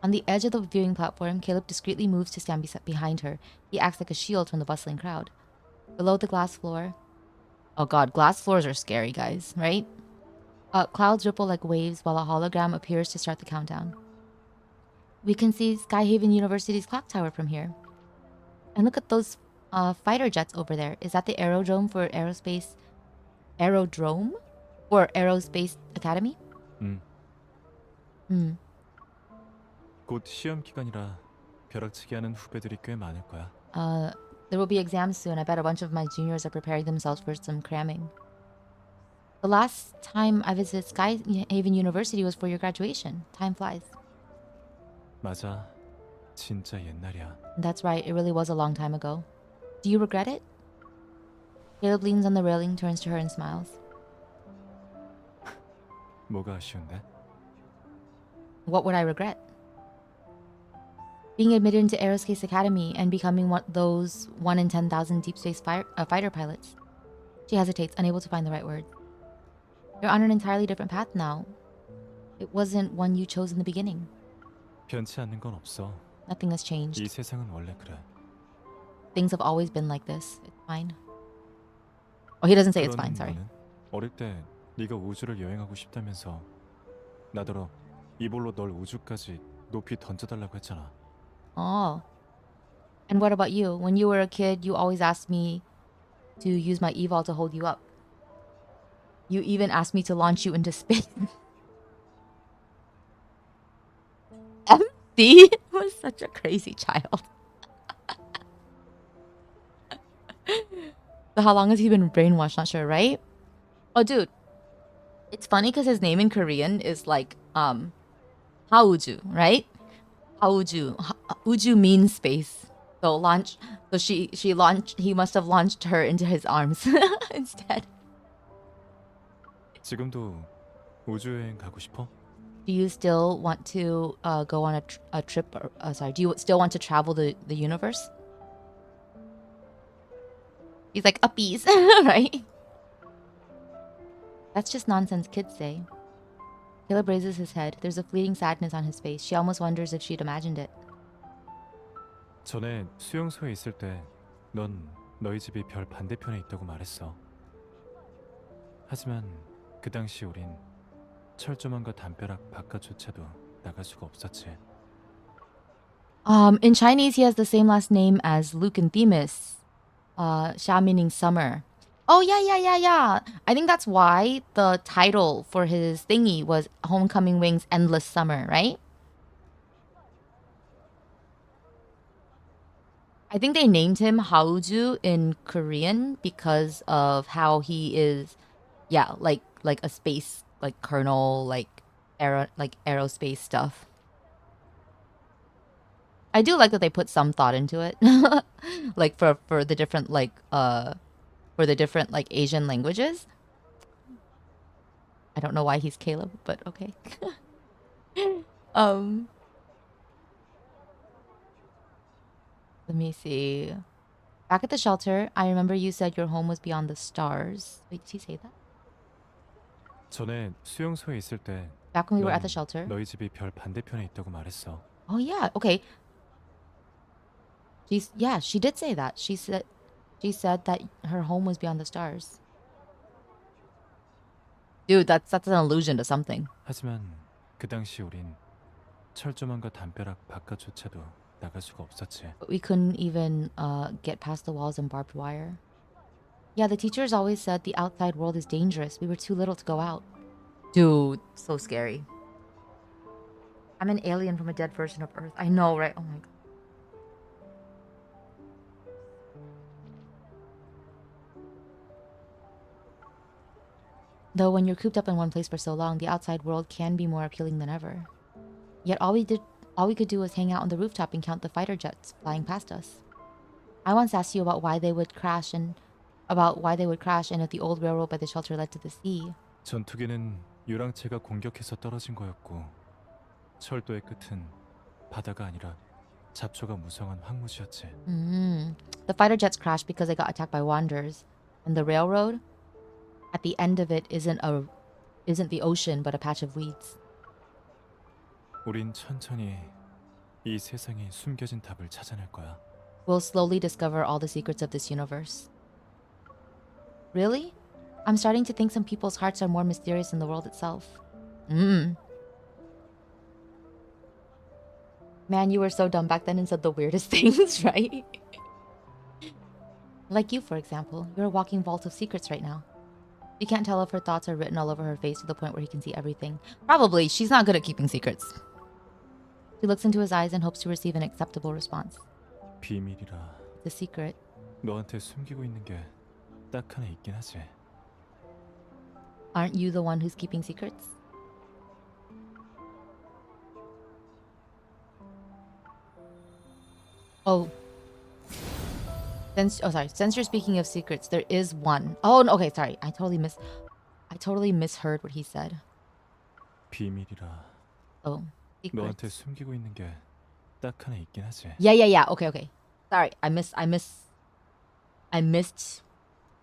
On the edge of the viewing platform, Caleb discreetly moves to stand behind her. He acts like a shield from the bustling crowd. Below the glass floor... Oh god, glass floors are scary, guys, right? Clouds ripple like waves while a hologram appears to start the countdown. We can see Skyhaven University's clock tower from here. And look at those fighter jets over there. Is that the aerodrome for aerospace... Aerodrome? Or Aerospace Academy? 곧 시험 기간이라 벼락치기 하는 후배들이 꽤 많을 거야. There will be exams soon. I bet a bunch of my juniors are preparing themselves for some cramming. The last time I visited Skyhaven University was for your graduation. Time flies. 맞아. 진짜 옛날이야. That's right. It really was a long time ago. Do you regret it? Caleb leans on the railing, turns to her and smiles. 뭐가 아쉬운데? What would I regret? Being admitted into Aerospace Academy and becoming those 1 in 10,000 deep space fighter pilots. She hesitates, unable to find the right word. You're on an entirely different path now. It wasn't one you chose in the beginning. 변치 않는 건 없어. Nothing has changed. 이 세상은 원래 그래. Things have always been like this. It's fine. Oh, he doesn't say it's fine, sorry. 어릴 때 네가 우주를 여행하고 싶다면서 나더러 이볼로 널 우주까지 높이 던져달라고 했잖아. Oh. And what about you? When you were a kid, you always asked me to use my evol to hold you up. You even asked me to launch you into space. MC was such a crazy child. So how long has he been brainwashed? Not sure, right? Oh, dude. It's funny because his name in Korean is like, Haoju, right? Haoju. Uju means space. So she launched, he must have launched her into his arms instead. 지금도 우주 여행 가고 싶어? Do you still want to go on a trip? Sorry, do you still want to travel the universe? He's like, uppies, right? That's just nonsense kids say. Caleb raises his head. There's a fleeting sadness on his face. She almost wonders if she'd imagined it. 전에 수용소에 있을 때 넌 너희 집이 별 반대편에 있다고 말했어. 하지만 그 당시 우린 철조망과 담벼락 바깥조차도 나갈 수가 없었지. In Chinese, he has the same last name as Luke and Themis. Xia meaning summer. Oh, yeah. I think that's why the title for his thingy was Homecoming Wings Endless Summer, right? I think they named him Haoju in Korean because of how he is, yeah, like a space, like colonel, like aerospace stuff. I do like that they put some thought into it, like for the different Asian languages. I don't know why he's Caleb, but okay. Let me see. Back at the shelter, I remember you said your home was beyond the stars. Wait, did he say that? 전에 수용소에 있을 때 Back when we were 넌 at the shelter. 너희 집이 별 반대편에 있다고 말했어. Oh yeah, okay. She did say that. She said that her home was beyond the stars. Dude, that's an allusion to something. 하지만 그 당시 우린 철조망과 담벼락 바깥조차도 나갈 수가 없었지. But we couldn't even get past the walls and barbed wire. Yeah, the teachers always said the outside world is dangerous. We were too little to go out. Dude, so scary. I'm an alien from a dead version of Earth. I know, right? Oh my god. Though when you're cooped up in one place for so long, the outside world can be more appealing than ever. Yet all we could do was hang out on the rooftop and count the fighter jets flying past us. I once asked you about why they would crash and if the old railroad by the shelter led to the sea. 전투기는 유랑체가 공격해서 떨어진 거였고 철도의 끝은 바다가 아니라 잡초가 무성한 황무지였지. The fighter jets crashed because they got attacked by wanderers, and the railroad, at the end of it, isn't the ocean but a patch of weeds. 우린 천천히 이 세상에 숨겨진 답을 찾아낼 거야. We'll slowly discover all the secrets of this universe. Really? I'm starting to think some people's hearts are more mysterious than the world itself. Man, you were so dumb back then and said the weirdest things, right? Like you, for example. You're a walking vault of secrets right now. You can't tell if her thoughts are written all over her face to the point where he can see everything. Probably. She's not good at keeping secrets. She looks into his eyes and hopes to receive an acceptable response. 비밀이라. The secret. 너한테 숨기고 있는 게 딱 하나 있긴 하지. Aren't you the one who's keeping secrets? Oh. Since you're speaking of secrets, there is one. Oh, no, okay, sorry. I totally misheard what he said. 비밀이라. Oh, 너한테 secrets. 숨기고 있는 게 딱 하나 있긴 하지. Yeah. Okay. Sorry, I missed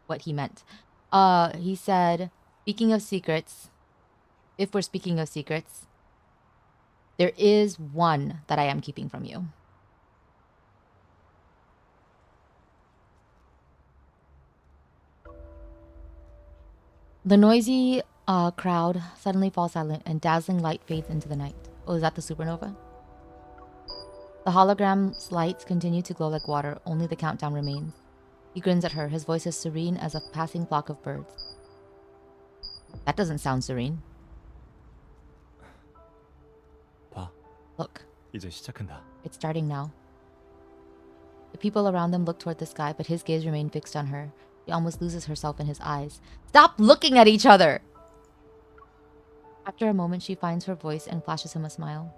what he meant. He said, speaking of secrets, if we're speaking of secrets, there is one that I am keeping from you. The noisy crowd suddenly falls silent and dazzling light fades into the night. Oh, is that the supernova? The hologram's lights continue to glow like water, only the countdown remains. He grins at her, his voice as serene as a passing flock of birds. That doesn't sound serene. 봐, Look, 이제 시작한다. it's starting now. The people around them look toward the sky, but his gaze remains fixed on her. She almost loses herself in his eyes. Stop looking at each other! After a moment, she finds her voice and flashes him a smile.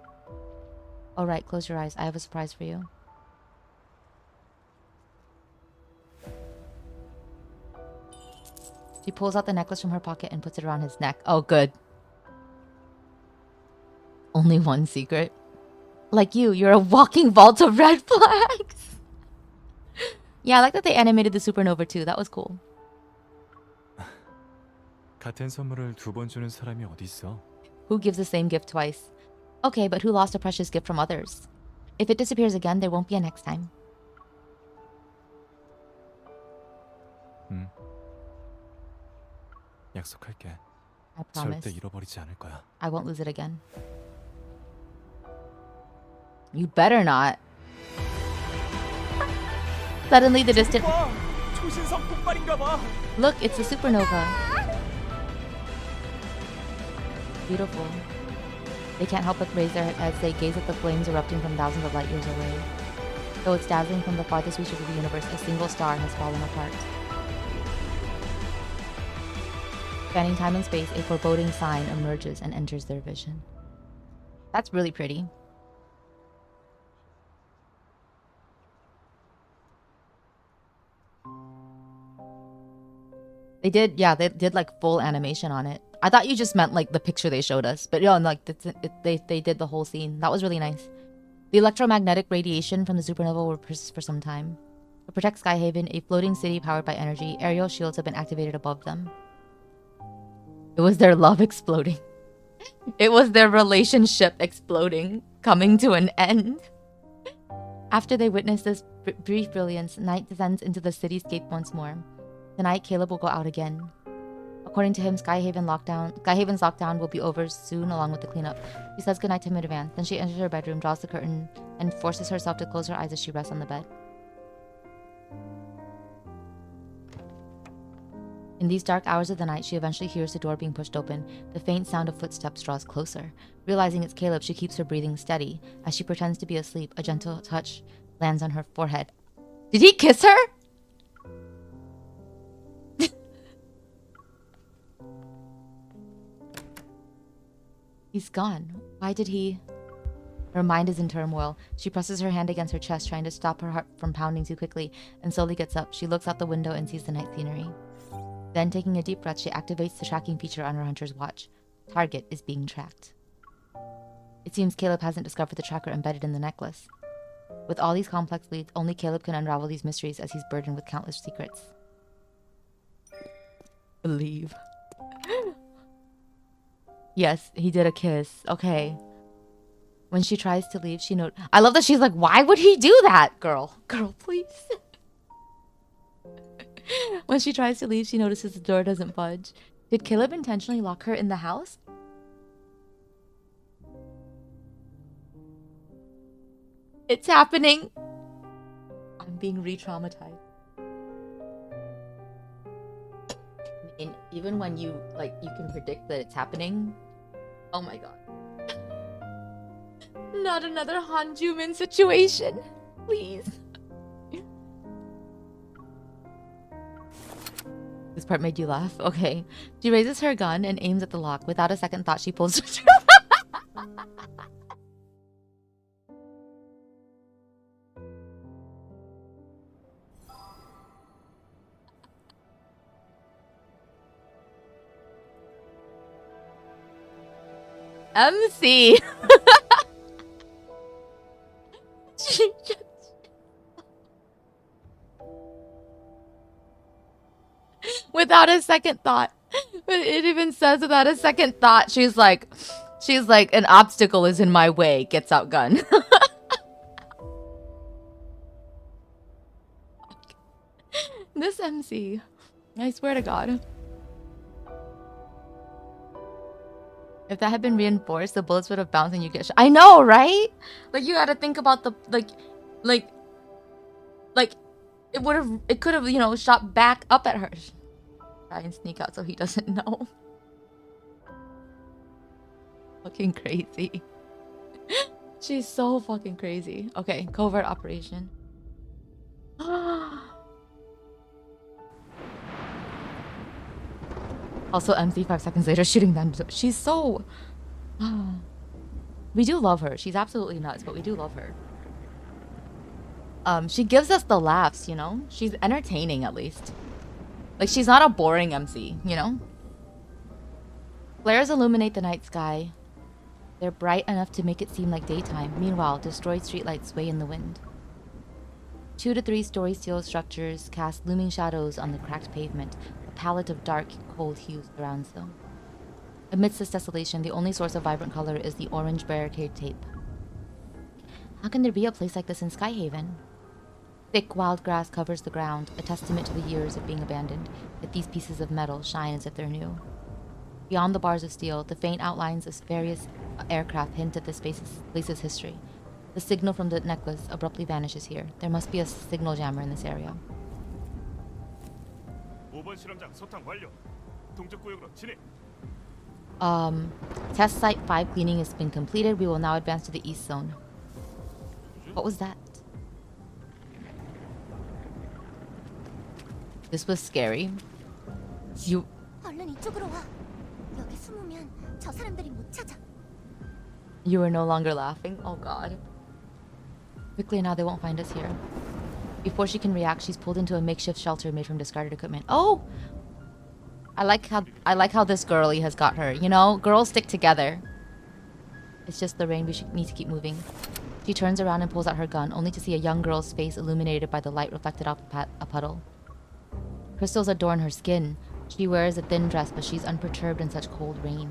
All right, close your eyes. I have a surprise for you. She pulls out the necklace from her pocket and puts it around his neck. Oh, good. Only one secret. Like you're a walking vault of red flags. Yeah, I like that they animated the supernova too. That was cool. 같은 선물을 두 번 주는 사람이 어디 있어? Who gives the same gift twice? Okay, but who lost a precious gift from others? If it disappears again, there won't be a next time. 약속할게. I promise. 절대 잃어버리지 않을 거야. I won't lose it again. You better not. Suddenly the distant... 초신성 폭발인가 봐. Look, it's a supernova. Beautiful. They can't help but raise their heads as they gaze at the flames erupting from thousands of light years away. Though it's dazzling from the farthest reaches of the universe, a single star has fallen apart. Spanning time and space, a foreboding sign emerges and enters their vision. That's really pretty. They did like full animation on it. I thought you just meant like the picture they showed us, but yeah, like they did the whole scene. That was really nice. The electromagnetic radiation from the supernova will persist for some time. To protect Skyhaven, a floating city powered by energy, aerial shields have been activated above them. It was their love exploding. It was their relationship exploding, coming to an end. After they witness this brief brilliance, night descends into the cityscape once more. Tonight, Caleb will go out again. According to him, Skyhaven's lockdown will be over soon along with the cleanup. She says goodnight to him in advance. Then she enters her bedroom, draws the curtain, and forces herself to close her eyes as she rests on the bed. In these dark hours of the night, she eventually hears the door being pushed open. The faint sound of footsteps draws closer. Realizing it's Caleb, she keeps her breathing steady. As she pretends to be asleep, a gentle touch lands on her forehead. Did he kiss her? He's gone. Why did he... Her mind is in turmoil. She presses her hand against her chest, trying to stop her heart from pounding too quickly, and slowly gets up. She looks out the window and sees the night scenery. Then, taking a deep breath, she activates the tracking feature on her hunter's watch. Target is being tracked. It seems Caleb hasn't discovered the tracker embedded in the necklace. With all these complex leads, only Caleb can unravel these mysteries as he's burdened with countless secrets. Believe. Yes, he did a kiss. Okay. When she tries to leave, I love that she's like, why would he do that? Girl, please. When she tries to leave, she notices the door doesn't budge. Did Caleb intentionally lock her in the house? It's happening. I'm being re-traumatized. And even when you can predict that it's happening. Oh my god. Not another Han Jumin situation. Please. This part made you laugh? Okay. She raises her gun and aims at the lock. Without a second thought, she pulls the trigger. MC. Without a second thought. It even says without a second thought. She's like, an obstacle is in my way. Gets out gun. This MC. I swear to God. If that had been reinforced, the bullets would have bounced and you get shot. I know, right? Like you gotta think about the like it could have, you know, shot back up at her. Try and sneak out so he doesn't know. Fucking crazy. She's so fucking crazy. Okay, covert operation. Also, MC 5 seconds later shooting them. She's so... We do love her. She's absolutely nuts, but we do love her. She gives us the laughs, you know? She's entertaining, at least. Like, she's not a boring MC, you know? Flares illuminate the night sky. They're bright enough to make it seem like daytime. Meanwhile, destroyed streetlights sway in the wind. 2 to 3 story steel structures cast looming shadows on the cracked pavement. A palette of dark, cold hues surrounds them. Amidst this desolation, the only source of vibrant color is the orange barricade tape. How can there be a place like this in Skyhaven? Thick wild grass covers the ground, a testament to the years of being abandoned, yet these pieces of metal shine as if they're new. Beyond the bars of steel, the faint outlines of various aircraft hint at this place's history. The signal from the necklace abruptly vanishes here. There must be a signal jammer in this area. 5번 실험장 소탕 완료. 동쪽 구역으로 진입. Test site 5 cleaning has been completed. We will now advance to the east zone. What was that? This was scary. You... 얼른 이쪽으로 와. 여기 숨으면 저 사람들이 못 찾아. You were no longer laughing? Oh god. Quickly now, they won't find us here. Before she can react, she's pulled into a makeshift shelter made from discarded equipment. Oh! I like how this girly has got her. You know, girls stick together. It's just the rain. We need to keep moving. She turns around and pulls out her gun, only to see a young girl's face illuminated by the light reflected off a puddle. Crystals adorn her skin. She wears a thin dress, but she's unperturbed in such cold rain.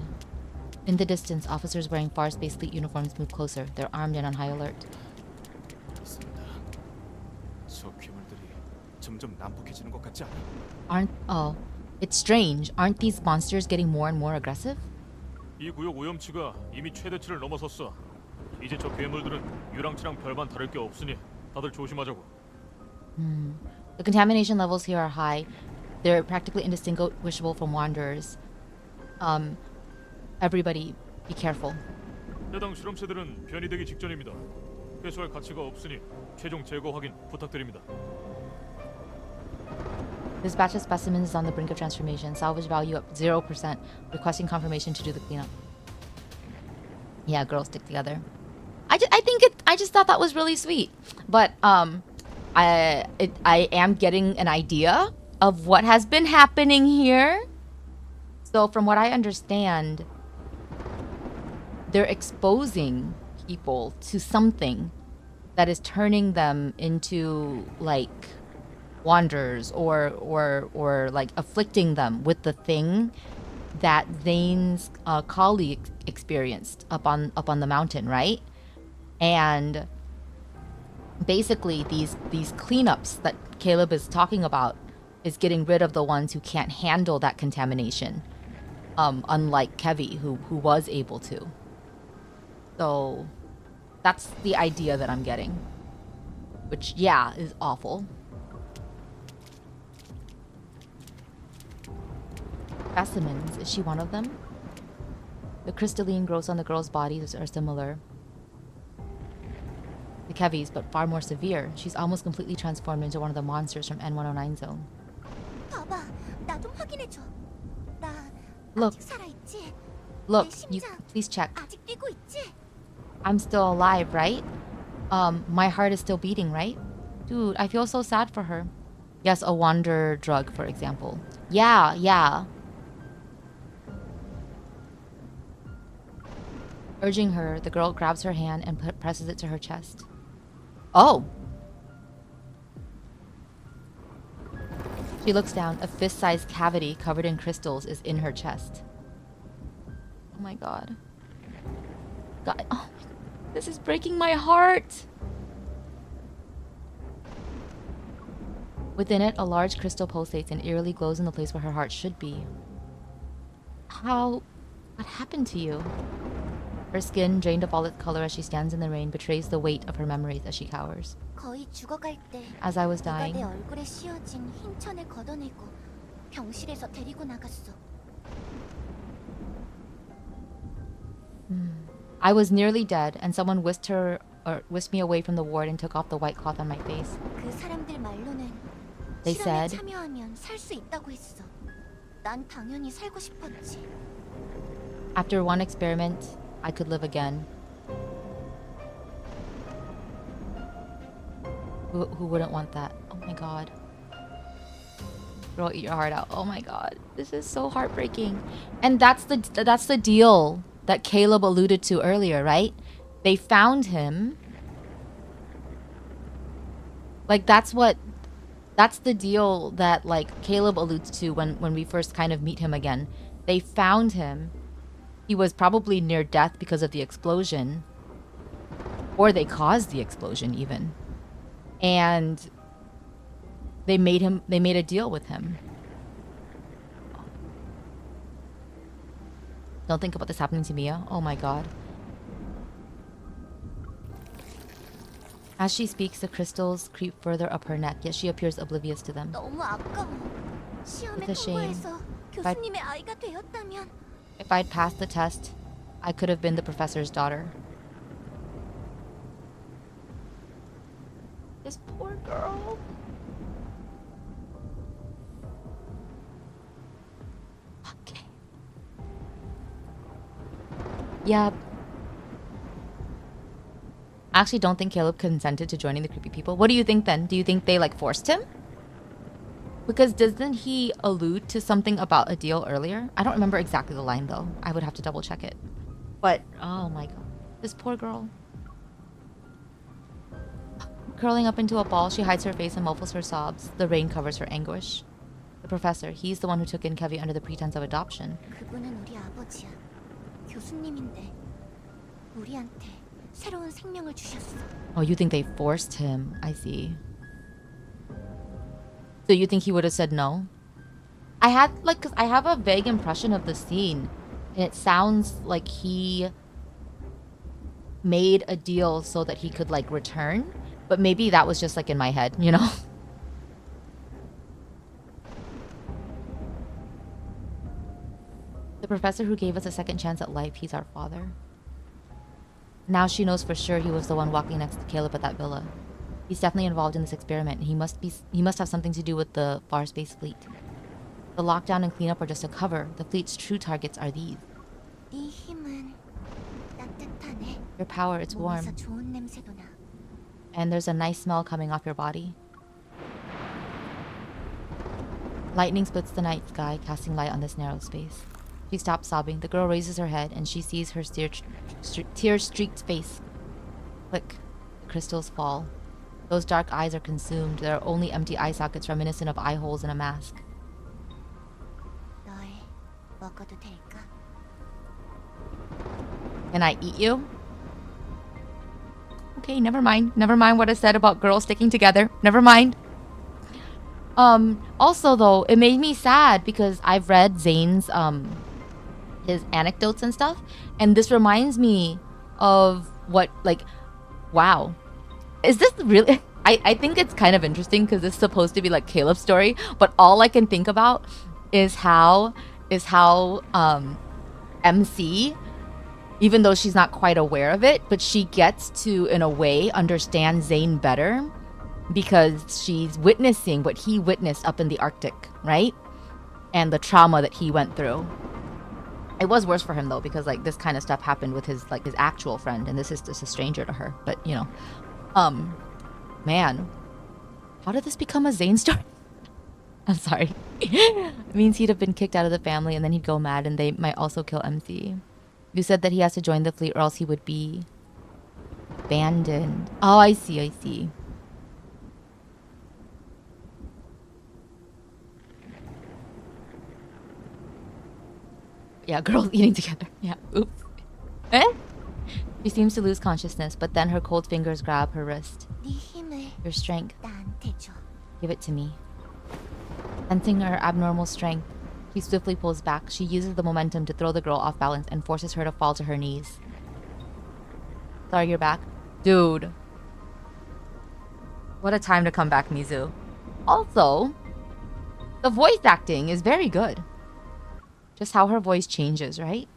In the distance, officers wearing Far Space Fleet uniforms move closer. They're armed and on high alert. Oh, it's strange. Aren't these monsters getting more and more aggressive? 이 구역 오염치가 이미 최대치를 넘어섰어. 이제 저 괴물들은 유랑치랑 별반 다를 게 없으니 다들 조심하자고. The contamination levels here are high. They're practically indistinguishable from wanderers. Everybody, be careful. 해당 실험체들은 변이되기 직전입니다. 회수할 가치가 없으니 최종 제거 확인 부탁드립니다. This batch of specimens is on the brink of transformation. Salvage value up 0%. Requesting confirmation to do the cleanup. Yeah, girls stick together. I just thought that was really sweet. But I am getting an idea of what has been happening here. So from what I understand, they're exposing people to something that is turning them into like wanderers or like afflicting them with the thing that Zayne's colleague experienced up on the mountain, right? And basically these cleanups that Caleb is talking about is getting rid of the ones who can't handle that contamination, unlike Kevi who was able to. So that's the idea that I'm getting, which yeah is awful. Specimens, is she one of them? The crystalline growths on the girl's bodies are similar to Kevi's, but far more severe. She's almost completely transformed into one of the monsters from N109 zone. 봐봐, 나 좀 확인해줘. 나 Look, 아직 살아있지? look, 내 you 심장 please check. 아직 뛰고 있지? I'm still alive, right? My heart is still beating, right? Dude, I feel so sad for her. Yes, a wander drug, for example. Yeah. Urging her, the girl grabs her hand and presses it to her chest. Oh! She looks down. A fist-sized cavity covered in crystals is in her chest. Oh my god. God, oh, this is breaking my heart! Within it, a large crystal pulsates and eerily glows in the place where her heart should be. How What happened to you? Her skin, drained of all its color as she stands in the rain, betrays the weight of her memories as she cowers. 거의 죽어갈 때 As I was 네가 dying, 내 얼굴에 씌어진 흰 천을 걷어내고 병실에서 데리고 나갔어. I was nearly dead, and someone whisked me away from the ward and took off the white cloth on my face. 그 사람들 말로는 They 실험에 said- 참여하면 살 수 있다고 했어. 난 당연히 살고 싶었지. After one experiment, I could live again. Who wouldn't want that? Oh my god. Girl, eat your heart out. Oh my god. This is so heartbreaking. And that's the deal that Caleb alluded to earlier, right? They found him. Like that's the deal that like Caleb alludes to when we first kind of meet him again. They found him. He was probably near death because of the explosion. Or they caused the explosion even. And they made a deal with him. Don't think about this happening to Mia. Oh my god. As she speaks, the crystals creep further up her neck, yet she appears oblivious to them. 너무 아까워. 시험에 It's a shame. 통과해서 교수님의 아이가 되었다면 If I'd passed the test, I could have been the professor's daughter. This poor girl. Okay. Yeah. I actually don't think Caleb consented to joining the creepy people. What do you think then? Do you think they like forced him? Because doesn't he allude to something about a deal earlier? I don't remember exactly the line though. I would have to double check it. But, oh my god. This poor girl. Curling up into a ball, she hides her face and muffles her sobs. The rain covers her anguish. The professor, he's the one who took in Kevi under the pretense of adoption. 그분은 우리 아버지야. 교수님인데 우리한테 새로운 생명을 주셨어. Oh, you think they forced him. I see. So you think he would have said no? I had, like, cause I have a vague impression of the scene. And it sounds like he made a deal so that he could, like, return. But maybe that was just, like, in my head, you know? The professor who gave us a second chance at life, he's our father. Now she knows for sure he was the one walking next to Caleb at that villa. He's definitely involved in this experiment, and he must have something to do with the Far Space Fleet. The lockdown and cleanup are just a cover. The fleet's true targets are these. 네 힘은 따뜻하네. Your power, it's warm. 몸에서 좋은 냄새도 나. And there's a nice smell coming off your body. Lightning splits the night sky, casting light on this narrow space. She stops sobbing. The girl raises her head, and she sees her tear-streaked face. Click. The crystals fall. Those dark eyes are consumed. There are only empty eye sockets reminiscent of eye holes in a mask. 널 먹어도 될까? Can I eat you? Okay, never mind. Never mind what I said about girls sticking together. Never mind. Also though, it made me sad because I've read Zayne's his anecdotes and stuff, and this reminds me of what, like, wow. Is this really I think it's kind of interesting because it's supposed to be like Caleb's story, but all I can think about is how MC, even though she's not quite aware of it, but she gets to, in a way, understand Zayne better because she's witnessing what he witnessed up in the Arctic, right? And the trauma that he went through. It was worse for him though, because like this kind of stuff happened with his actual friend, and this is just a stranger to her. But you know, man, how did this become a Zayne story? I'm sorry. It means he'd have been kicked out of the family, and then he'd go mad, and they might also kill MC. You said that he has to join the fleet, or else he would be abandoned. Oh, I see. I see. Yeah, girls eating together. Yeah. Oops. Eh? She seems to lose consciousness, but then her cold fingers grab her wrist. 네 힘을 Your strength. 나한테 줘. Give it to me. Sensing her abnormal strength, He swiftly pulls back. She uses the momentum to throw the girl off balance and forces her to fall to her knees. Sorry, you're back. Dude. What a time to come back, Mizu. Also, the voice acting is very good. Just how her voice changes, right?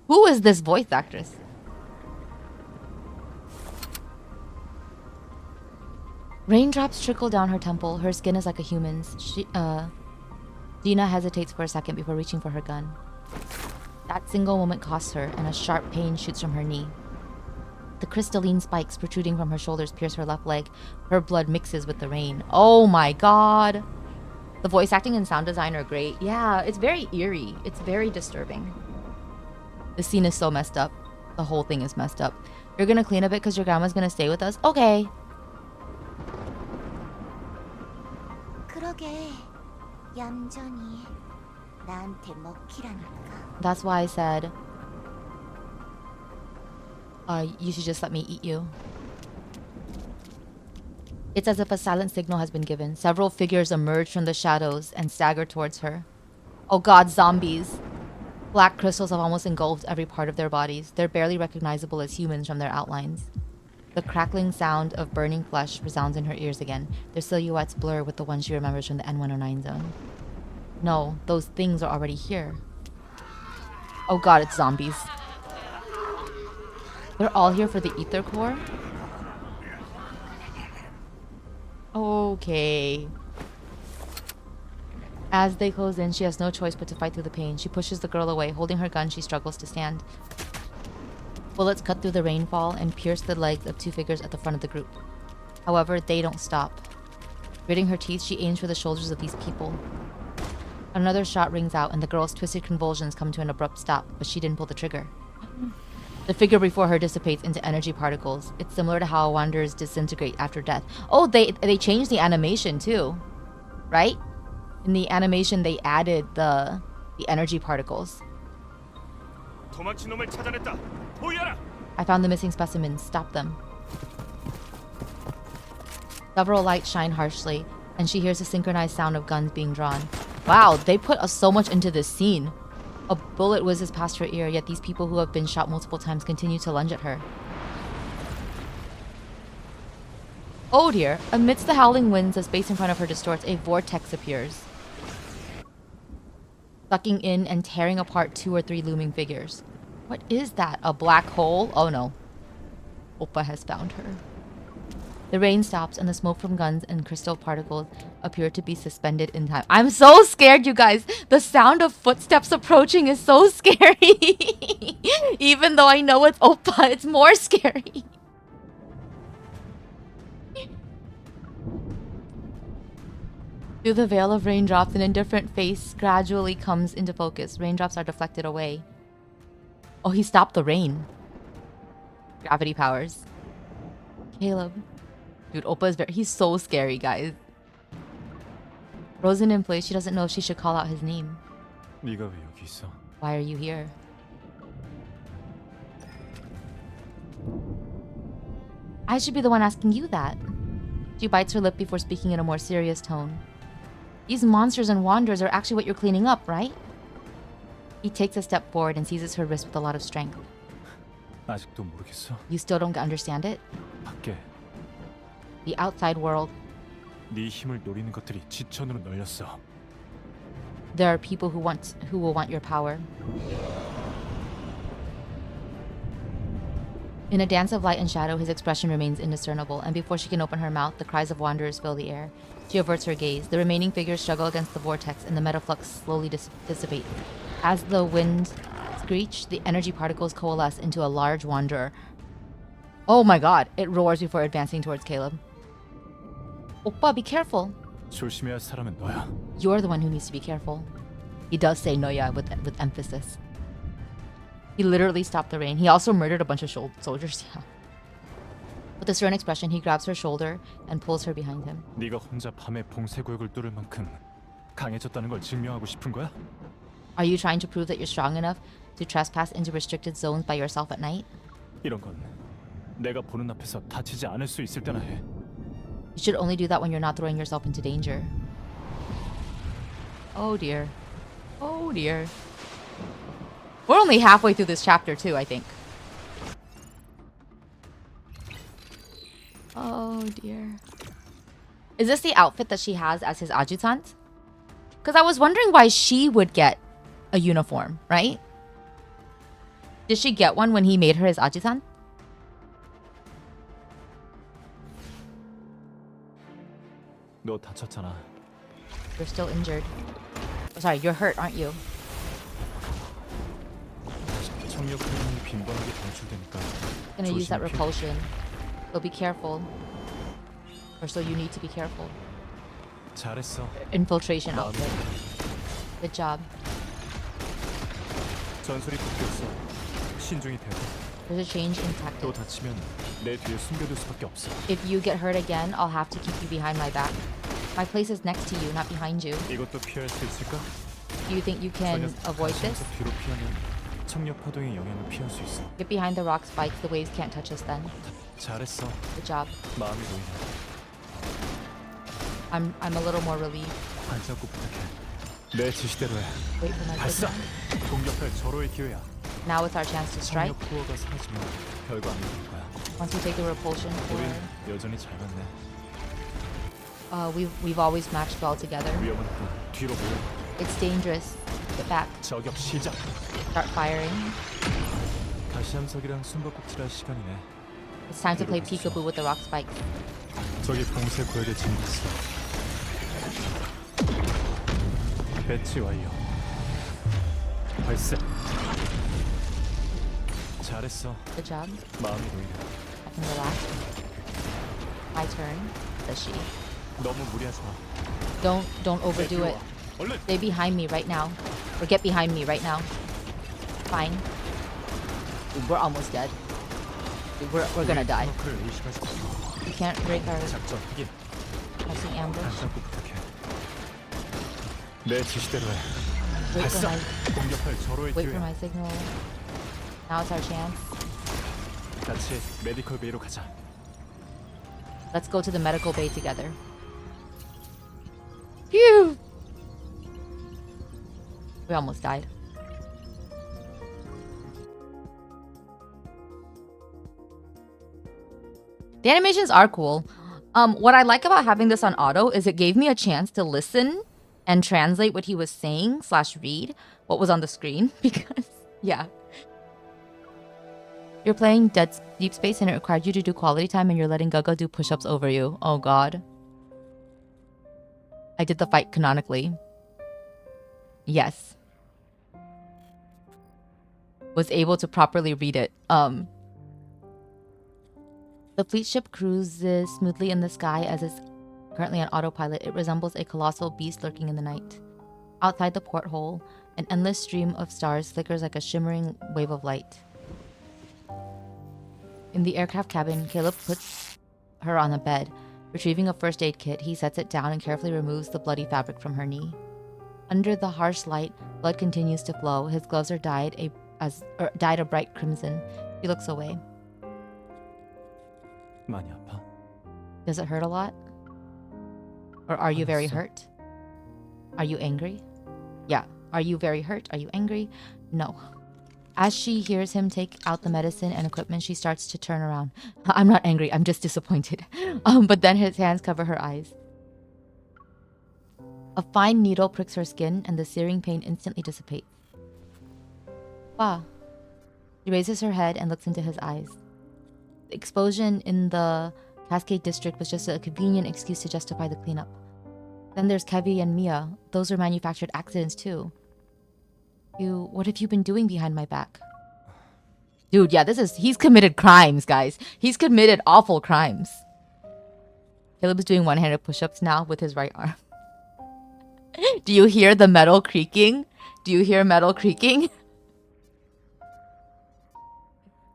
Who is this voice actress? Raindrops trickle down her temple. Her skin is like a human's. Dina hesitates for a second before reaching for her gun. That single moment costs her, and a sharp pain shoots from her knee. The crystalline spikes protruding from her shoulders pierce her left leg. Her blood mixes with the rain. Oh my god! The voice acting and sound design are great. Yeah, it's very eerie. It's very disturbing. The scene is so messed up. The whole thing is messed up. You're gonna clean up it because your grandma's gonna stay with us? Okay. That's why I said, you should just let me eat you. It's as if a silent signal has been given. Several figures emerge from the shadows and stagger towards her. Oh god, zombies. Black crystals have almost engulfed every part of their bodies. They're barely recognizable as humans from their outlines. The crackling sound of burning flesh resounds in her ears again. Their silhouettes blur with the ones she remembers from the N109 zone. No, those things are already here. Oh god, it's zombies. They're all here for the ether core? Okay. As they close in, she has no choice but to fight through the pain. She pushes the girl away. Holding her gun, she struggles to stand. Bullets cut through the rainfall and pierce the legs of two figures at the front of the group. However, they don't stop. Gritting her teeth, she aims for the shoulders of these people. Another shot rings out, and the girl's twisted convulsions come to an abrupt stop, but she didn't pull the trigger. The figure before her dissipates into energy particles. It's similar to how wanderers disintegrate after death. Oh, they changed the animation too, right? In the animation, they added the energy particles. I found the missing specimens. Stop them. Several lights shine harshly, and she hears the synchronized sound of guns being drawn. Wow, they put so much into this scene. A bullet whizzes past her ear, yet these people who have been shot multiple times continue to lunge at her. Oh dear. Amidst the howling winds, the space in front of her distorts. A vortex appears, sucking in and tearing apart 2 or 3 looming figures. What is that? A black hole? Oh no. Oppa has found her. The rain stops and the smoke from guns and crystal particles appear to be suspended in time. I'm so scared, you guys. The sound of footsteps approaching is so scary. Even though I know it's Oppa, it's more scary. Through the veil of raindrops, an indifferent face gradually comes into focus. Raindrops are deflected away. Oh, he stopped the rain. Gravity powers. Caleb. Dude, Oppa is he's so scary, guys. Frozen in place, she doesn't know if she should call out his name. 네가 왜 여기 있어? Why are you here? I should be the one asking you that. She bites her lip before speaking in a more serious tone. These monsters and wanderers are actually what you're cleaning up, right? He takes a step forward and seizes her wrist with a lot of strength. 아직도 모르겠어. You still don't understand it? 밖에 The outside world. 네 힘을 노리는 것들이 지천으로 널렸어. There are people who will want your power. In a dance of light and shadow, his expression remains indiscernible, and before she can open her mouth, the cries of wanderers fill the air. She averts her gaze. The remaining figures struggle against the vortex, and the metaflux slowly dissipate. As the wind screech, the energy particles coalesce into a large wanderer. Oh my god! It roars before advancing towards Caleb. Oppa, be careful. 조심해야 할 사람은 너야. You're the one who needs to be careful. He does say noya with emphasis. He literally stopped the rain. He also murdered a bunch of soldiers. Yeah. With a stern expression, he grabs her shoulder and pulls her behind him. 네가 혼자 밤에 봉쇄 구역을 뚫을 만큼 강해졌다는 걸 증명하고 싶은 거야? Are you trying to prove that you're strong enough to trespass into restricted zones by yourself at night? 이런 건 내가 보는 앞에서 다치지 않을 수 있을 때나 해. You should only do that when you're not throwing yourself into danger. Oh dear. Oh dear. We're only halfway through this chapter too, I think. Oh dear. Is this the outfit that she has as his adjutant? Because I was wondering why she would get a uniform, right? Did she get one when he made her his adjutant? 너 다쳤잖아. You're still injured. Oh, sorry, you're hurt, aren't you? 청력 표현이 빈번하게 방출되니까. Gonna use that 조심해. repulsion. So be careful. Or so you need to be careful. 잘했어. Infiltration 마음에 outfit. Good job. 전술이 바뀌었어. 신중히 대해. There's a change in 또 tactics. 다치면 내 뒤에 숨겨둘 수밖에 없어. If you get hurt again, I'll have to keep you behind my back. My place is next to you, not behind you. 이것도 피할 수 있을까? Do you think you can avoid this? 가시면서 뒤로 피하면 청력 파동의 영향을 피할 수 있어. Get behind the rock spikes, the waves can't touch us then. 잘했어. Good job. 마음이 놓이네. I'm a little more relieved. 발잡고 부탁해. 내 지시대로 해. Wait for my 발사. signal. 공격할 절호의 기회야. Now it's our chance to strike. 청력 포화가 사라지면 별거 아닐 거야. Once we take the repulsion 우린 for 여전히 잘 맞네. we've always matched well together. 위험하니까 뒤로 모여. It's dangerous. Get back. 저격 시작. Start firing. 다시 함석이랑 숨바꼭질할 시간이네. It's time to play peekaboo with the rock spikes. 저기 봉쇄 구역에 진입했어. 배치 완료. 발사. 잘했어. Good job. 마음이 놓이네. I can relax. My turn. Says she. 너무 무리하지 마. Don't overdo it. 얼른. Stay behind me right now. Or get behind me right now. Fine. Dude, we're almost dead. Dude, we're gonna die. 너크를 의식할 수 없어. You can't break our 작전 확인. pressing ambush. 발잡고 부탁해. 내 지시대로 해. Wait for 발사. my 공격할 절호의 wait for 기회야. my signal. Now it's our chance. 같이 메디컬 베이로 가자. Let's go to the medical bay together. Phew! We almost died. The animations are cool. What I like about having this on auto is it gave me a chance to listen and translate what he was saying / read what was on the screen because, yeah. You're playing Deep Space and it required you to do quality time and you're letting Gaga do push-ups over you. Oh god. I did the fight canonically. Yes. Was able to properly read it. The fleet ship cruises smoothly in the sky as it's currently on autopilot. It resembles a colossal beast lurking in the night. Outside the porthole, an endless stream of stars flickers like a shimmering wave of light. In the aircraft cabin, Caleb puts her on a bed. Retrieving a first aid kit, he sets it down and carefully removes the bloody fabric from her knee. Under the harsh light, blood continues to flow. His gloves are dyed a bright crimson. He looks away. 많이 아파? Does it hurt a lot? Or are you very hurt? Are you angry? Yeah. Are you very hurt? Are you angry? No. As she hears him take out the medicine and equipment, she starts to turn around. I'm not angry. I'm just disappointed. But then his hands cover her eyes. A fine needle pricks her skin and the searing pain instantly dissipates. Wow. She raises her head and looks into his eyes. The explosion in the Cascade district was just a convenient excuse to justify the cleanup. Then there's Kevi and Mia. Those are manufactured accidents too. What have you been doing behind my back? Dude, yeah, he's committed crimes, guys. He's committed awful crimes. Caleb's doing one-handed push-ups now with his right arm. Do you hear the metal creaking? Do you hear metal creaking?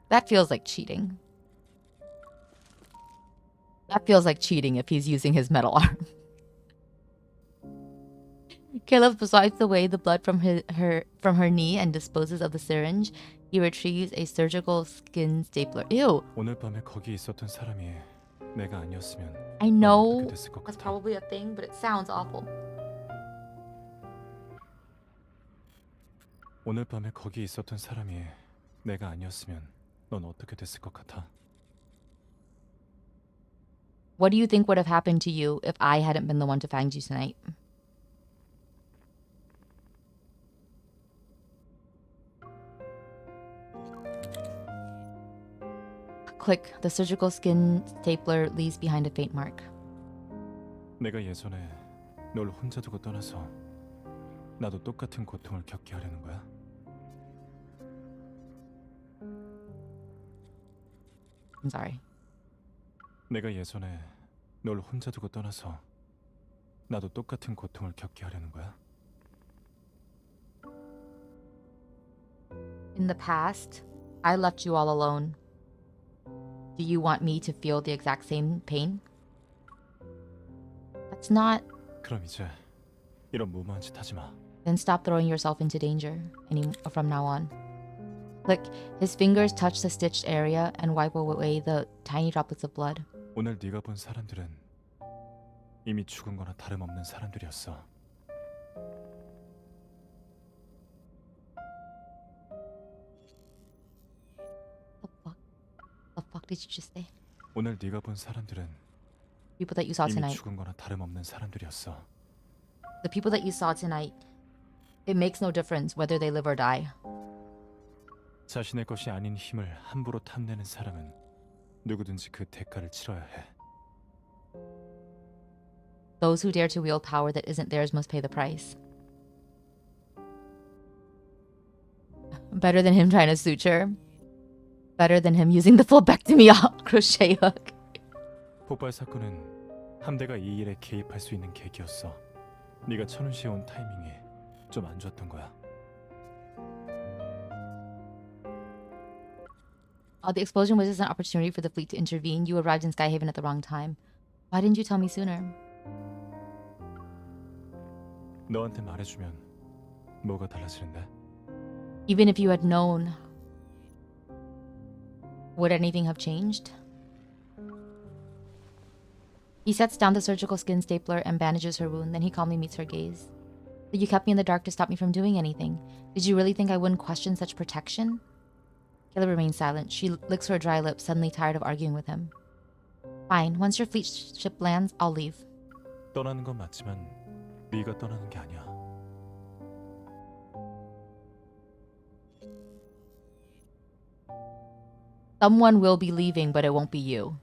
That feels like cheating. That feels like cheating if he's using his metal arm. Caleb wipes away the blood from her knee and disposes of the syringe. He He retrieves a surgical skin stapler. Ew. 오늘 밤에 거기 있었던 사람이 내가 아니었으면 I 넌 know 어떻게 됐을 것 that's 같아? probably a thing, but it sounds awful. 오늘 밤에 거기 있었던 사람이 내가 아니었으면 넌 어떻게 됐을 것 같아? What do you think would have happened to you if I hadn't been the one to find you tonight? Click. The surgical skin stapler leaves behind a faint mark. 내가 예전에 널 혼자 두고 떠나서 나도 똑같은 고통을 겪게 하려는 거야? I'm sorry. 내가 예전에 널 혼자 두고 떠나서 나도 똑같은 고통을 겪게 하려는 거야? In the past, I left you all alone. Do you want me to feel the exact same pain? That's not. 그럼 이제 이런 무모한 짓 하지 마. Then stop throwing yourself into danger from now on. Click. His fingers touch the stitched area and wipe away the tiny droplets of blood. 오늘 네가 본 사람들은 이미 죽은 거나 다름없는 사람들이었어. The fuck did you just say? 오늘 네가 본 사람들은 People that you saw 이미 tonight. 죽은 거나 다름없는 사람들이었어. The people that you saw tonight. It makes no difference whether they live or die. 자신의 것이 아닌 힘을 함부로 탐내는 사람은 누구든지 그 대가를 치러야 해. Those who dare to wield power that isn't theirs must pay the price. Better than him trying to suture. Better than him using the fullbectomy crochet hook. 폭발 사건은 함대가 이 일에 개입할 수 있는 계기였어. 네가 천우시에 온 타이밍이 좀 안 좋았던 거야. The explosion was just an opportunity for the fleet to intervene. You arrived in Skyhaven at the wrong time. Why didn't you tell me sooner? 너한테 말해주면 뭐가 달라지는데? Even if you had known, would anything have changed? He sets down the surgical skin stapler and bandages her wound. Then he calmly meets her gaze. But you kept me in the dark to stop me from doing anything. Did you really think I wouldn't question such protection? Caleb remains silent. She licks her dry lips, suddenly tired of arguing with him. Fine. Once your fleet ship lands, I'll leave. 떠나는 건 맞지만 네가 떠나는 게 아니야. Someone will be leaving, but it won't be you.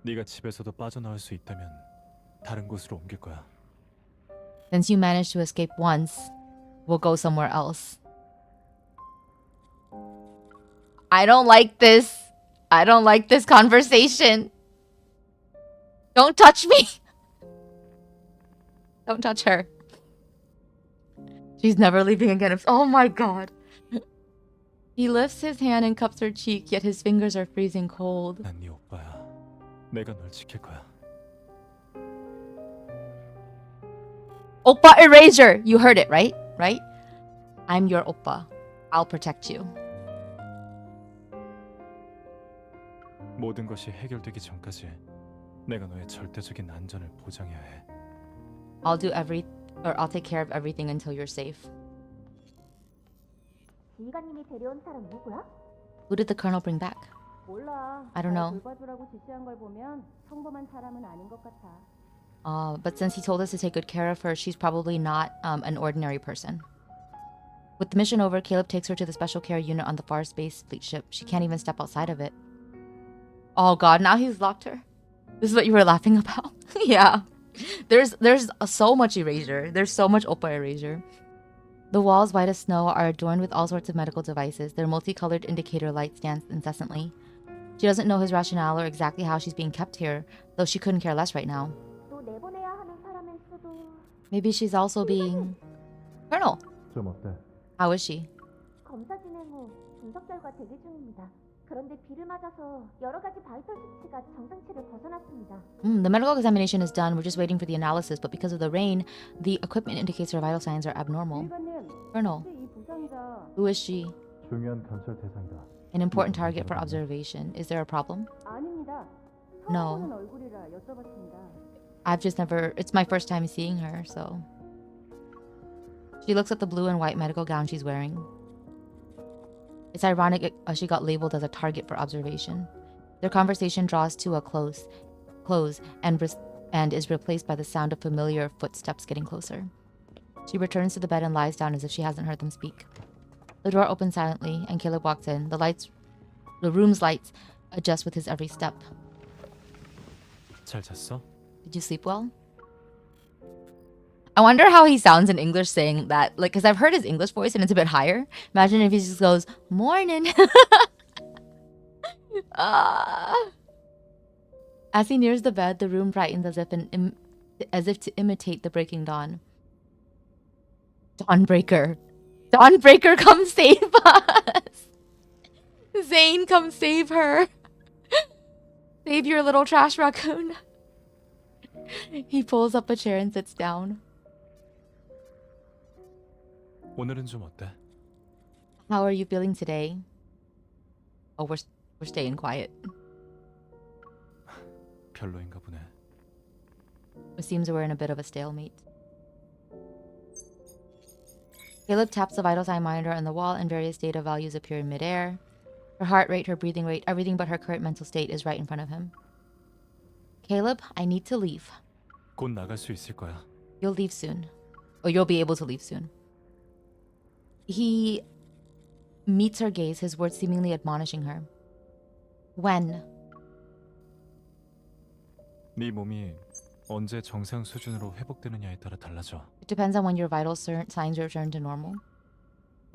네가 집에서도 빠져나올 수 있다면 다른 곳으로 옮길 거야. Since you managed to escape once, we'll go somewhere else. I don't like this. I don't like this conversation. Don't touch me. Don't touch her. She's never leaving again. Oh my god. He lifts his hand and cups her cheek, yet his fingers are freezing cold. 난 네 오빠야. 내가 널 지킬 거야. Oppa erasure. You heard it, right? Right? I'm your oppa. I'll protect you. 모든 것이 해결되기 전까지 내가 너의 절대적인 안전을 보장해야 해. I'll take care of everything until you're safe. 지휘관님이 데려온 사람 누구야? Who did the colonel bring back? 몰라. I don't know. 돌봐주라고 지시한 걸 보면 평범한 사람은 아닌 것 같아. But since he told us to take good care of her, she's probably not an ordinary person. With the mission over, Caleb takes her to the special care unit on the far space fleet ship. She can't even step outside of it. Oh god, now he's locked her. This is what you were laughing about? Yeah. There's so much erasure. There's so much Oppa erasure. The walls, white as snow, are adorned with all sorts of medical devices. Their multicolored indicator lights dance incessantly. She doesn't know his rationale or exactly how she's being kept here, though she couldn't care less right now. 또 내보내야 하는 사람일 수도. Maybe she's also being... Colonel! 좀 어때? How is she? 검사 진행 후 분석 결과 대기 중입니다. 그런데 비를 맞아서 여러 가지 바이털 수치가 정상치를 벗어났습니다. The medical examination is done. We're just waiting for the analysis, but because of the rain, the equipment indicates her vital signs are abnormal. Colonel. 이 부상이 Who is she? 중요한 감찰 대상이다. An important target for observation. Is there a problem? No. I've just never... It's my first time seeing her, so... She looks at the blue and white medical gown she's wearing. It's ironic she got labeled as a target for observation. Their conversation draws to a close and is replaced by the sound of familiar footsteps getting closer. She returns to the bed and lies down as if she hasn't heard them speak. The door opens silently, and Caleb walks in. The room's lights adjust with his every step. 잘 잤어? Did you sleep well? I wonder how he sounds in English saying that, like, because I've heard his English voice and it's a bit higher. Imagine if he just goes, morning. As he nears the bed, the room brightens as if to imitate the breaking dawn. Dawnbreaker. Dawnbreaker, come save us. Zayne, come save her. Save your little trash raccoon. He pulls up a chair and sits down. 오늘은 좀 어때? How are you feeling today? Oh, we're staying quiet. 별로인가 보네. It seems we're in a bit of a stalemate. Caleb taps the vital sign monitor on the wall and various data values appear in midair. Her heart rate, her breathing rate, everything but her current mental state is right in front of him. Caleb, I need to leave. 곧 나갈 수 있을 거야. You'll leave soon. Or you'll be able to leave soon. He meets her gaze, his words seemingly admonishing her. When? 네 몸이 언제 정상 수준으로 회복되느냐에 따라 달라져. It depends on when your vital signs return to normal.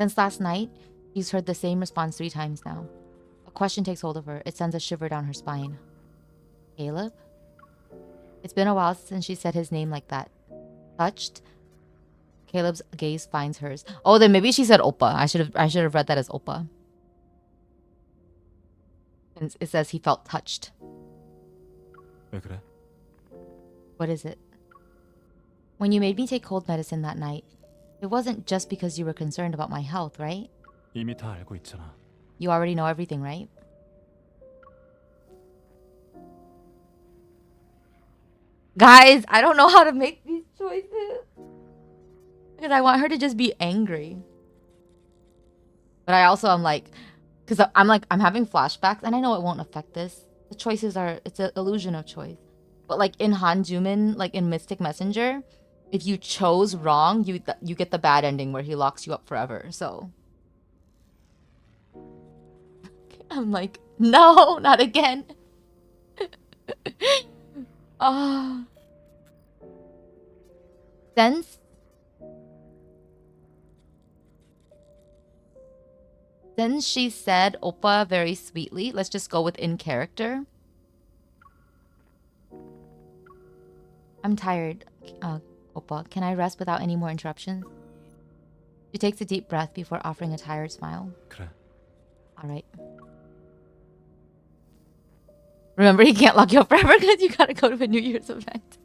Since last night, she's heard the same response 3 times now. A question takes hold of her. It sends a shiver down her spine. Caleb? It's been a while since she said his name like that. Touched? Caleb's gaze finds hers. Oh, then maybe she said Oppa. I should have read that as Oppa. And it says he felt touched. 왜 그래? What is it? When you made me take cold medicine that night, it wasn't just because you were concerned about my health, right? 이미 다 알고 있잖아. You already know everything, right? Guys, I don't know how to make these choices. Because I want her to just be angry. But I also am like... Because I'm having flashbacks, and I know it won't affect this. The choices are... It's an illusion of choice. But like in Hanjumin, like in Mystic Messenger, if you chose wrong, you get the bad ending where he locks you up forever. So... I'm like, no, not again. Since she said Oppa very sweetly, let's just go with in character. I'm tired, Oppa. Can I rest without any more interruptions? She takes a deep breath before offering a tired smile. 그래. All right. Remember, he can't lock you up forever because you gotta go to a New Year's event.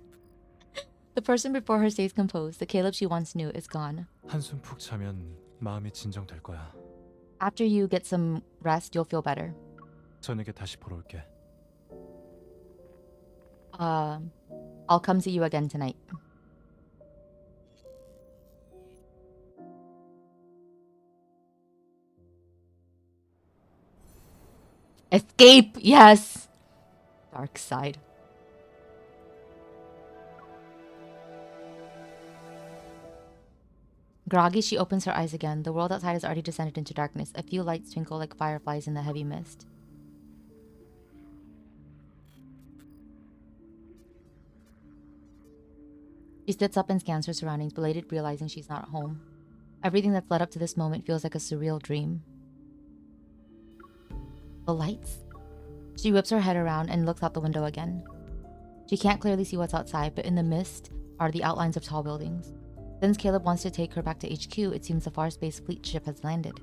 The person before her stays composed. The Caleb she once knew is gone. 한숨 푹 자면 마음이 진정될 거야. After you get some rest, you'll feel better. 저녁에 다시 보러 올게. I'll come see you again tonight. Escape! Yes! Dark side. Groggy, she opens her eyes again. The world outside has already descended into darkness. A few lights twinkle like fireflies in the heavy mist. She sits up and scans her surroundings, belated, realizing she's not at home. Everything that's led up to this moment feels like a surreal dream. The lights? She whips her head around and looks out the window again. She can't clearly see what's outside, but in the mist are the outlines of tall buildings. Since Caleb wants to take her back to HQ, it seems the Far Space Fleet ship has landed.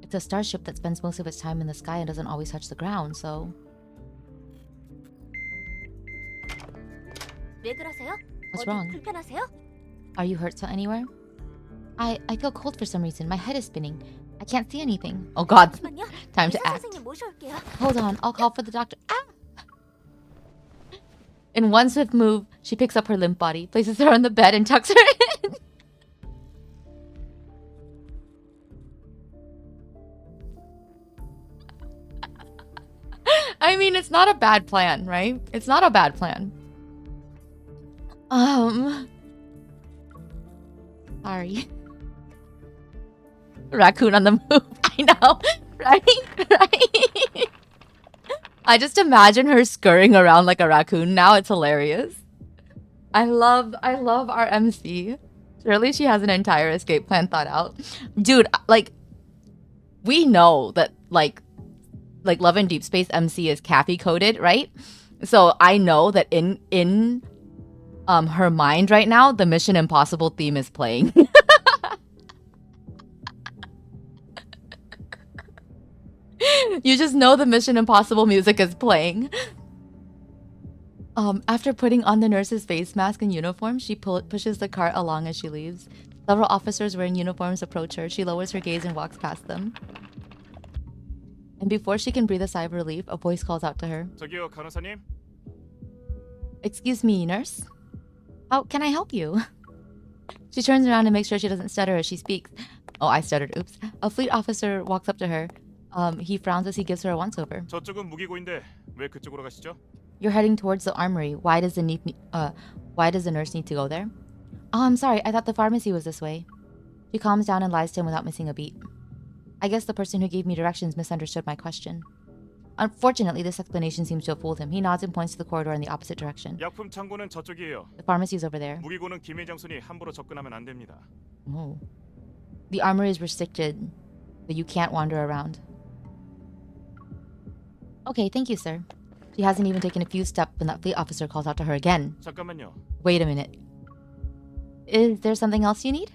It's a starship that spends most of its time in the sky and doesn't always touch the ground, so... 왜 그러세요? What's 어디 wrong? 불편하세요? Are you hurt anywhere? I feel cold for some reason. My head is spinning. I can't see anything. Oh god. Time to act. Hold on, I'll call for the doctor. Ah! In one swift move, she picks up her limp body, places her on the bed, and tucks her in. I mean, it's not a bad plan, right? It's not a bad plan. Sorry. Raccoon on the move. I know, right? Right? I just imagine her scurrying around like a raccoon now. It's hilarious. I love our MC. Surely she has an entire escape plan thought out. Dude, like, we know that, like Love and Deep Space MC is Kathy coded, right? So I know that in her mind right now, the Mission Impossible theme is playing. You just know the Mission Impossible music is playing. After putting on the nurse's face mask and uniform, she pushes the cart along as she leaves. Several officers wearing uniforms approach her. She lowers her gaze and walks past them. And before she can breathe a sigh of relief, a voice calls out to her. 저기요, 간호사님. Excuse me, nurse? How can I help you? She turns around and makes sure she doesn't stutter as she speaks. Oh, I stuttered. Oops. A fleet officer walks up to her. He frowns as he gives her a once-over. 저쪽은 무기고인데 왜 그쪽으로 가시죠? You're heading towards the armory. Why does the nurse need to go there? Oh, I'm sorry. I thought the pharmacy was this way. She calms down and lies to him without missing a beat. I guess the person who gave me directions misunderstood my question. Unfortunately, this explanation seems to have fooled him. He nods and points to the corridor in the opposite direction. 약품 창고는 저쪽이에요. The pharmacy is over there. 무기고는 기밀 장소니 함부로 접근하면 안 됩니다. Oh. The armory is restricted, but you can't wander around. Okay, thank you, sir. She hasn't even taken a few steps when that fleet officer calls out to her again. 잠깐만요. Wait a minute. Is there something else you need?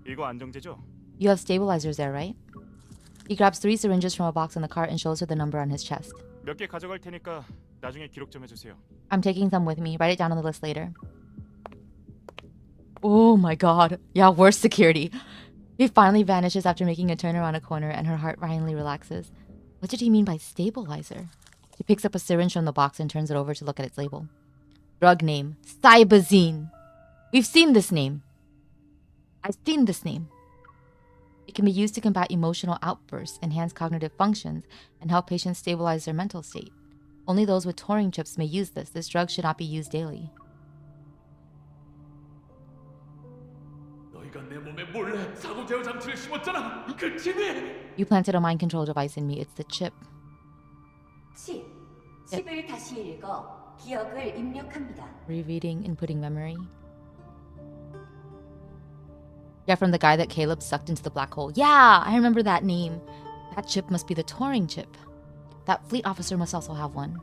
이거 안정제죠? You have stabilizers there, right? He grabs 3 syringes from a box on the cart and shows her the number on his chest. 몇 개 가져갈 테니까 나중에 기록 좀 해주세요. I'm taking some with me. Write it down on the list later. Oh my god. Yeah, worse security. He finally vanishes after making a turn around a corner and her heart finally relaxes. What did he mean by stabilizer? She picks up a syringe from the box and turns it over to look at its label. Drug name, Cybazine. We've seen this name. I've seen this name. It can be used to combat emotional outbursts, enhance cognitive functions, and help patients stabilize their mental state. Only those with Turing chips may use this. This drug should not be used daily. 너희가 내 몸에 몰래 사고 제어 장치를 심었잖아. 그 팀이. You planted a mind control device in me. It's the chip. 칩을 다시 읽어 기억을 입력합니다. Rereading, inputting memory. Yeah, from the guy that Caleb sucked into the black hole. Yeah, I remember that name. That chip must be the Turing chip. That fleet officer must also have one.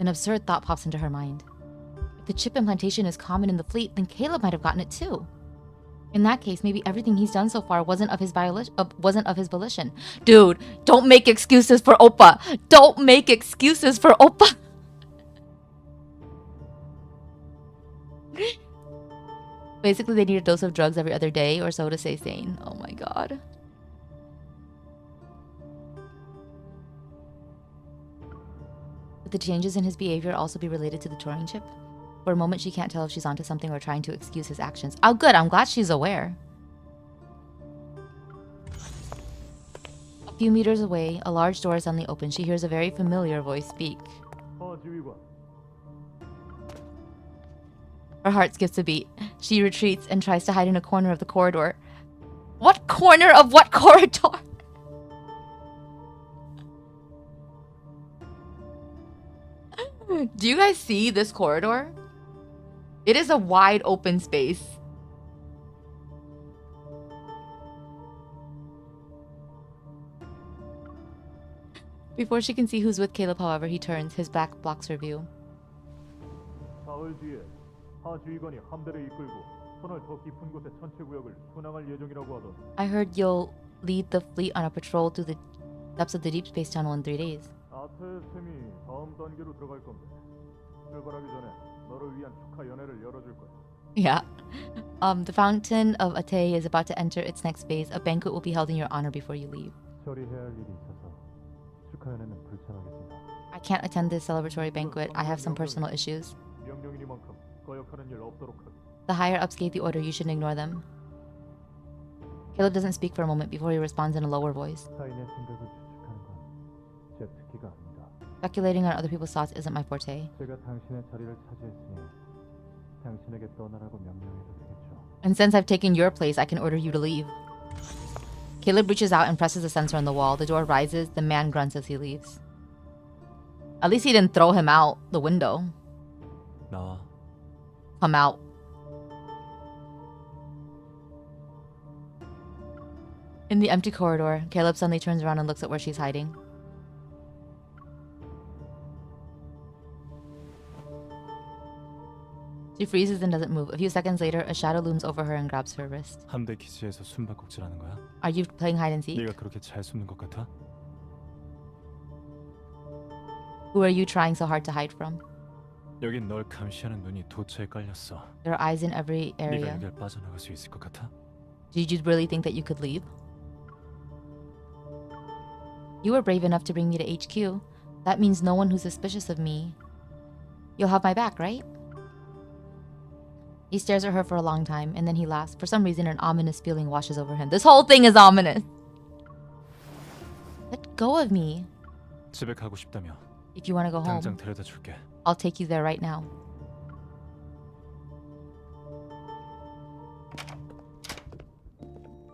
An absurd thought pops into her mind. If the chip implantation is common in the fleet, then Caleb might have gotten it too. In that case, maybe everything he's done so far wasn't of his volition. Dude, don't make excuses for Oppa. Don't make excuses for Oppa. Basically, they need a dose of drugs every other day or so to stay sane. Oh my god. Could the changes in his behavior also be related to the Turing chip? For a moment, she can't tell if she's onto something or trying to excuse his actions. Oh, good. I'm glad she's aware. A few meters away, a large door is suddenly open. She hears a very familiar voice speak. Her heart skips a beat. She retreats and tries to hide in a corner of the corridor. What corner of what corridor? Do you guys see this corridor? It is a wide open space. Before she can see who's with Caleb, however, he turns. His back blocks her view. 사흘 뒤에 하 지휘관이 함대를 이끌고 터널 더 깊은 곳의 전체 구역을 순항할 예정이라고 하던. I heard you'll lead the fleet on a patrol through the depths of the deep space tunnel in 3 days. 아트의 셈이 다음 단계로 들어갈 건데 출발하기 전에 너를 위한 축하 연회를 열어줄 거야. Yeah. The Fountain of Ate is about to enter its next phase. A banquet will be held in your honor before you leave. 처리해야 할 일이 있어서 축하 연회는 불참하겠습니다. I can't attend this celebratory banquet. I have some personal issues. 명령이니만큼 거역하는 일 없도록 하기. The higher ups gave the order. You shouldn't ignore them. Caleb doesn't speak for a moment before he responds in a lower voice. 타인의 생각을 추측하는 건 제 특기가 아닙니다. Speculating on other people's thoughts isn't my forte. 제가 당신의 자리를 차지했으니 당신에게 떠나라고 명령해도 되겠죠. And since I've taken your place, I can order you to leave. Caleb reaches out and presses a sensor on the wall. The door rises. The man grunts as he leaves. At least he didn't throw him out the window. 나와. Come out. In the empty corridor, Caleb suddenly turns around and looks at where she's hiding. She freezes and doesn't move. A few seconds later, a shadow looms over her and grabs her wrist. 함대 기지에서 숨바꼭질하는 거야? Are you playing hide and seek? 네가 그렇게 잘 숨는 것 같아? Who are you trying so hard to hide from? 여긴 널 감시하는 눈이 도처에 깔렸어. There are eyes in every 네가 area. 여길 빠져나갈 수 있을 것 같아? Did you really think that you could leave? You were brave enough to bring me to HQ. That means no one who's suspicious of me. You'll have my back, right? He stares at her for a long time, and then he laughs. For some reason, an ominous feeling washes over him. This whole thing is ominous. Let go of me. 집에 가고 싶다며. If you want to go home, 당장 데려다 줄게. I'll take you there right now.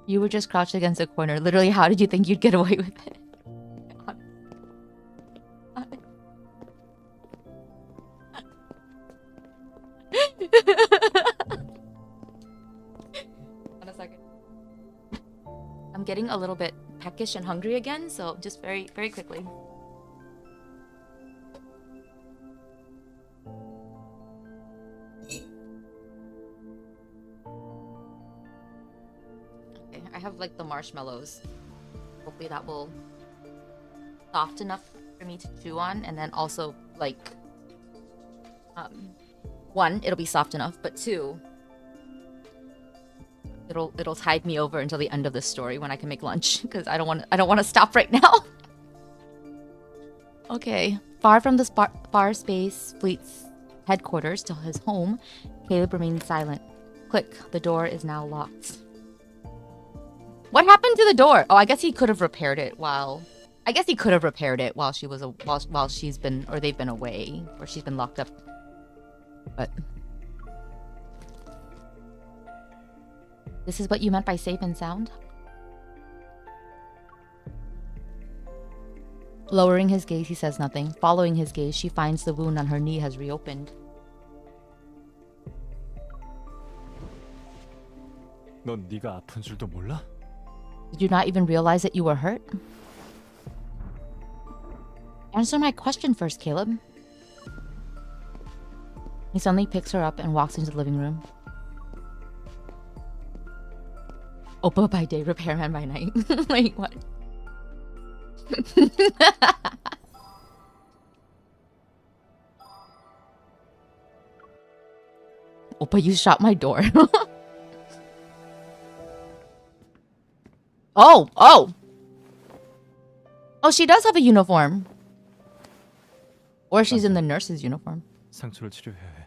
You were just crouched against a corner. Literally, how did you think you'd get away with it? On a second. I'm getting a little bit peckish and hungry again, so just very, very quickly. Okay, I have like the marshmallows. Hopefully that will soft enough for me to chew on, and then also like one, it'll be soft enough, but two, it'll tide me over until the end of the story when I can make lunch, because I don't want to stop right now. Okay, far from the Far Space Fleet's headquarters to his home, Caleb remains silent. Click, the door is now locked. What happened to the door? Oh, I guess he could have repaired it while she was while she's been, or they've been away, or she's been locked up. But this is what you meant by safe and sound? Lowering his gaze, he says nothing. Following his gaze, she finds the wound on her knee has reopened. 넌 네가 아픈 줄도 몰라? Did you not even realize that you were hurt? Answer my question first, Caleb. He suddenly picks her up and walks into the living room. Oppa by day, repairman by night. Wait, what? Oppa, you shot my door. Oh, she does have a uniform. Or she's in the nurse's uniform. 상처를 치료해야 해.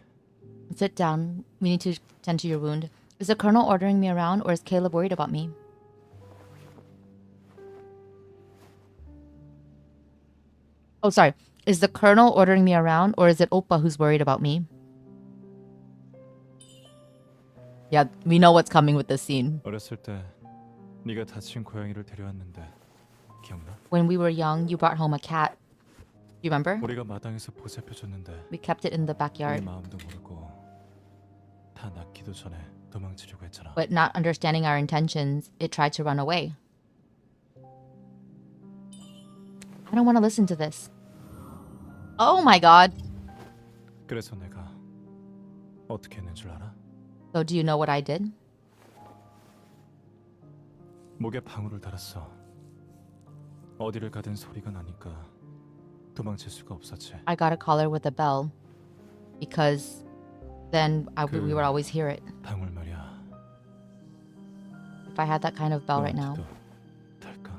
Sit down. We need to tend to your wound. Is the colonel ordering me around, or is Caleb worried about me? Oh, sorry. Is the colonel ordering me around, or is it Oppa who's worried about me? Yeah, we know what's coming with this scene. 어렸을 때 네가 다친 고양이를 데려왔는데 기억나? When we were young, you brought home a cat. You remember? 우리가 마당에서 보살펴줬는데 We kept it in the 우리 backyard. 마음도 모르고 다 낫기도 전에 도망치려고 했잖아. But not understanding our intentions, it tried to run away. I don't want to listen to this. Oh my god. 그래서 내가 어떻게 했는 줄 알아? So do you know what I did? 목에 방울을 달았어. 어디를 가든 소리가 나니까 도망칠 수가 없었지. I got a collar with a bell because then we would always hear it. 방울 말이야. If I had that kind of bell right now. 너한테도 달까?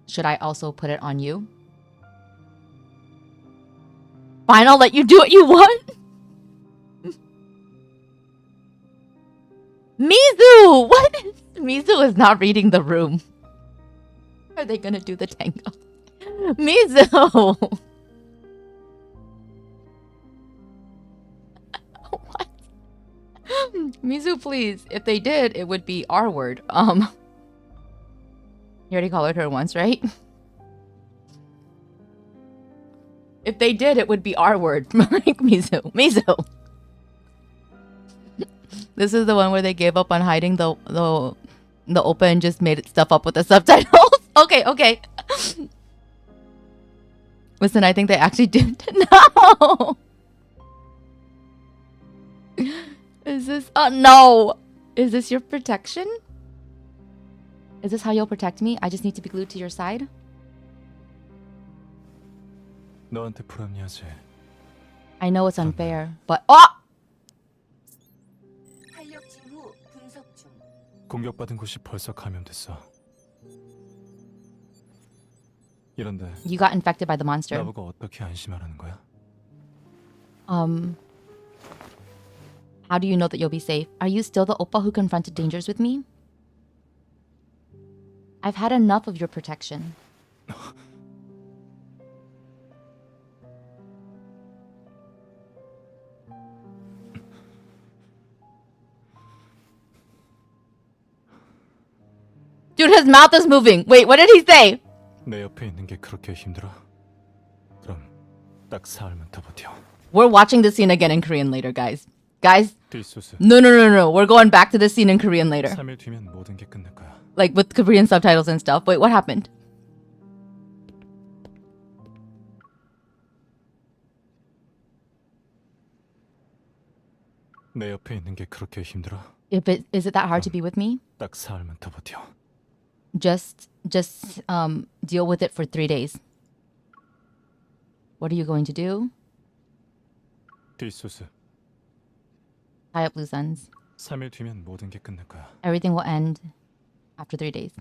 Should I also put it on you? Fine, I'll let you do what you want. Mizu! What is... Mizu is not reading the room. Are they gonna do the tango? Mizu! What? Mizu, please. If they did, it would be R word. You already called her once, right? If they did, it would be R word. Like Mizu. Mizu! This is the one where they gave up on hiding the oppa and just made stuff up with the subtitles. Okay. Listen, I think they actually did. No! Is this... no! Is this your protection? Is this how you'll protect me? I just need to be glued to your side? 너한테 불합리하지. I know it's unfair, but... Oh! 탄력 징후 분석 중. 공격받은 곳이 벌써 감염됐어. 이런데 You got infected by the monster. 나보고 어떻게 안심하라는 거야? How do you know that you'll be safe? Are you still the oppa who confronted dangers with me? I've had enough of your protection. Dude, his mouth is moving. Wait, what did he say? 내 옆에 있는 게 그렇게 힘들어? 그럼 딱 사흘만 더 버텨. We're watching this scene again in Korean later, guys. Guys, 뒷소스. no. We're going back to this scene in Korean later. 3일 뒤면 모든 게 끝날 거야. Like with Korean subtitles and stuff. Wait, what happened? 내 옆에 있는 게 그렇게 힘들어? Is it that hard to be with me? 딱 사흘만 더 버텨. Just deal with it for 3 days. What are you going to do? 뒷소스. Tie up loose ends. 3일 뒤면 모든 게 끝날 거야. Everything will end after 3 days.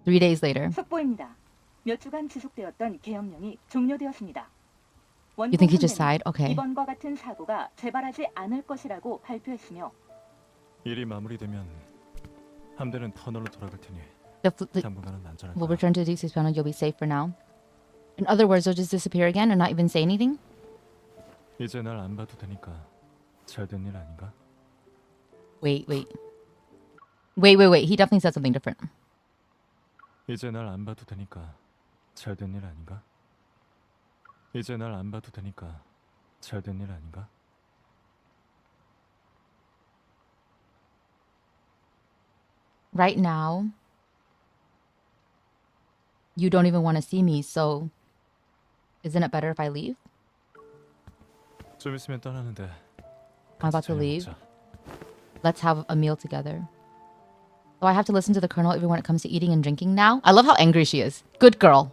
3 days later. 속보입니다. 몇 주간 지속되었던 계엄령이 종료되었습니다. You think he just sighed? Okay. 이번과 같은 사고가 재발하지 않을 것이라고 발표했으며 일이 마무리되면 함대는 터널로 돌아갈 테니 당분간은 안전할 We'll 거야. return to D6 panel. You'll be safe for now. In other words, they'll just disappear again and not even say anything? 이제 날 안 봐도 되니까 잘된 일 아닌가? Wait. He definitely said something different. 이제 날 안 봐도 되니까 잘된 일 아닌가? 이제 날 안 봐도 되니까 잘된 일 아닌가? Right now, you don't even want to see me, so isn't it better if I leave? 좀 있으면 떠나는데. I'm about to 저녁 leave. 먹자. Let's have a meal together. So I have to listen to the colonel even when it comes to eating and drinking now? I love how angry she is. Good girl.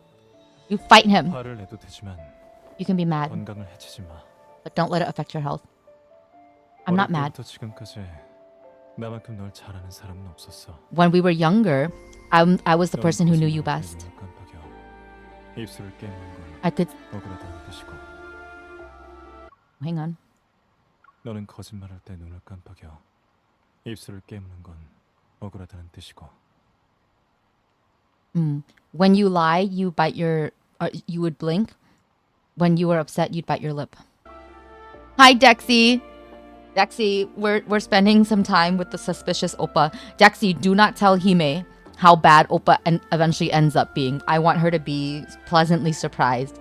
You fight him. 화를 내도 되지만 You can be mad, 건강을 해치지 마. but don't let it affect your health. I'm not mad. 어릴 때부터 지금까지 나만큼 널 잘 아는 사람은 없었어. When we were younger, I was the person who knew you best. 입술을 깨무는 건 I could... 억울하다는 뜻이고. Hang on. 너는 거짓말할 때 눈을 깜빡여. 입술을 깨무는 건 억울하다는 뜻이고. When you lie, you bite your... you would blink. When you were upset, you'd bite your lip. Hi, Dexy. Dexy, we're spending some time with the suspicious oppa. Dexy, do not tell Hime how bad oppa eventually ends up being. I want her to be pleasantly surprised.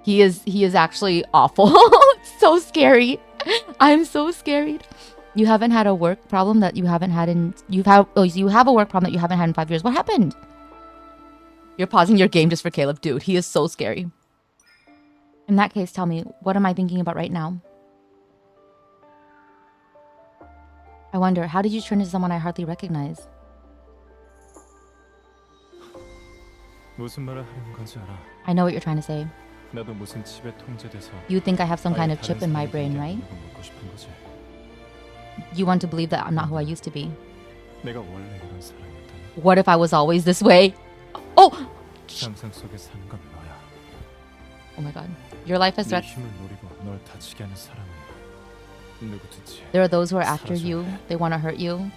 He is actually awful. It's so scary. I'm so scared. You haven't had a work problem that you haven't had in... you have a work problem that you haven't had in 5 years. What happened? You're pausing your game just for Caleb. Dude, he is so scary. In that case, tell me, what am I thinking about right now? I wonder, how did you turn into someone I hardly recognize? 무슨 말을 하는 건지 알아. I know what you're trying to say. 나도 무슨 칩에 통제돼서 You think I have some kind of chip in my brain, right? 먹고 싶은 거지. You want to believe that I'm not who I used to be. 내가 원래 이런 사람이었다면 What if I was always this way? Oh! 상상 속에 사는 건 너야. Oh my god. Your life has 네 threats. 힘을 노리고 널 다치게 하는 사람은 누구든지 There are those who are after 사라져야 you. 해. They want to hurt you.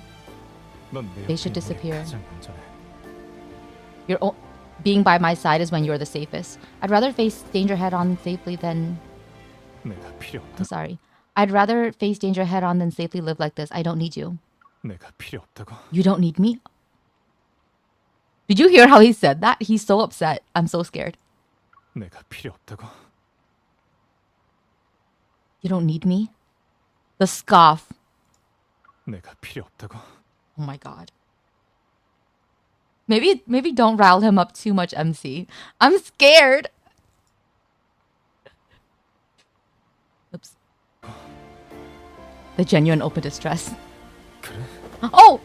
넌 내 They should 옆에 있는 게 disappear. 가장 안전해. Being by my side is when you're the safest. I'd rather face danger head on safely than... 내가 필요 I'm 없다. sorry. I'd rather face danger head on than safely live like this. I don't need you. 내가 필요 없다고. You don't need me? Did you hear how he said that? He's so upset. I'm so scared. 내가 필요 없다고. You don't need me? The scoff. 내가 필요 없다고. Oh my god. Maybe don't rile him up too much, MC. I'm scared. Oops. The genuine open distress. 그래? Oh!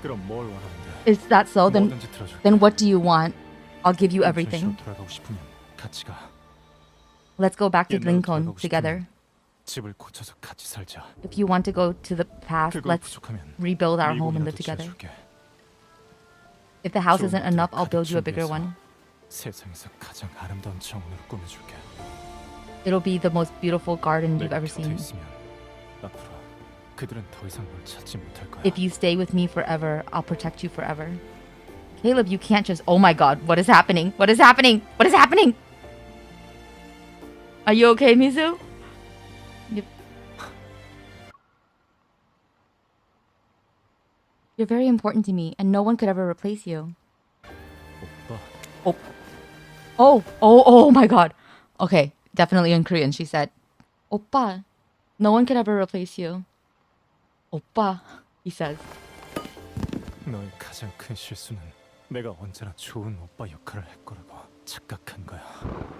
그럼 뭘 원하는데? Is that so? 뭐든지 들어줄게. Then what do you want? I'll give you everything. 인천시로 돌아가고 싶으면 같이 가. Let's go back to 옛날로 Lincoln 돌아가고 together. 싶으면 집을 고쳐서 같이 살자. If you want to go to the past, 그거 let's 부족하면 rebuild our home and live 미국이라도 together. 지어줄게. If the house 좋은 isn't 것들을 enough, I'll build 가득 you a bigger 준비해서 one. 세상에서 가장 아름다운 정원을 꾸며줄게. It'll be the most beautiful garden you've 내가 ever 곁에 seen. 있으면 앞으로 그들은 더 이상 널 찾지 못할 거야. If you stay with me forever, I'll protect you forever. Caleb, you can't just... Oh my god, what is happening? What is happening? What is happening? Are you okay, Mizu? Yep. You're very important to me, and no one could ever replace you. 오빠, Oh my god. Okay, definitely in Korean, she said, Oppa, no one could ever replace you. Oppa, he says. 너의 가장 큰 실수는 내가 언제나 좋은 오빠 역할을 할 거라고 착각한 거야.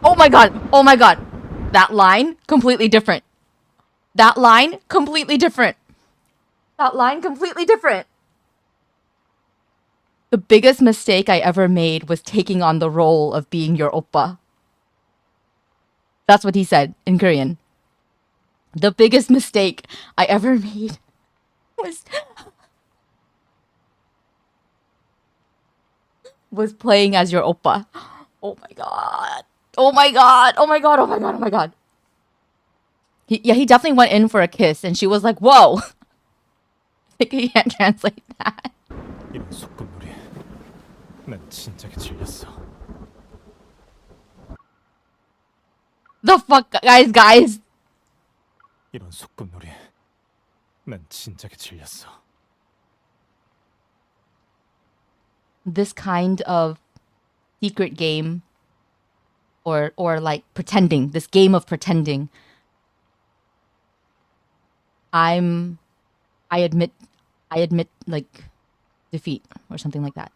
Oh my god, oh my god. That line, completely different. That line, completely different. That line, completely different. The biggest mistake I ever made was taking on the role of being your oppa. That's what he said in Korean. The biggest mistake I ever made was playing as your oppa. Oh my god. Oh my god. Oh my god. Oh my god. Oh my god. He definitely went in for a kiss and she was like, whoa. I think he can't translate that. 이런 소꿉놀이, 난 진작에 질렸어. The fuck, guys. 이런 소꿉놀이, 난 진작에 질렸어. This kind of secret game or like pretending, this game of pretending. I admit like defeat or something like that.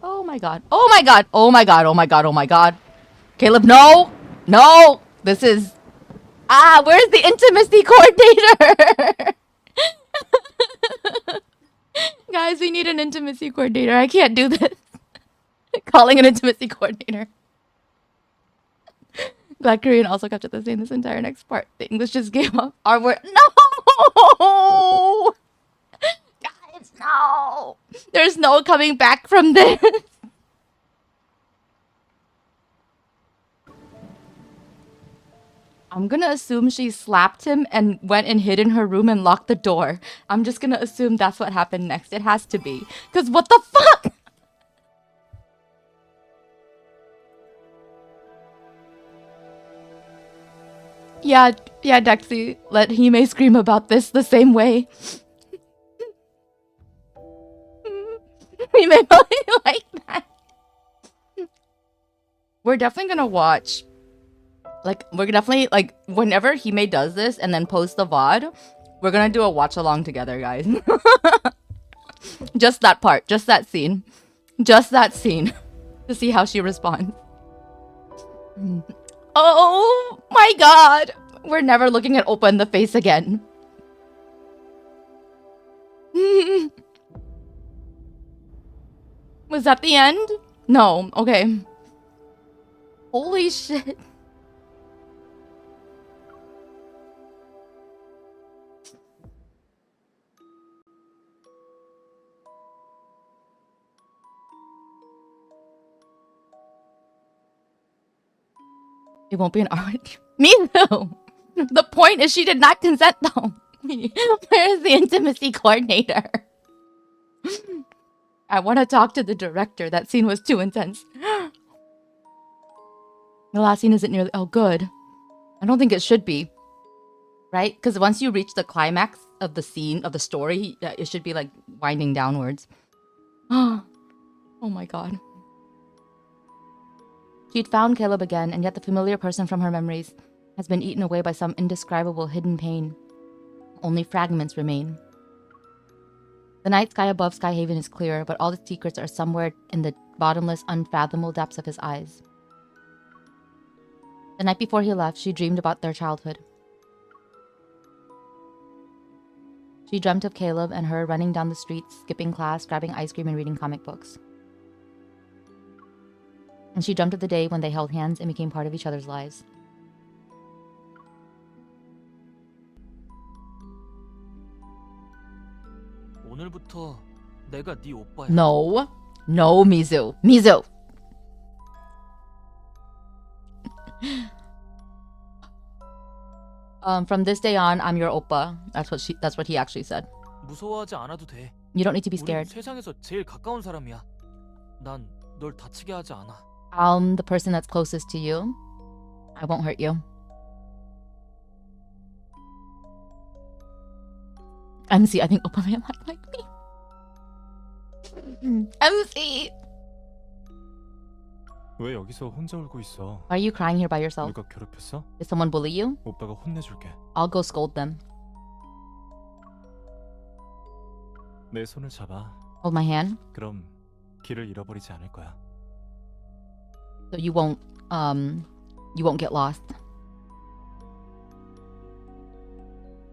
Oh my god. Oh my god. Oh my god. Oh my god. Oh my god. Caleb, no. No. This is where's the intimacy coordinator? Guys, we need an intimacy coordinator. I can't do this. Calling an intimacy coordinator. Glad Korean also kept it the same this entire next part. The English just gave up. Our word. No! Guys, no! There's no coming back from this. I'm gonna assume she slapped him and went and hid in her room and locked the door. I'm just gonna assume that's what happened next. It has to be. Because what the fuck? Yeah, Dexy. Let Hime scream about this the same way. We may really like that. We're definitely gonna watch. Like, we're definitely, like, whenever Hime does this and then posts the VOD, we're gonna do a watch along together, guys. Just that part. Just that scene. Just that scene. To see how she responds. Oh my god! We're never looking at Oppa in the face again. Was that the end? No. Okay. Holy shit. It won't be an R. Me too. The point is she did not consent though. Where's the intimacy coordinator? I want to talk to the director. That scene was too intense. The last scene isn't nearly... Oh, good. I don't think it should be. Right? Because once you reach the climax of the scene, of the story, it should be like winding downwards. Oh my god. She'd found Caleb again, and yet the familiar person from her memories has been eaten away by some indescribable hidden pain. Only fragments remain. The night sky above Skyhaven is clear, but all the secrets are somewhere in the bottomless, unfathomable depths of his eyes. The night before he left, she dreamed about their childhood. She dreamt of Caleb and her running down the streets, skipping class, grabbing ice cream, and reading comic books. And she dreamt of the day when they held hands and became part of each other's lives. 오늘부터 내가 네 오빠야. No. No, Mizu. Mizu! From this day on, I'm your oppa. That's what he actually said. 무서워하지 않아도 돼. You don't need to be 우린 scared. 세상에서 제일 가까운 사람이야. 난 널 다치게 하지 않아. I'm the person that's closest to you. I won't hurt you. MC, I think oppa may not like me. MC! 왜 여기서 혼자 울고 있어? Why are you crying here by yourself? 누가 괴롭혔어? Did someone bully you? 오빠가 혼내줄게. I'll go scold them. 내 손을 잡아. Hold my hand. 그럼 길을 잃어버리지 않을 거야. So you won't get lost.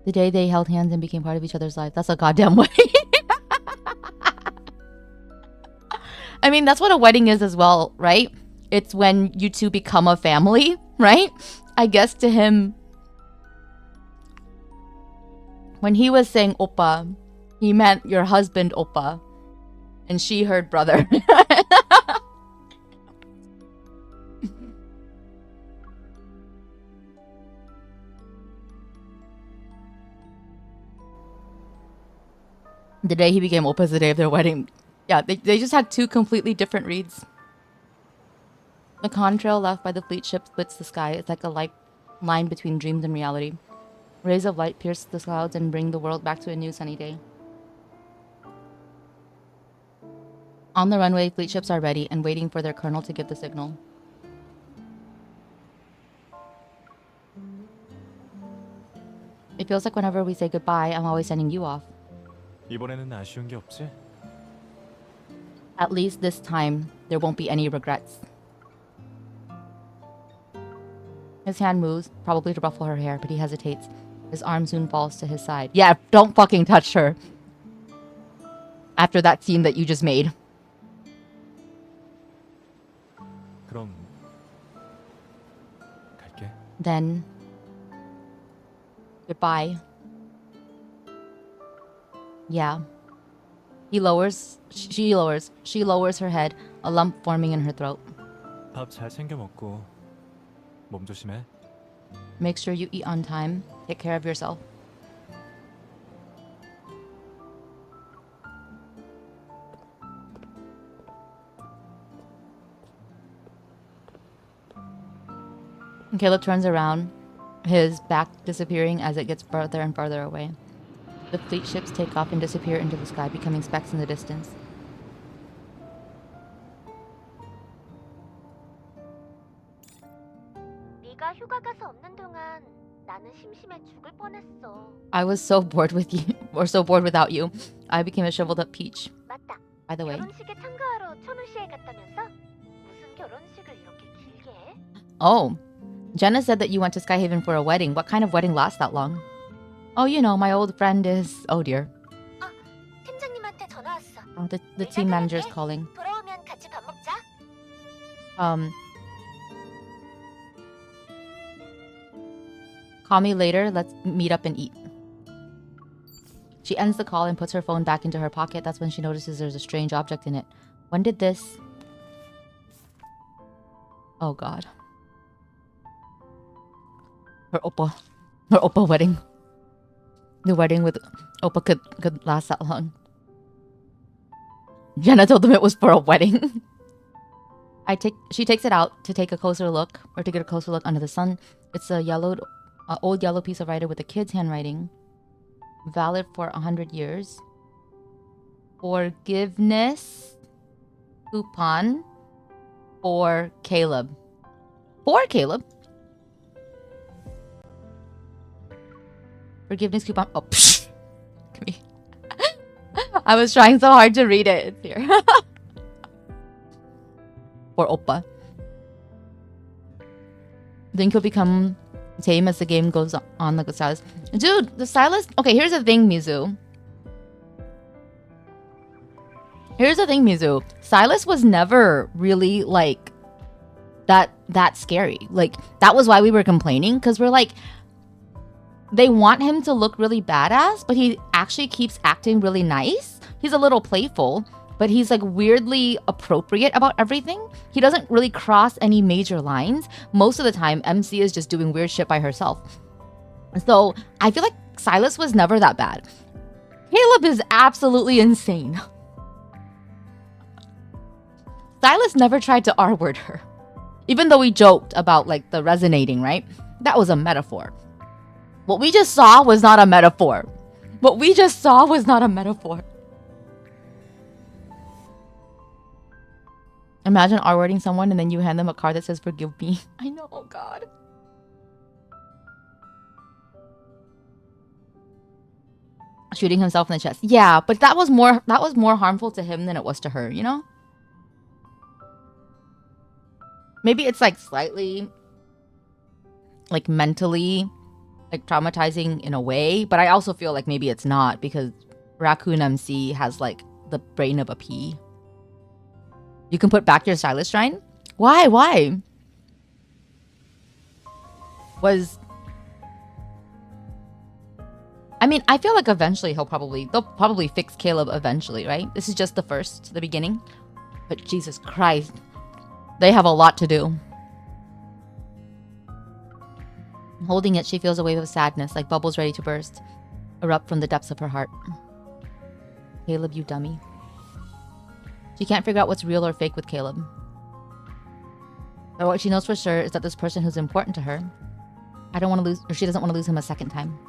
The day they held hands and became part of each other's lives. That's a goddamn wedding. I mean, that's what a wedding is as well, right? It's when you two become a family, right? I guess to him, when he was saying oppa, he meant your husband oppa. And she heard brother. The day he became oppa is the day of their wedding. Yeah, they just had two completely different reads. The contrail left by the fleet ship splits the sky. It's like a light line between dreams and reality. Rays of light pierce the clouds and bring the world back to a new sunny day. On the runway, fleet ships are ready and waiting for their colonel to give the signal. It feels like whenever we say goodbye, I'm always sending you off. 이번에는 아쉬운 게 없지? At least this time, there won't be any regrets. His hand moves, probably to ruffle her hair, but he hesitates. His arm soon falls to his side. Yeah, don't fucking touch her. After that scene that you just made. 그럼 갈게. Then, goodbye. Yeah. She lowers her head, a lump forming in her throat. 밥 잘 챙겨 먹고 몸 조심해. Make sure you eat on time. Take care of yourself. Caleb turns around, his back disappearing as it gets further and farther away. The fleet ships take off and disappear into the sky, becoming specks in the distance. 네가 휴가 가서 없는 동안 나는 심심해 죽을 뻔했어. I was so bored with you, or so bored without you. I became a shriveled up peach. 맞다. By the way. 결혼식에 참가하러 천우시에 갔다면서? 무슨 결혼식을 이렇게 길게 해? Oh, Jenna said that you went to Skyhaven for a wedding. What kind of wedding lasts that long? Oh, you know, my old friend is... Oh dear. 팀장님한테 전화 왔어. Oh, the team manager is calling. 돌아오면 Call me later. Let's meet up and eat. She ends the call and puts her phone back into her pocket. That's when she notices there's a strange object in it. When did this... Oh god. Her Oppa wedding. The wedding with Oppa could last that long. Jenna told them it was for a wedding. She takes it out to take a closer look, or to get a closer look under the sun. It's a old yellow piece of writing with a kid's handwriting. Valid for 100 years. Forgiveness coupon for Caleb. For Caleb? Forgiveness coupon. Oh, psh. Look at me. I was trying so hard to read it. It's here. For Oppa. Think he'll become tame as the game goes on, like the stylist. Dude, the stylist... Okay, here's the thing, Mizu. Silas was never really, like, that scary. Like, that was why we were complaining. Because we're like... They want him to look really badass, but he actually keeps acting really nice. He's a little playful, but he's like weirdly appropriate about everything. He doesn't really cross any major lines. Most of the time, MC is just doing weird shit by herself. So I feel like Silas was never that bad. Caleb is absolutely insane. Silas never tried to R-word her. Even though we joked about like the resonating, right? That was a metaphor. What we just saw was not a metaphor. Imagine R-wording someone and then you hand them a card that says forgive me. I know, oh god. Shooting himself in the chest. Yeah, but that was more harmful to him than it was to her, you know? Maybe it's like slightly like mentally like traumatizing in a way, but I also feel like maybe it's not because Raccoon MC has like the brain of a pea. You can put back your stylist shrine? Why? I mean, I feel like eventually they'll probably fix Caleb eventually, right? This is just the beginning. But Jesus Christ, they have a lot to do. Holding it, she feels a wave of sadness, like bubbles ready to burst, erupt from the depths of her heart. Caleb, you dummy. She can't figure out what's real or fake with Caleb. But what she knows for sure is that this person who's important to her, she doesn't want to lose him a second time.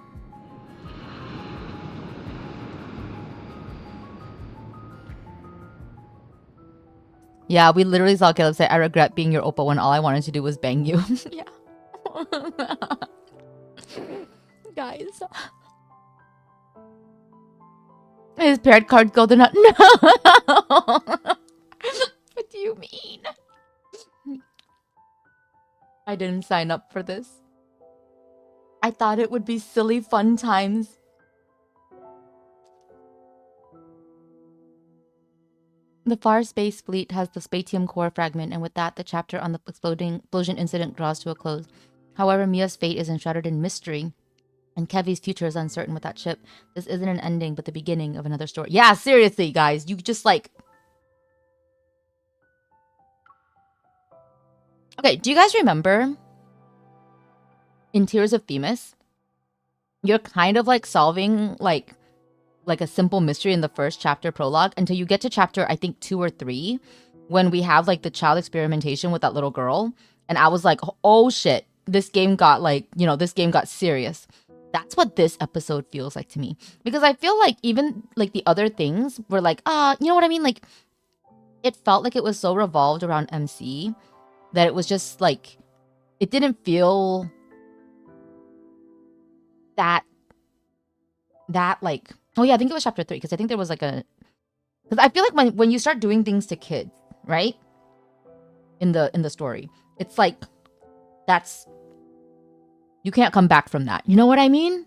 Yeah, we literally saw Caleb say, I regret being your oppa when all I wanted to do was bang you. Yeah. Guys. His paired cards go, they're not. No! What do you mean? I didn't sign up for this. I thought it would be silly fun times. The Far Space Fleet has the Spatium core fragment, and with that, the chapter on the explosion incident draws to a close. However, Mia's fate is enshrouded in mystery, and Kevy's future is uncertain with that ship. This isn't an ending, but the beginning of another story. Yeah, seriously, guys. You just like... Okay, do you guys remember in Tears of Themis? You're kind of like solving like a simple mystery in the first chapter prologue until you get to chapter, I think 2 or 3, when we have like the child experimentation with that little girl. And I was like, oh shit, this game got like, this game got serious. That's what this episode feels like to me. Because I feel like even like the other things were like, you know what I mean? Like, it felt like it was so revolved around MC that it was just like, it didn't feel that like, oh yeah, I think it was chapter 3, because I think there was like a... Because I feel like when you start doing things to kids, right? In the story, it's like, that's... You can't come back from that. You know what I mean?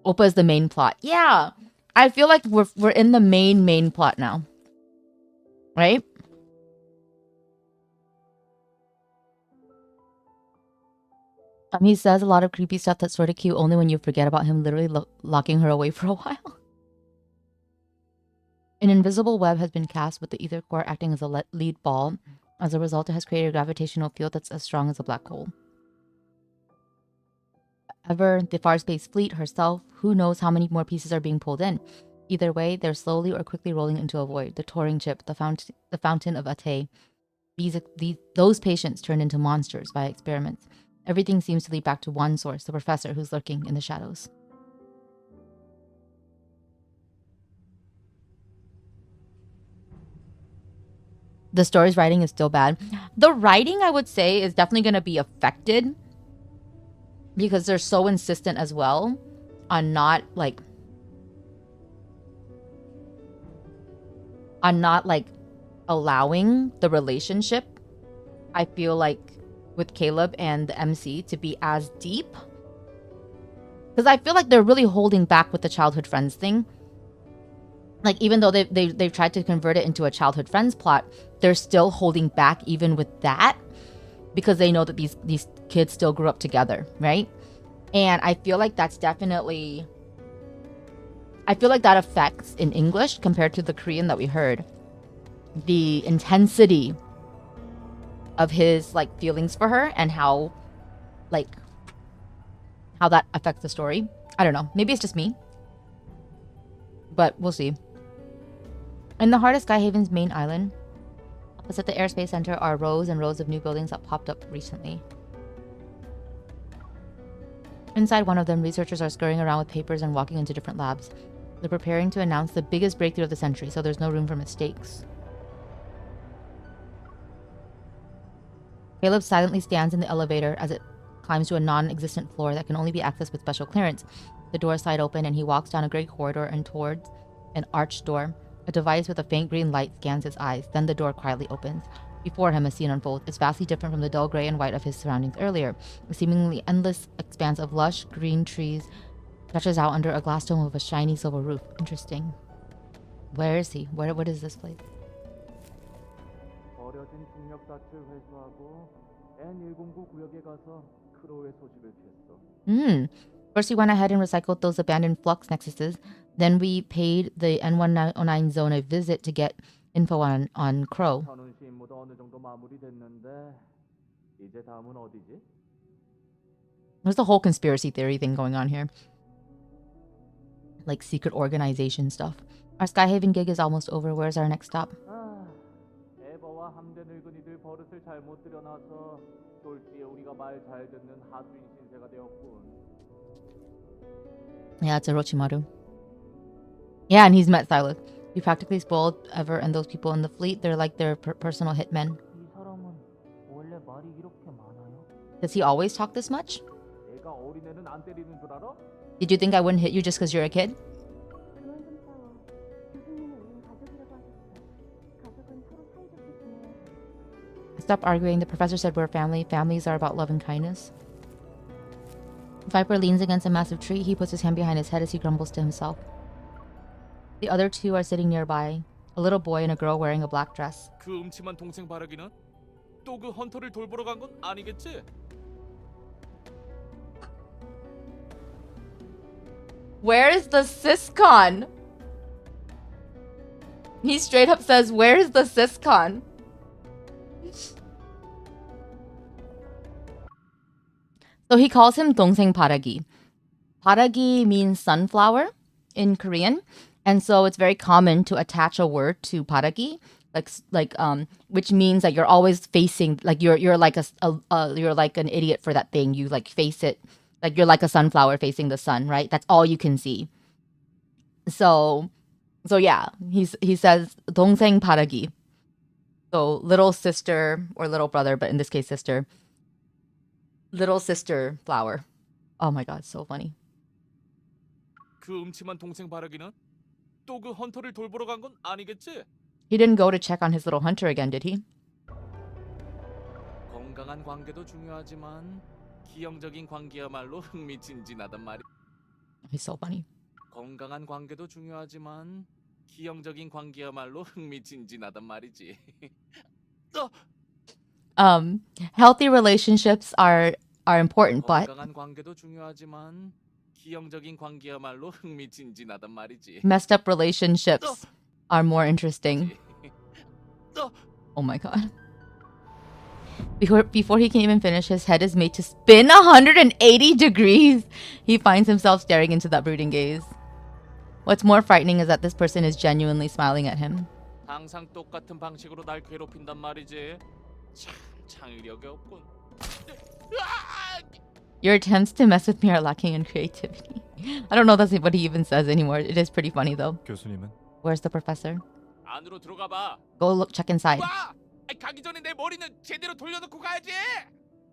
Oppa is the main plot. Yeah. I feel like we're in the main plot now. Right? He says a lot of creepy stuff that's sort of cute only when you forget about him literally locking her away for a while. An invisible web has been cast with the ether core acting as a lead ball. As a result, it has created a gravitational field that's as strong as a black hole. However, the Far Space Fleet herself, who knows how many more pieces are being pulled in. Either way, they're slowly or quickly rolling into a void. The Turing chip, the fountain of Ate. Those patients turned into monsters by experiments. Everything seems to lead back to one source, the professor who's lurking in the shadows. The story's writing is still bad. The writing, I would say, is definitely going to be affected because they're so insistent as well on not allowing the relationship, I feel like, with Caleb and the MC to be as deep. Because I feel like they're really holding back with the childhood friends thing. Like, even though they've tried to convert it into a childhood friends plot, they're still holding back even with that. Because they know that these kids still grew up together, right? And I feel like that's definitely... I feel like that affects in English compared to the Korean that we heard. The intensity of his feelings for her and how that affects the story. I don't know. Maybe it's just me. But we'll see. In the heart of Skyhaven's main island, opposite the Airspace Center, are rows and rows of new buildings that popped up recently. Inside one of them, researchers are scurrying around with papers and walking into different labs. They're preparing to announce the biggest breakthrough of the century, so there's no room for mistakes. Caleb silently stands in the elevator as it climbs to a non-existent floor that can only be accessed with special clearance. The doors slide open and he walks down a great corridor and towards an arched door. A device with a faint green light scans his eyes. Then the door quietly opens. Before him, a scene unfolds. It's vastly different from the dull gray and white of his surroundings earlier. A seemingly endless expanse of lush green trees stretches out under a glass dome of a shiny silver roof. Interesting. Where is he? What is this place? 버려진 중력 닻을 회수하고 N109 구역에 가서 크로우의 소식을 피했어. First we went ahead and recycled those abandoned flux nexuses. Then we paid the N109 zone a visit to get info on Crow. 선운 씨 임무도 어느 정도 마무리됐는데 이제 다음은 어디지? There's the whole conspiracy theory thing going on here. Like secret organization stuff. Our Skyhaven gig is almost over. Where's our next stop? 에버와 함대 늙은이들 버릇을 잘못 들여놔서 졸지에 우리가 말 잘 듣는 하수인 신세가 되었군. Yeah, it's Orochimaru. Yeah, and he's met Silas. He practically spoiled Ever and those people in the fleet. They're like their personal hitmen. 이 사람은 원래 말이 이렇게 많아요? Does he always talk this much? 내가 어린애는 안 때리는 줄 알아? Did you think I wouldn't hit you just because you're a kid? 그만 좀 싸워. 교수님은 우린 가족이라고 하셨어. 가족은 서로 사이좋게 지내야 돼. Stop arguing. The professor said we're family. Families are about love and kindness. Viper leans against a massive tree. He puts his hand behind his head as he grumbles to himself. The other two are sitting nearby. A little boy and a girl wearing a black dress. 그 음침한 동생 바라기는 또 그 헌터를 돌보러 간 건 아니겠지? Where is the syscon? He straight up says, where is the syscon? So he calls him 동생 바라기. 바라기 means sunflower in Korean. And so it's very common to attach a word to 바라기, which means that you're always facing, like you're like you're like an idiot for that thing. You like face it, like you're like a sunflower facing the sun, right? That's all you can see. So yeah, he says 동생 바라기. So little sister or little brother, but in this case sister. Little sister flower. Oh my god, so funny. 그 음침한 동생 바라기는 또 그 헌터를 돌보러 간 건 아니겠지? He didn't go to check on his little hunter again, did he? 건강한 관계도 중요하지만 기형적인 관계야말로 흥미진진하단 말이. He's so funny. 건강한 관계도 중요하지만 기형적인 관계야말로 흥미진진하단 말이지. Healthy relationships are are important, but 건강한 관계도 중요하지만 기형적인 관계야말로 흥미진진하단 말이지. messed up relationships are more interesting. Oh my god. Before he can even finish, his head is made to spin 180 degrees. He finds himself staring into that brooding gaze. What's more frightening is that this person is genuinely smiling at him. 항상 똑같은 방식으로 날 괴롭힌단 말이지. 참 창의력이 없군. Your attempts to mess with me are lacking in creativity. I don't know that's what he even says anymore. It is pretty funny though. 교수님은 Where's the professor? 안으로 들어가 봐. Go look, check inside. 와! 가기 전에 내 머리는 제대로 돌려놓고 가야지.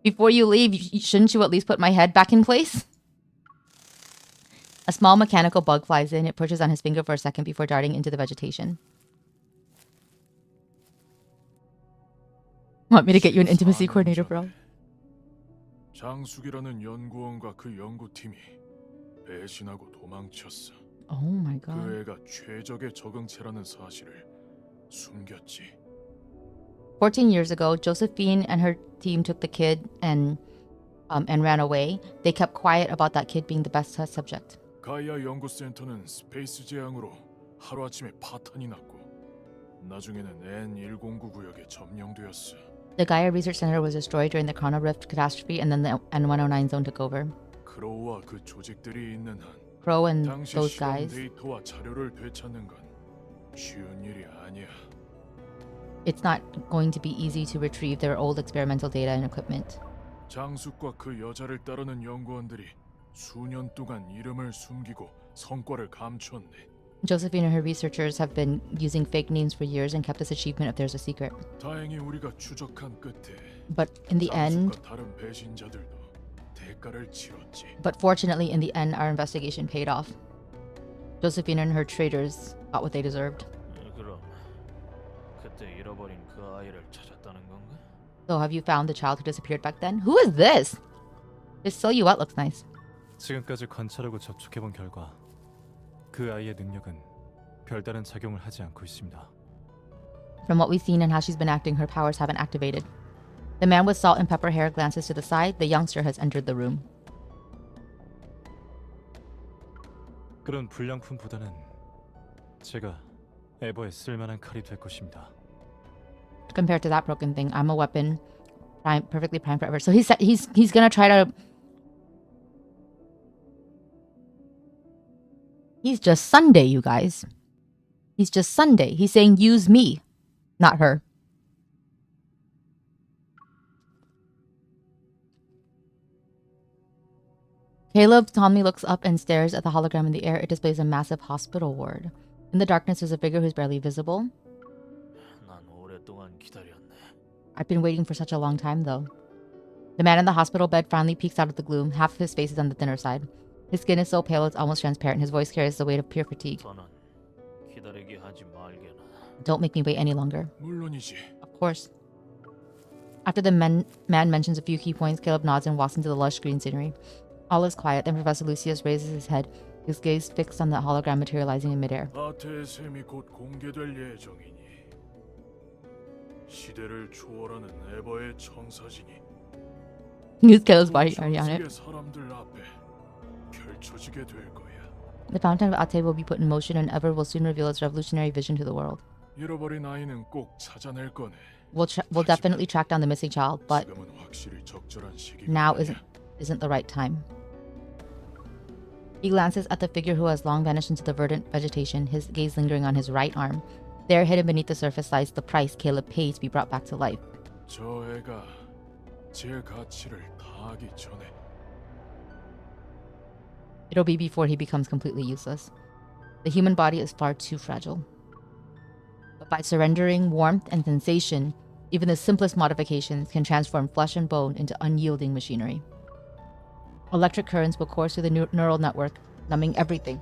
Before you leave, shouldn't you at least put my head back in place? A small mechanical bug flies in. It perches on his finger for a second before darting into the vegetation. Want me to get you an intimacy coordinator, bro? 장숙이라는 연구원과 그 연구팀이 배신하고 도망쳤어. Oh my god. 그 애가 최적의 적응체라는 사실을 숨겼지. 14 years ago, Josephine and her team took the kid and ran away. They kept quiet about that kid being the best test subject. 가이아 연구센터는 스페이스 재앙으로 하루아침에 파탄이 났고 나중에는 N109 구역에 점령되었어. The Gaia Research Center was destroyed during the Chrono Rift catastrophe, and then the N109 zone took over. 크로우와 그 조직들이 있는 한 Crow and 당시 those 실험 guys. 데이터와 자료를 되찾는 건 쉬운 일이 아니야. It's not going to be easy to retrieve their old experimental data and equipment. 장숙과 그 여자를 따르는 연구원들이 수년 동안 이름을 숨기고 성과를 감췄네. Josephine and her researchers have been using fake names for years and kept this achievement of theirs a secret. 다행히 우리가 추적한 끝에 But in the end, 장숙과 다른 배신자들도 대가를 치렀지. but fortunately, in the end, our investigation paid off. Josephine and her traitors got what they deserved. 그럼 그때 잃어버린 그 아이를 찾았다는 건가? So have you found the child who disappeared back then? Who is this? His silhouette looks nice. 지금까지 관찰하고 접촉해본 결과 그 아이의 능력은 별다른 작용을 하지 않고 있습니다. From what we've seen and how she's been acting, her powers haven't activated. The man with salt and pepper hair glances to the side. The youngster has entered the room. 그런 불량품보다는 제가 에버에 쓸만한 칼이 될 것입니다. Compared to that broken thing, I'm a weapon, perfectly primed forever. So he's gonna try to. He's just Sunday, you guys. He's just Sunday. He's saying use me, not her. Caleb calmly looks up and stares at the hologram in the air. It displays a massive hospital ward. In the darkness, there's a figure who's barely visible. 난 오랫동안 기다렸네. I've been waiting for such a long time, though. The man in the hospital bed finally peeks out of the gloom. Half of his face is on the thinner side. His skin is so pale it's almost transparent. His voice carries the weight of pure fatigue. 더는 기다리게 하지 말게나. Don't make me wait any longer. 물론이지. Of course. After the man mentions a few key points, Caleb nods and walks into the lush green scenery. All is quiet. Then Professor Lucius raises his head, his gaze fixed on the hologram materializing in midair. 아테의 셈이 곧 공개될 예정이니 시대를 초월하는 에버의 청사진이 Use Caleb's body already on it. 사람들 앞에 펼쳐지게 될 거야. The fountain of Ate will be put in motion, and Ever will soon reveal its revolutionary vision to the world. 잃어버린 아이는 꼭 찾아낼 거네. We'll definitely track down the missing child, but 지금은 확실히 적절한 시기가 now 아니야. isn't the right time. He glances at the figure who has long vanished into the verdant vegetation, his gaze lingering on his right arm. There, hidden beneath the surface, lies the price Caleb paid to be brought back to life. 저 애가 제 가치를 다하기 전에 It'll be before he becomes completely useless. The human body is far too fragile. But by surrendering warmth and sensation, even the simplest modifications can transform flesh and bone into unyielding machinery. Electric currents will course through the neural network, numbing everything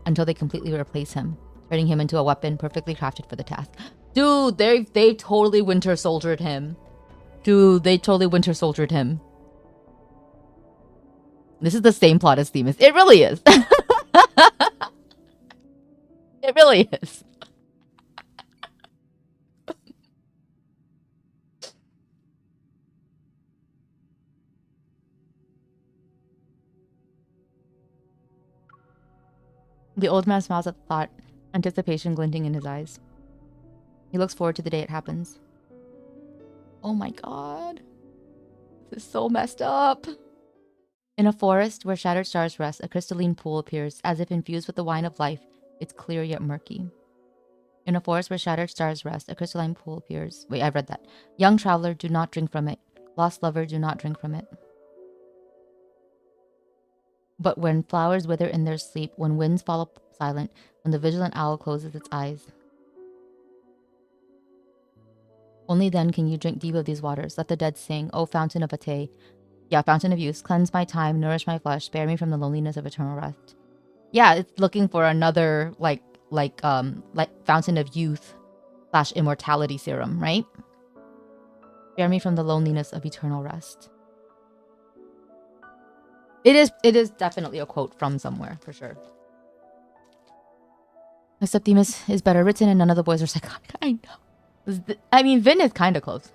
until they completely replace him, turning him into a weapon perfectly crafted for the task. Dude, they totally Winter Soldiered him. This is the same plot as Themis. It really is. It really is. The old man smiles at the thought, anticipation glinting in his eyes. He looks forward to the day it happens. Oh my god. This is so messed up. In a forest where shattered stars rest, a crystalline pool appears, as if infused with the wine of life. It's clear yet murky. In a forest where shattered stars rest, a crystalline pool appears. Wait, I read that. Young traveler, do not drink from it. Lost lover, do not drink from it. But when flowers wither in their sleep, when winds fall silent, when the vigilant owl closes its eyes, only then can you drink deep of these waters. Let the dead sing, O fountain of Ate. Yeah, fountain of youth. Cleanse my time, nourish my flesh, spare me from the loneliness of eternal rest. Yeah, it's looking for another like fountain of youth / immortality serum, right? Spare me from the loneliness of eternal rest. It is definitely a quote from somewhere, for sure. Except Themis is better written and none of the boys are psychotic. I know. I mean, Vin is kind of close.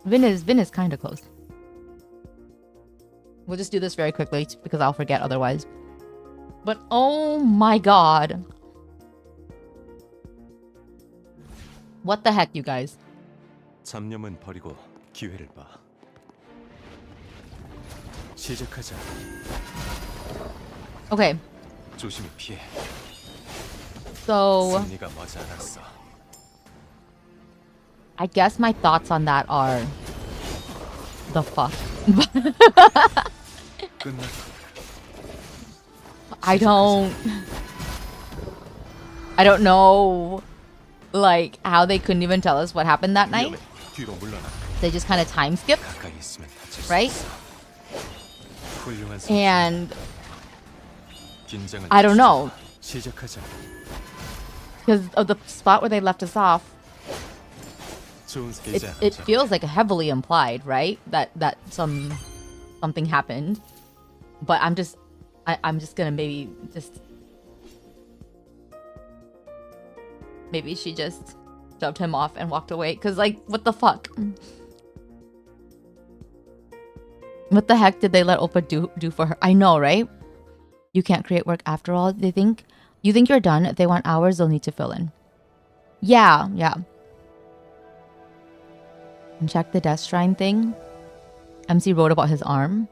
Vin is kind of close. We'll just do this very quickly because I'll forget otherwise. But oh my god. What the heck, you guys? 잡념은 버리고 기회를 봐. 시작하자. Okay. 조심히 피해. So 승리가 머지 않았어. I guess my thoughts on that are the fuck. I don't know like how they couldn't even tell us what happened that night. They just kind of time skip, right? And I don't know, because of the spot where they left us off. It feels like heavily implied, right? That something happened, but I'm just gonna maybe she just shoved him off and walked away. Cause like, what the fuck? What the heck did they let Oppa do for her? I know, right? You can't create work after all. You think you're done. If they want hours, they'll need to fill in. Yeah. And check the death shrine thing. MC wrote about his arm.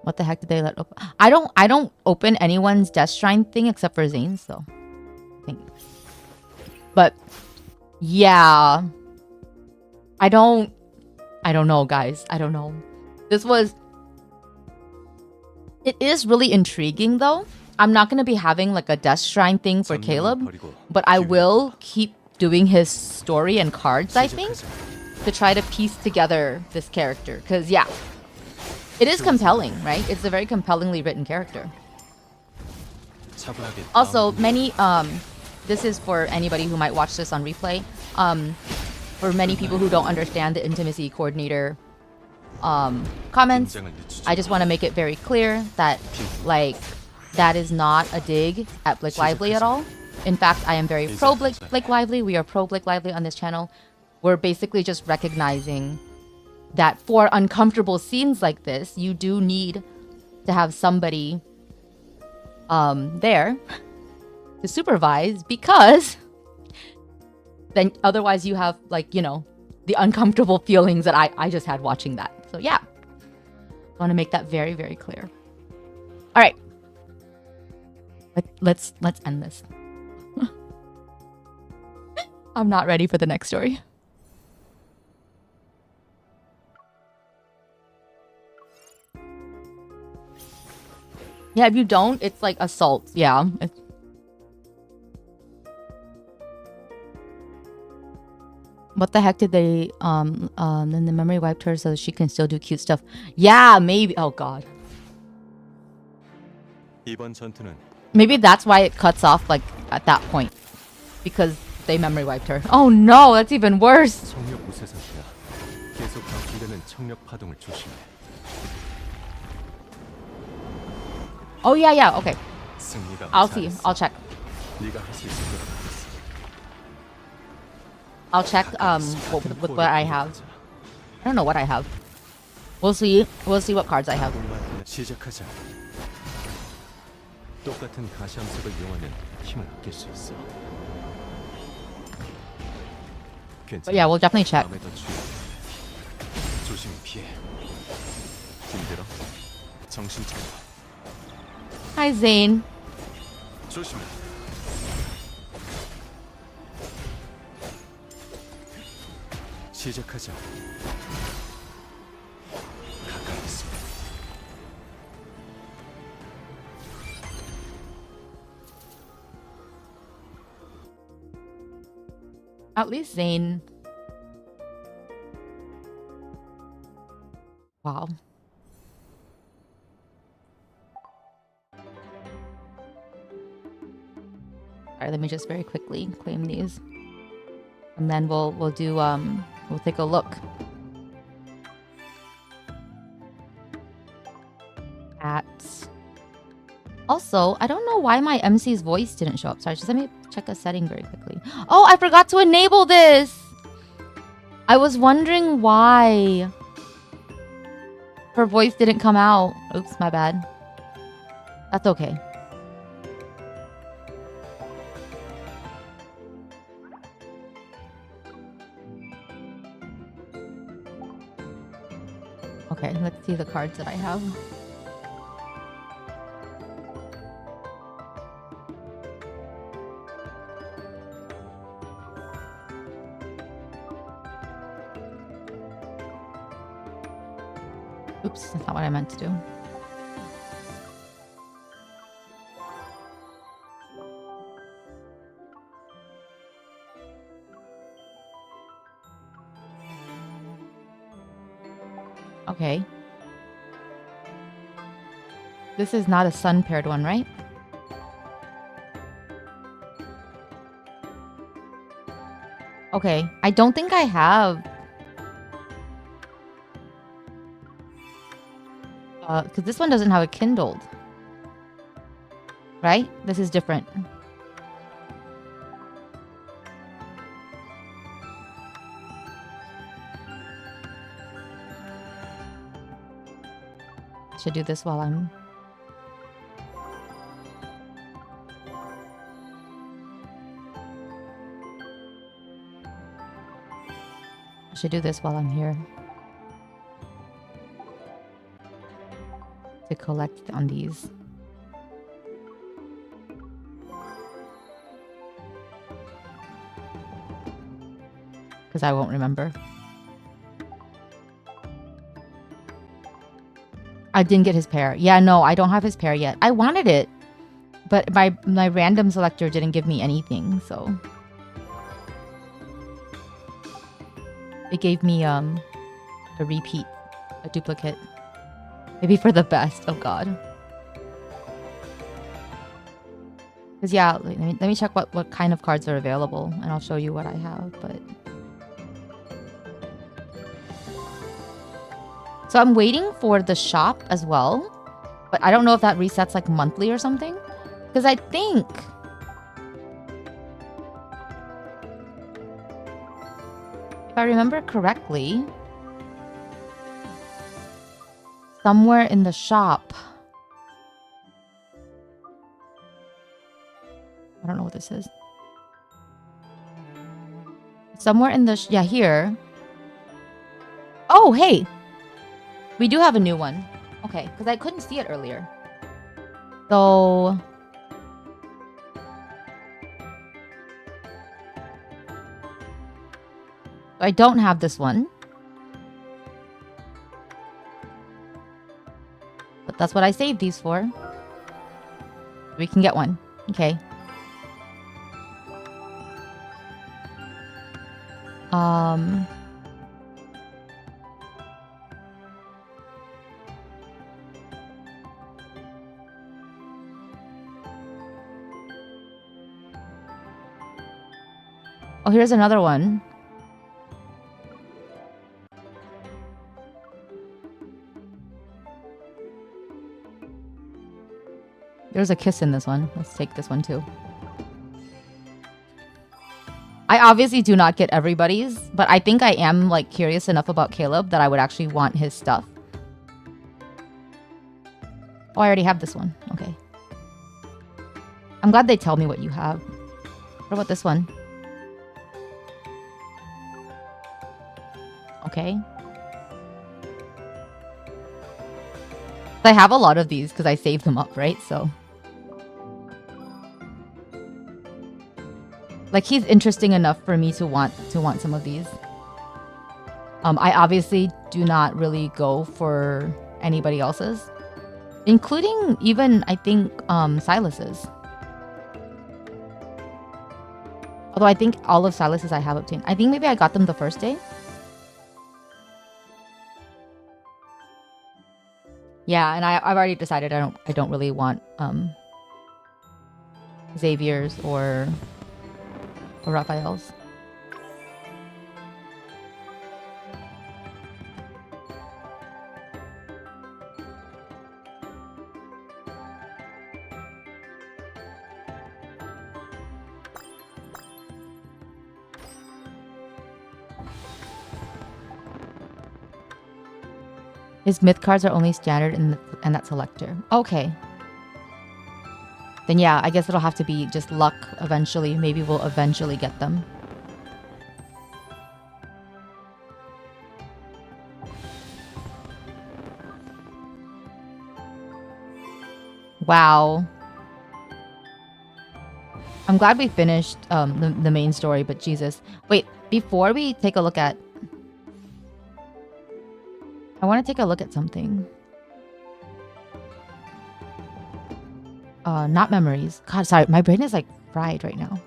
What the heck did they let open? I don't open anyone's death shrine thing except for Zayne's, so I think. But yeah, I don't know, guys. I don't know. It is really intriguing though. I'm not gonna be having like a death shrine thing for Caleb, but I will keep doing his story and cards, I think, to try to piece together this character. Because yeah, it is compelling, right? It's a very compellingly written character. Also, many this is for anybody who might watch this on replay. For many people who don't understand the intimacy coordinator comments, I just want to make it very clear that like that is not a dig at Blake Lively at all. In fact, I am very pro Blake Lively. We are pro Blake Lively on this channel. We're basically just recognizing that for uncomfortable scenes like this, you do need to have somebody there to supervise, because then otherwise you have, like, you know, the uncomfortable feelings that I just had watching that. So yeah, I want to make that very, very clear. All right, let's end this. I'm not ready for the next story. Yeah, if you don't, it's like assault. Yeah. What the heck did they then the memory wiped her so she can still do cute stuff. Yeah, maybe. Oh god. Maybe that's why it cuts off like at that point, because they memory wiped her. Oh no, that's even worse. Oh yeah, okay. I'll see. I'll check. I'll check with what I have. I don't know what I have. We'll see. We'll see what cards I have. 시작하자. 똑같은 가시함석을 이용하면 힘을 아낄 수 있어. But yeah, we'll definitely check. 다음에 더 주의. 조심히 피해. 힘들어? 정신 차려. Hi, Zayne. 조심해. 시작하자. 가까이 있습니다. At least Zayne. Wow. Alright, let me just very quickly claim these. And then we'll take a look at. Also, I don't know why my MC's voice didn't show up. Sorry, just let me check a setting very quickly. Oh, I forgot to enable this! I was wondering why her voice didn't come out. Oops, my bad. That's okay. Okay, let's see the cards that I have. Oops, that's not what I meant to do. Okay. This is not a sun paired one, right? Okay, I don't think I have. Because this one doesn't have it kindled. Right? This is different. Should do this while I'm... I should do this while I'm here. To collect on these. Because I won't remember. I didn't get his pair. Yeah, no, I don't have his pair yet. I wanted it. But my random selector didn't give me anything, so... It gave me a repeat. A duplicate. Maybe for the best. Oh god. Because yeah, let me check what kind of cards are available. And I'll show you what I have, but... So I'm waiting for the shop as well. But I don't know if that resets like monthly or something. Because I think... If I remember correctly... Somewhere in the shop... I don't know what this is. Somewhere in the... yeah, here. Oh, hey! We do have a new one. Okay, because I couldn't see it earlier. So... I don't have this one. But that's what I saved these for. We can get one. Okay. Oh, here's another one. There's a kiss in this one. Let's take this one too. I obviously do not get everybody's, but I think I am like curious enough about Caleb that I would actually want his stuff. Oh, I already have this one. Okay. I'm glad they tell me what you have. What about this one? Okay. I have a lot of these because I saved them up, right? So, like, he's interesting enough for me to want some of these. I obviously do not really go for anybody else's, including even I think Silas's. Although I think all of Silas's I have obtained. I think maybe I got them the first day. Yeah, and I've already decided I don't really want Xavier's or Raphael's. His myth cards are only standard and that selector. Okay. Then yeah, I guess it'll have to be just luck eventually. Maybe we'll eventually get them. Wow. I'm glad we finished the main story, but Jesus. Wait, before we take a look at... I want to take a look at something. Not memories. God, sorry. My brain is like fried right now.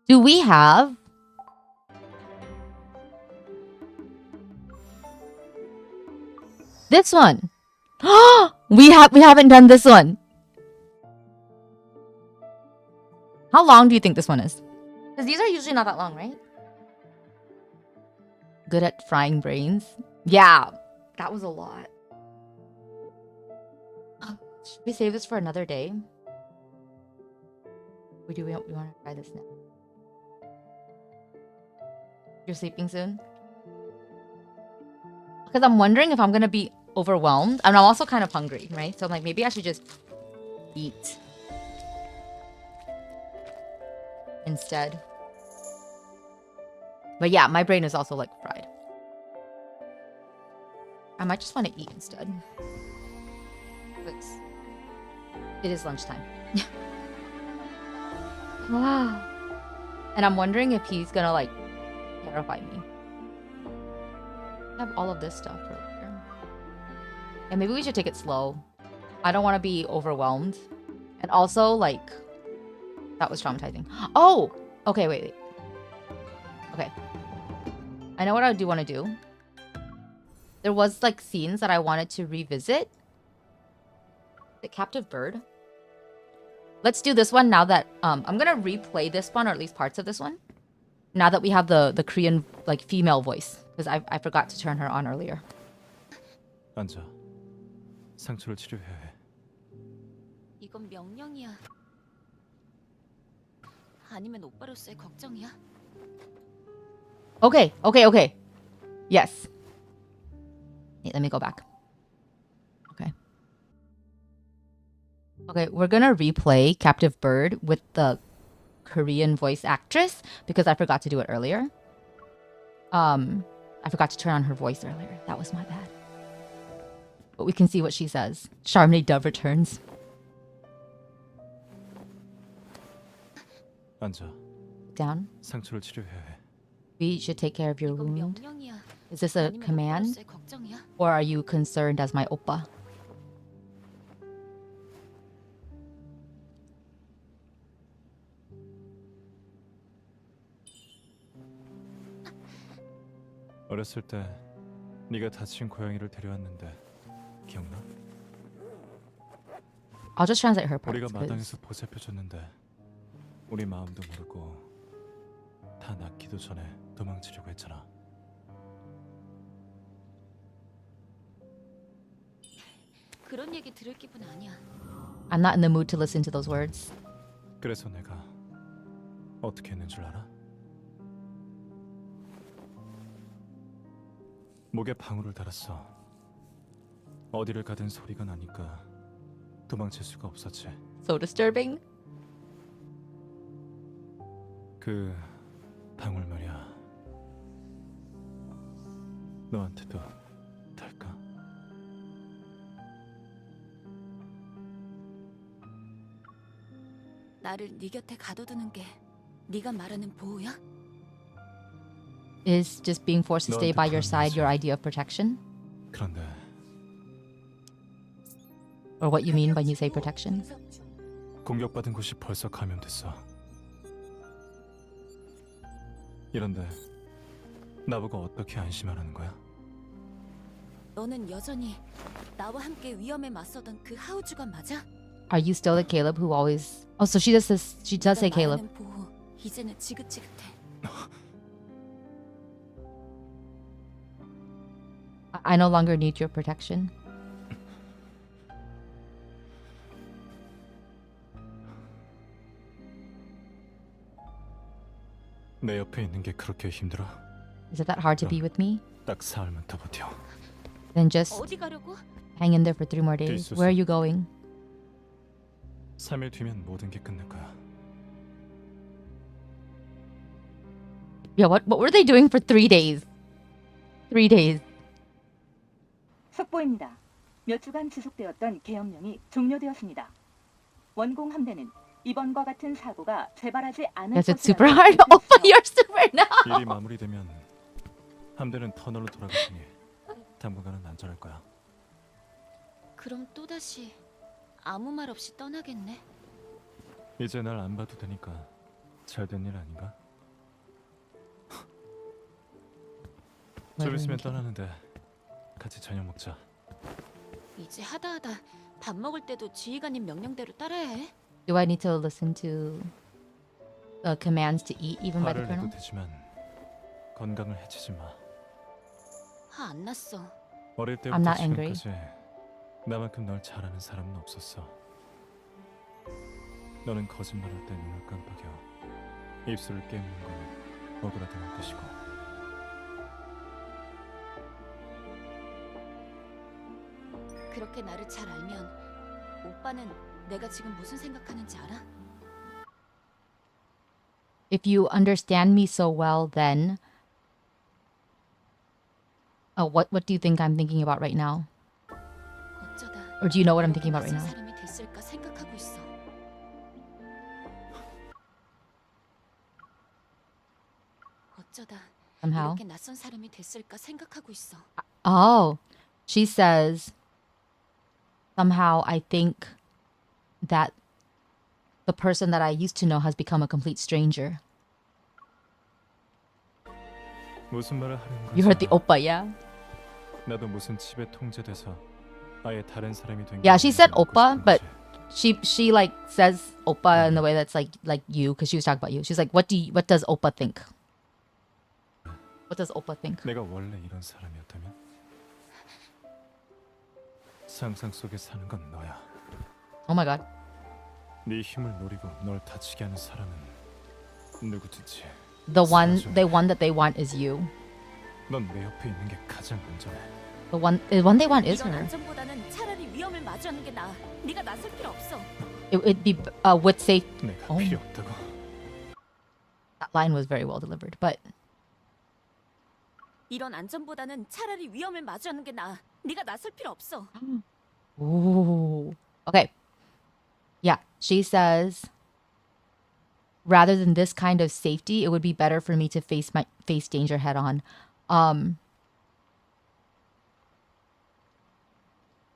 Do we have... this one? we haven't done this one. How long do you think this one is? Because these are usually not that long, right? Good at frying brains. Yeah, that was a lot. Should we save this for another day? Or do we want to try this now? You're sleeping soon? Because I'm wondering if I'm going to be overwhelmed. And I'm also kind of hungry, right? So I'm like, maybe I should just eat instead. But yeah, my brain is also like fried. I might just want to eat instead. It is lunchtime. Wow. And I'm wondering if he's gonna like terrify me. I have all of this stuff right here. And maybe we should take it slow. I don't want to be overwhelmed. And also, like, that was traumatizing. Oh! Okay, wait. Okay. I know what I do want to do. There was, like, scenes that I wanted to revisit. The Captive Bird. Let's do this one now that... I'm gonna replay this one, or at least parts of this one. Now that we have the Korean, like, female voice. Because I forgot to turn her on earlier. 앉아. 상처를 치료해야 해. 이건 명령이야. 아니면 오빠로서의 걱정이야? Okay, okay, okay. Yes. Wait, let me go back. Okay. Okay, we're gonna replay Captive Bird with the Korean voice actress because I forgot to do it earlier. I forgot to turn on her voice earlier. That was my bad. But we can see what she says. Charmony Dove returns. 앉아. Down. 상처를 치료해야 해. We should take care of your wound. Is this a command? Or are you concerned as my oppa? 어렸을 때 네가 다친 고양이를 데려왔는데 기억나? I'll just translate her parts. 우리가 마당에서 보살펴줬는데 우리 마음도 모르고 다 낫기도 전에 도망치려고 했잖아. 그런 얘기 들을 기분 아니야. I'm not in the mood to listen to those words. 그래서 내가 어떻게 했는 줄 알아? 목에 방울을 달았어. 어디를 가든 소리가 나니까 도망칠 수가 없었지. So disturbing. 그 방울 말이야. 너한테도 달까? 나를 네 곁에 가둬두는 게 네가 말하는 보호야? Is just being forced to stay by your side your idea of protection? 그런데 Or what you mean when you say protection? 공격받은 곳이 벌써 감염됐어. 이런데 나보고 어떻게 안심하라는 거야? 너는 여전히 나와 함께 위험에 맞서던 그 하우주가 맞아? Are you still the Caleb who always... Oh, so she does say 네가 Caleb. 말하는 보호, 이제는 지긋지긋해. I no longer need your protection. 내 옆에 있는 게 그렇게 힘들어? Is it that hard to be with me? 딱 사흘만 더 버텨. Then just 어디 가려고? hang in there for 3 more days. Where are you going? 3일 뒤면 모든 게 끝날 거야. Yeah, what were they doing for 3 days? 3 days. 속보입니다. 몇 주간 지속되었던 계엄령이 종료되었습니다. 원공 함대는 이번과 같은 사고가 재발하지 않을 Yes, it's 것이라고 super hard. 밝혔어요. Oh, you're super now. 일이 마무리되면 함대는 터널로 돌아갈 테니 당분간은 안전할 거야. 그럼 또다시 아무 말 없이 떠나겠네. 이제 날 안 봐도 되니까 잘 된 일 아닌가? 좀 있으면 떠나는데 같이 저녁 먹자. 이제 하다하다 밥 먹을 때도 지휘관님 명령대로 따라야 해? Do I need to listen to commands to eat even by the 화를 내도 colonel? 되지만 건강을 해치지 마. 화 안 났어. 어릴 I'm 때부터 not angry. 지금까지 나만큼 널 잘 아는 사람은 없었어. 너는 거짓말할 때 눈을 깜빡여 입술을 깨무는 건 억울하다는 뜻이고. 그렇게 나를 잘 알면 오빠는 내가 지금 무슨 생각하는지 알아? If you understand me so well, then what do you think I'm thinking about right now? 어쩌다 Or do you know what I'm thinking about right 낯선 now? 사람이 됐을까 생각하고 있어. 어쩌다 Somehow. 이렇게 낯선 사람이 됐을까 생각하고 있어. Oh, she says, somehow I think that the person that I used to know has become a complete stranger. 무슨 말을 하는 거야? You heard the oppa, yeah? 나도 무슨 칩에 통제돼서 아예 다른 사람이 된 Yeah, she said 게 아니고 oppa, 싶은 but 거지. she like says oppa in the way that's like you, because she was talking about you. She's like, what does oppa think? What does oppa think? 내가 원래 이런 사람이었다면 상상 속에 사는 건 너야. Oh my god. 네 힘을 노리고 널 다치게 하는 사람은 누구든지. The one that they want is you. 넌 내 옆에 있는 게 가장 안전해. The one they want is 이런 her. 안전보다는 차라리 위험을 마주하는 게 나아. 네가 나설 필요 없어. It'd be with safe. 내가 Oh. 필요 없다고. That line was very well delivered, but 이런 안전보다는 차라리 위험을 마주하는 게 나아. 네가 나설 필요 없어. ooh. Okay. Yeah, she says rather than this kind of safety, it would be better for me to face danger head on.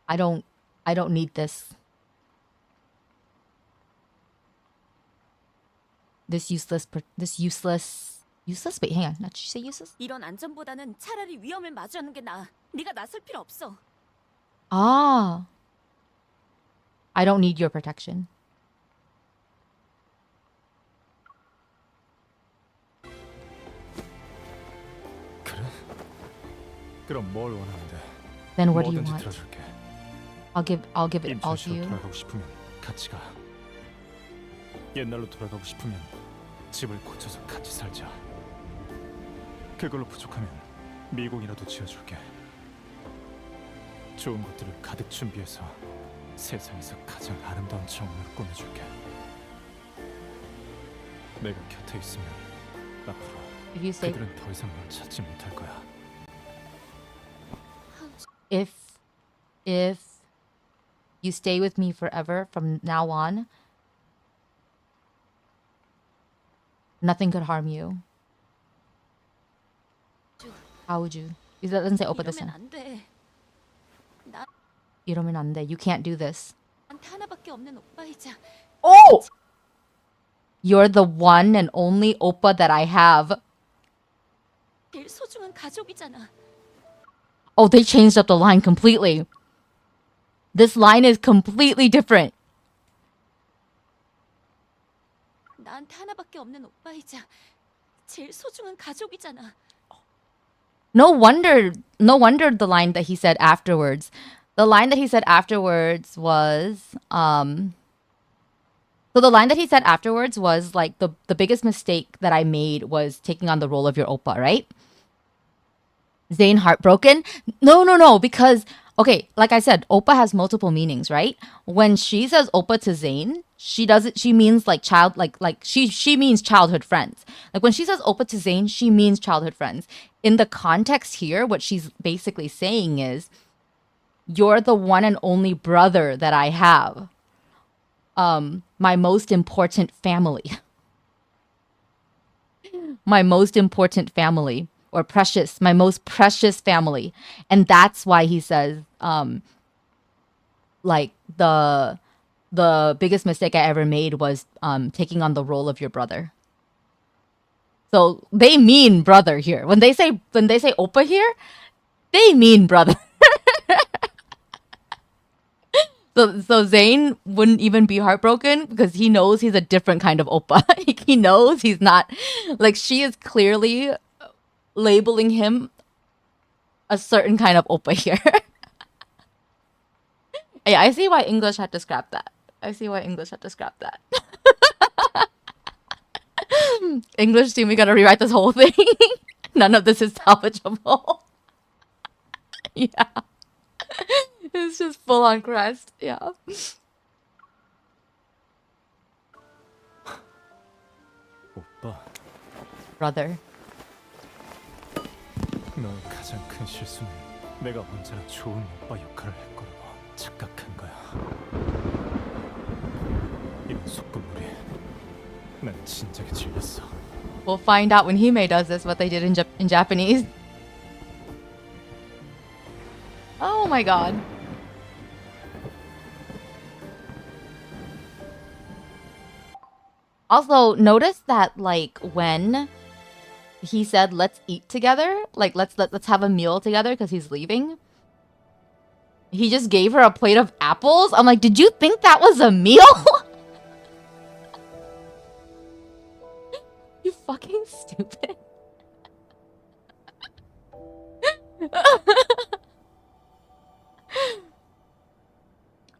I don't need this. This useless. Wait, hang on. Did she say useless? 이런 안전보다는 차라리 위험을 마주하는 게 나아. 네가 나설 필요 없어. Ah. I don't need your protection. 그래? 그럼 뭘 원하는데? Then what do you 뭐든지 want? 들어줄게. I'll give it all to 임춘시로 you. 돌아가고 싶으면 같이 가. 옛날로 돌아가고 싶으면 집을 고쳐서 같이 살자. 그걸로 부족하면 미궁이라도 지어줄게. 좋은 것들을 가득 준비해서 세상에서 가장 아름다운 정원을 꾸며줄게. 내가 곁에 있으면 앞으로 If you say 그들은 더 이상 널 찾지 못할 거야. if you stay with me forever from now on, nothing could harm you. How would you? It doesn't say open this 이러면 one. 안 돼. 이러면 안 돼. You can't do this. 나한테 하나밖에 없는 오빠이자 Oh! You're the one and only oppa that I have. 제일 소중한 가족이잖아. Oh, they changed up the line completely. This line is completely different. 나한테 하나밖에 없는 오빠이자 제일 소중한 가족이잖아. No wonder the line that he said afterwards. The line that he said afterwards was so the line that he said afterwards was like the biggest mistake that I made was taking on the role of your oppa, right? Zayne heartbroken? No, because okay, like I said, oppa has multiple meanings, right? When she says oppa to Zayne, she means like she means childhood friends. Like when she says oppa to Zayne, she means childhood friends. In the context here, what she's basically saying is, you're the one and only brother that I have. My most important family. My most important family. Or precious, my most precious family. And that's why he says, like the biggest mistake I ever made was taking on the role of your brother. So they mean brother here. When they say oppa here, they mean brother. So Zayne wouldn't even be heartbroken because he knows he's a different kind of oppa. He knows he's not, like, she is clearly labeling him a certain kind of oppa here. Yeah, I see why English had to scrap that. English team, we gotta rewrite this whole thing. None of this is salvageable. Yeah. It's just full on crest. Yeah. 오빠, Brother. 너의 가장 큰 실수는 내가 언제나 좋은 오빠 역할을 했거라고 착각한 거야. 이런 소꿉놀이, 난 진작에 질렸어. We'll find out when Hime does this what they did in Japanese. Oh my god. Also, notice that like when he said let's eat together, like let's have a meal together because he's leaving. He just gave her a plate of apples. I'm like, did you think that was a meal? You fucking stupid.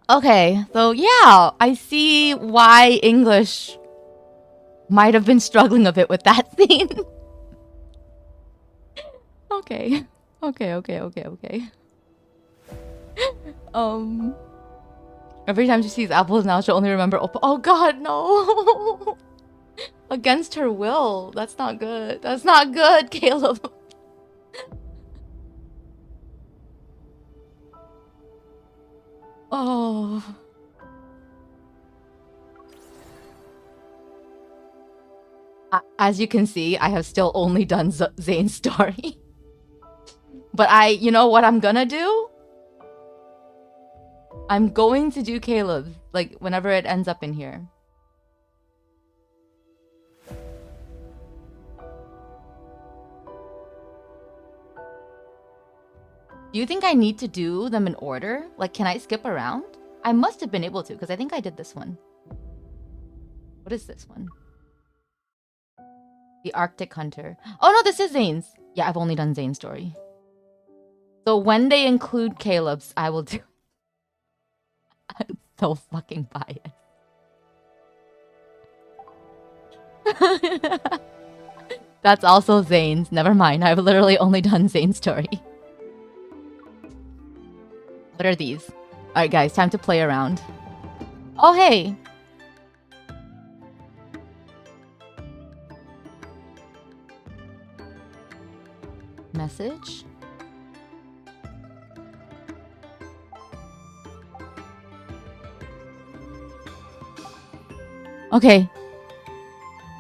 Okay, so yeah, I see why English might have been struggling a bit with that scene. Okay. Every time she sees apples now, she'll only remember Oppa. Oh god, no! Against her will. That's not good. That's not good, Caleb. Oh. As you can see, I have still only done Zayne's story. But you know what I'm gonna do? I'm going to do Caleb's, like, whenever it ends up in here. Do you think I need to do them in order? Like, can I skip around? I must have been able to, because I think I did this one. What is this one? The Arctic Hunter. Oh no, this is Zayne's. Yeah, I've only done Zayne's story. So when they include Caleb's, I will do. So fucking biased. That's also Zayne's. Never mind. I've literally only done Zayne's story. What are these? Alright guys, time to play around. Oh hey! Message? Okay.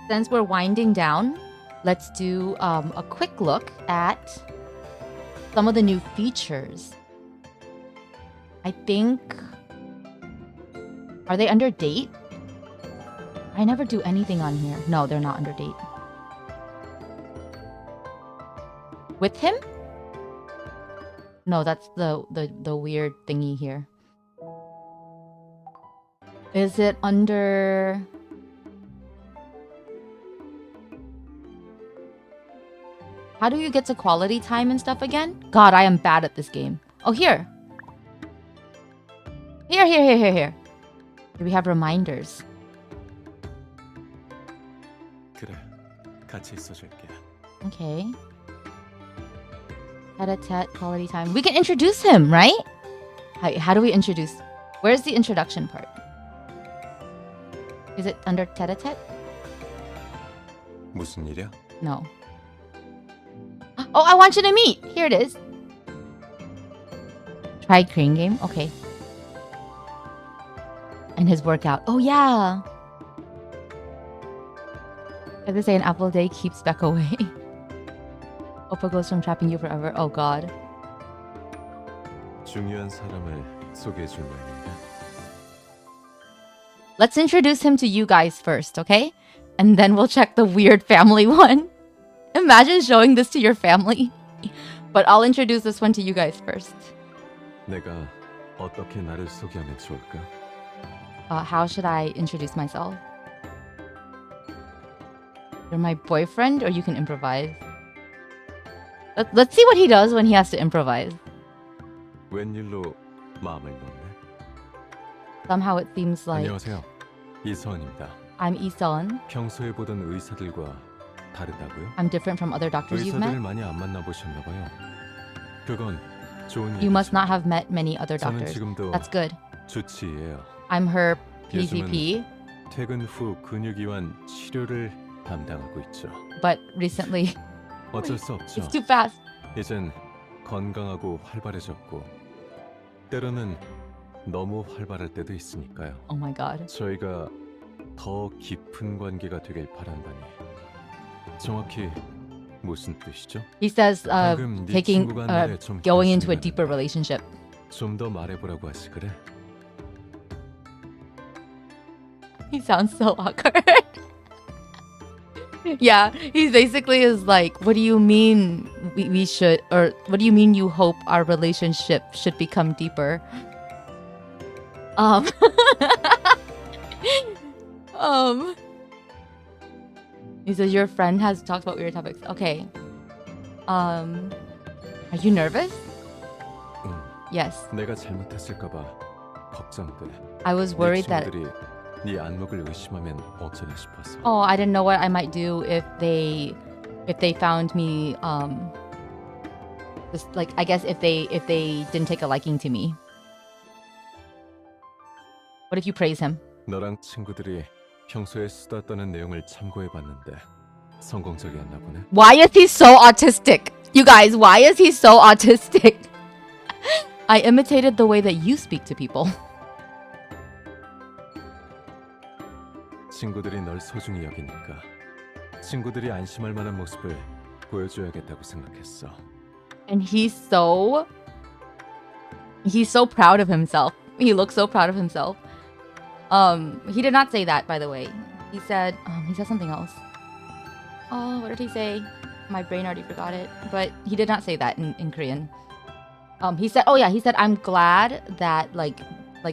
Since we're winding down, let's do a quick look at some of the new features. I think... Are they under date? I never do anything on here. No, they're not under date. With him? No, that's the weird thingy here. Is it under... How do you get to quality time and stuff again? God, I am bad at this game. Oh, here. Here. We have reminders. 그래, 같이 있어줄게. Okay. Tete-a-tete, quality time. We can introduce him, right? How do we introduce? Where's the introduction part? Is it under tete-a-tete? 무슨 일이야? No. Oh, I want you to meet. Here it is. Try Crane game. Okay. And his workout. Oh, yeah. As they say, an apple a day keeps Beck away. Oppa goes from trapping you forever. Oh, God. 중요한 사람을 소개해줄 모양인데. Let's introduce him to you guys first, okay? And then we'll check the weird family one. Imagine showing this to your family. But I'll introduce this one to you guys first. 내가 어떻게 나를 소개하면 좋을까? How should I introduce myself? You're my boyfriend, or you can improvise. Let's see what he does when he has to improvise. 웬일로 마음을 놓네? Somehow it seems like 안녕하세요. 이서원입니다. I'm Lee-seon. 평소에 보던 의사들과 다르다고요? I'm different from other doctors you've met. 의사들을 많이 안 만나보셨나 봐요. 그건 좋은 You must not have met many other 저는 doctors. 지금도 That's good. 주치의예요. I'm her 요즘은 PCP. 퇴근 후 근육이완 치료를 담당하고 있죠. But recently, 어쩔 수 없죠. it's too fast. 이젠 건강하고 활발해졌고 때로는 너무 활발할 때도 있으니까요. Oh my god. 저희가 더 깊은 관계가 되길 바란다니. 정확히 무슨 뜻이죠? He says 방금 네 taking 친구가 한말에 좀 going into a 결심이 deeper 나는데 relationship. 좀 더 말해보라고 하시 그래? He sounds so awkward. Yeah, he basically is like, what do you mean we should, or what do you mean you hope our relationship should become deeper? He says your friend has talked about weird topics. Okay. Are you nervous? 응. Yes. 내가 잘못했을까봐 걱정돼. I was worried that. 친구들이 네 안목을 의심하면 어쩌나 싶어서. Oh, I didn't know what I might do if they found me just like, I guess if they didn't take a liking to me. What if you praise him? 너랑 친구들이 평소에 수다 떠는 내용을 참고해봤는데 성공적이었나 보네. Why is he so autistic? You guys, why is he so autistic? I imitated the way that you speak to people. 친구들이 널 소중히 여기니까 친구들이 안심할 만한 모습을 보여줘야겠다고 생각했어. And he's so proud of himself. He looks so proud of himself. He did not say that, by the way. He said something else. Oh, what did he say? My brain already forgot it. But he did not say that in Korean. He said, I'm glad that like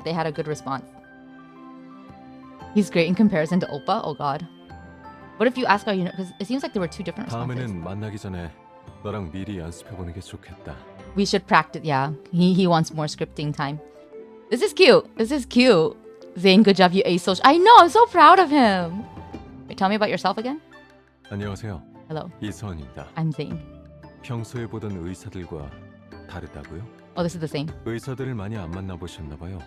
they had a good response. He's great in comparison to Oppa. Oh God. What if you ask our because it seems like there were two different responses. 다음에는 만나기 전에 너랑 미리 연습해보는 게 좋겠다. We should practice. Yeah, he wants more scripting time. This is cute. This is cute. Zayne, good job. You ace social. I know. I'm so proud of him. Wait, tell me about yourself again. 안녕하세요. Hello. 이서원입니다. I'm Zayne. 평소에 보던 의사들과 다르다고요? Oh, this is the same. 의사들을 많이 안 만나보셨나 봐요.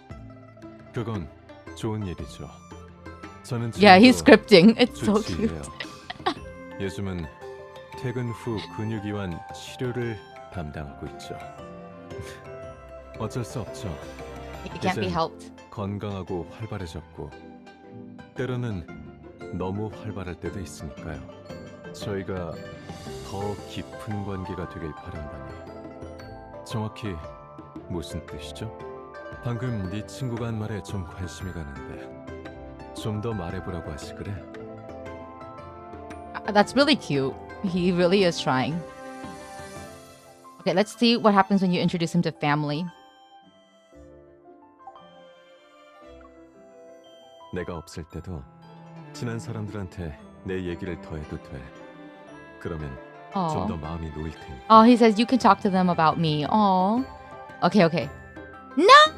그건 좋은 일이죠. 저는 Yeah, he's scripting. It's so 주치의예요. cute. 요즘은 퇴근 후 근육이완 치료를 담당하고 있죠. 어쩔 수 없죠. It can't be 이젠 helped. 건강하고 활발해졌고 때로는 너무 활발할 때도 있으니까요. 저희가 더 깊은 관계가 되길 바란다니. 정확히 무슨 뜻이죠? 방금 네 친구가 한 말에 좀 관심이 가는데 좀 더 말해보라고 하시 그래? That's really cute. He really is trying. Okay, let's see what happens when you introduce him to family. 내가 없을 때도 친한 사람들한테 내 얘기를 더 해도 돼. 그러면 좀 더 Oh. 마음이 놓일 테니까. Oh, he says you can talk to them about me. Oh. Okay, okay. No!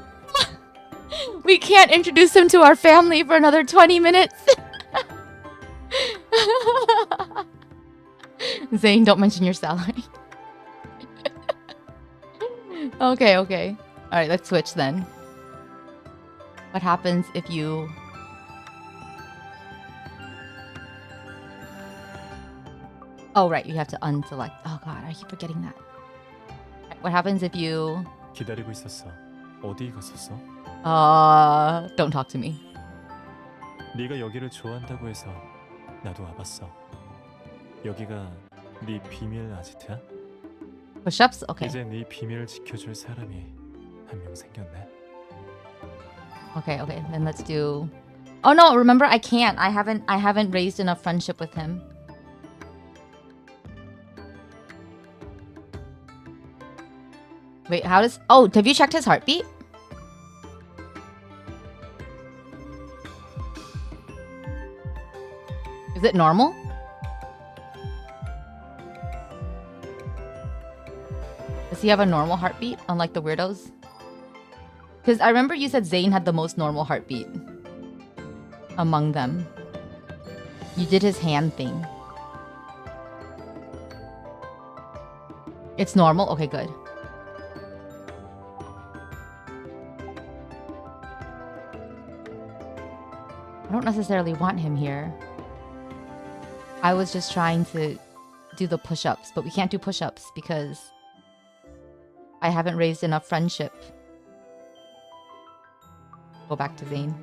We can't introduce him to our family for another 20 minutes. Zayne, don't mention your salary. Okay, okay. All right, let's switch then. What happens if you... Oh, right, you have to unselect. Oh god, I keep forgetting that. Right, what happens if you... 기다리고 있었어. 어디 갔었어? Don't talk to me. 네가 여기를 좋아한다고 해서 나도 와봤어. 여기가 네 비밀 아지트야? Push-ups? Okay. 이제 네 비밀을 지켜줄 사람이 한 명 생겼네. Okay, okay. Then let's do... Oh no, remember I can't. I haven't raised enough friendship with him. Wait, how does... Oh, have you checked his heartbeat? Is it normal? Does he have a normal heartbeat, unlike the weirdos? Because I remember you said Zayne had the most normal heartbeat among them. You did his hand thing. It's normal? Okay, good. I don't necessarily want him here. I was just trying to do the push-ups, but we can't do push-ups because I haven't raised enough friendship. Go back to Zayne.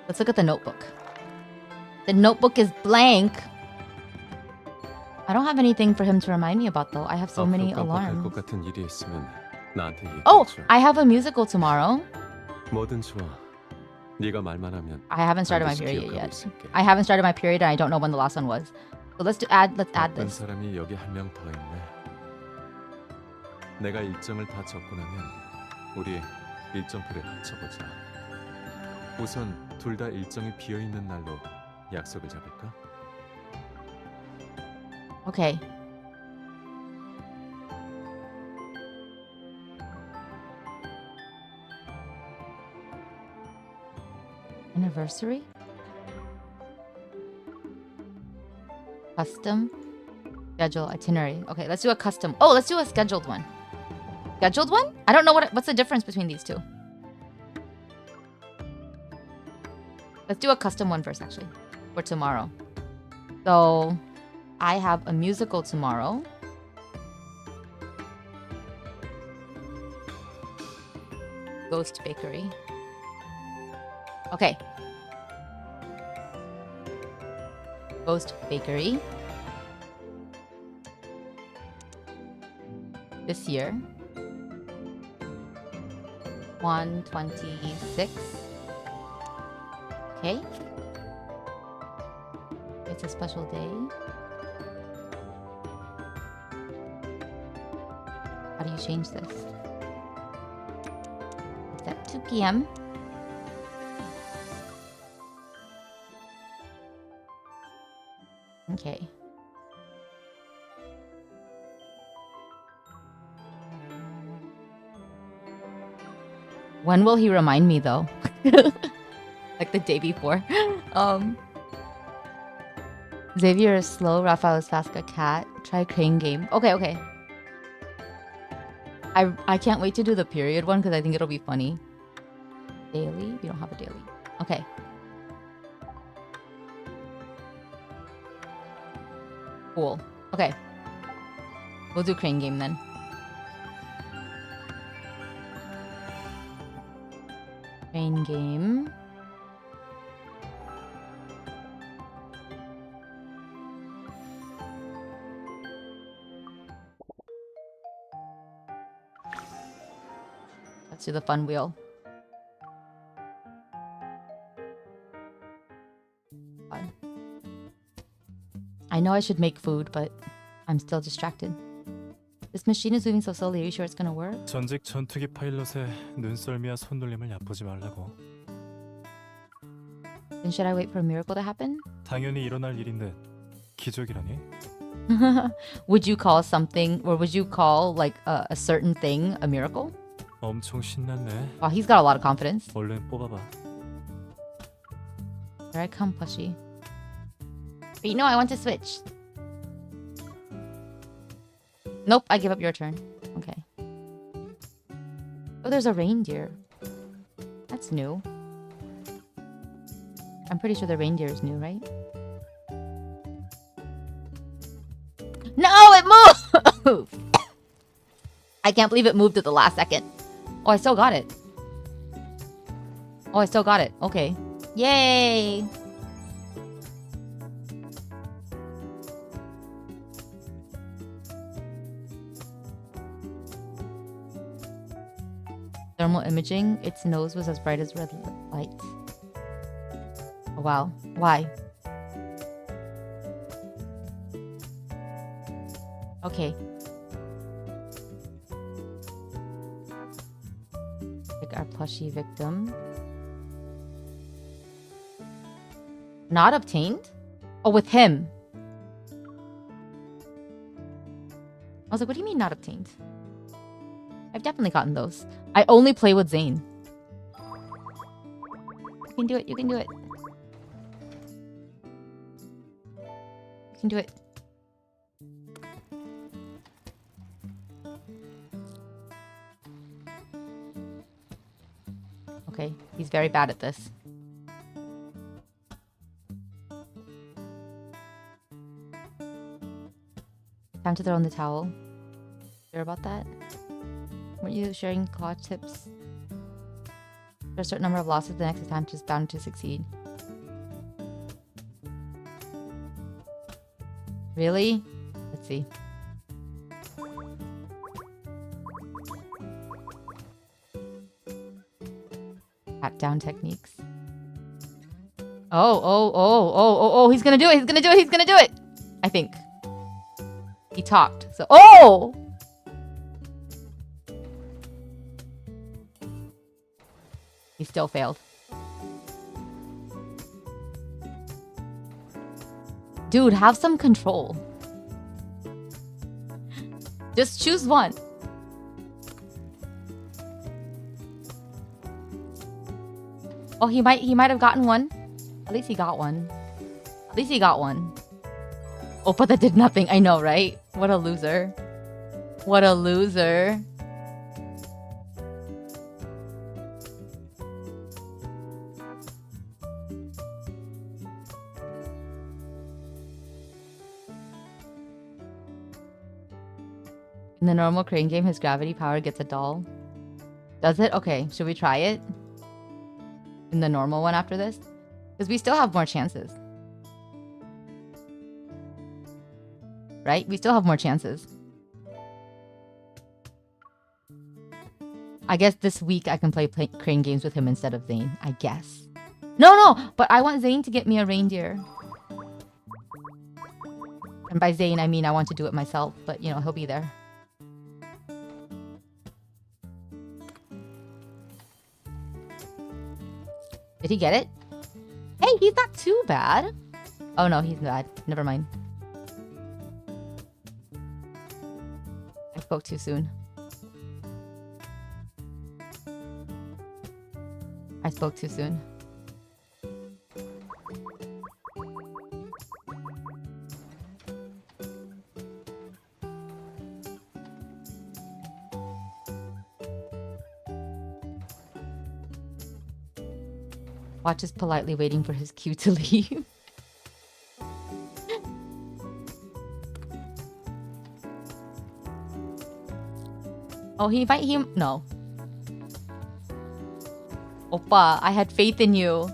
Let's look at the notebook. The notebook is blank. I don't have anything for him to remind me about though. I have so many alarms. 것 같은 일이 있으면 나한테 Oh, 얘기해줘. I have a musical tomorrow. 뭐든 좋아. 네가 말만 하면 I haven't started my 반드시 period 기억하고 yet. 있을게. I haven't started my period and I don't know when the last one was. So let's add 바쁜 this. 사람이 여기 한 명 더 있네. 내가 일정을 다 적고 나면 우리 일정표를 합쳐보자. 우선 둘 다 일정이 비어 있는 날로 약속을 잡을까? Okay. Anniversary? Custom? Schedule itinerary. Okay, let's do a custom. Oh, let's do a scheduled one. Scheduled one? I don't know what's the difference between these two. Let's do a custom one first, actually, for tomorrow. So, I have a musical tomorrow. Ghost Bakery. Okay. Ghost Bakery. This year. 126. Okay. It's a special day. How do you change this? It's at 2 p.m. Okay. When will he remind me though? Like the day before. Xavier is slow, Raphael is fast, got cat. Try crane game. Okay. I can't wait to do the period one because I think it'll be funny. Daily? We don't have a daily. Okay. Cool. Okay. We'll do crane game then. Crane game. Let's do the fun wheel. Fun. I know I should make food, but I'm still distracted. This machine is moving so slowly. Are you sure it's gonna work? 전직 전투기 파일럿의 눈썰미와 손놀림을 얕보지 말라고. Then should I wait for a miracle to happen? 당연히 일어날 일인데 기적이라니? Would you call something, or would you call like a certain thing a miracle? 엄청 신났네. Wow, he's got a lot of confidence. 얼른 뽑아봐. Here I come, plushie. Wait, no, I want to switch. Nope, I give up your turn. Okay. Oh, there's a reindeer. That's new. I'm pretty sure the reindeer is new, right? No, it moved! I can't believe it moved at the last second. Oh, I still got it. Oh, I still got it. Okay. Yay! Thermal imaging, its nose was as bright as red light. Oh, wow. Why? Okay. Pick our plushie victim. Not obtained? Oh, with him. I was like, what do you mean not obtained? I've definitely gotten those. I only play with Zayne. You can do it, you can do it. You can do it. Okay, he's very bad at this. Time to throw in the towel. Sure about that? Weren't you sharing claw tips? For a certain number of losses, the next attempt is bound to succeed. Really? Let's see. Pat down techniques. Oh, he's gonna do it, he's gonna do it, he's gonna do it! I think. He talked, so. Oh! He still failed. Dude, have some control. Just choose one. Oh, he might have gotten one. At least he got one. At least he got one. Oh, but that did nothing. I know, right? What a loser. What a loser. In the normal crane game, his gravity power gets a doll. Does it? Okay, should we try it? In the normal one after this? Because we still have more chances. Right? We still have more chances. I guess this week I can play crane games with him instead of Zayne. I guess. No! But I want Zayne to get me a reindeer. And by Zayne, I mean I want to do it myself. But, you know, he'll be there. Did he get it? Hey, he's not too bad. Oh no, he's bad. Never mind. I spoke too soon. I spoke too soon. Watch is politely waiting for his cue to leave. Oh, he invite him? No. Oppa, I had faith in you.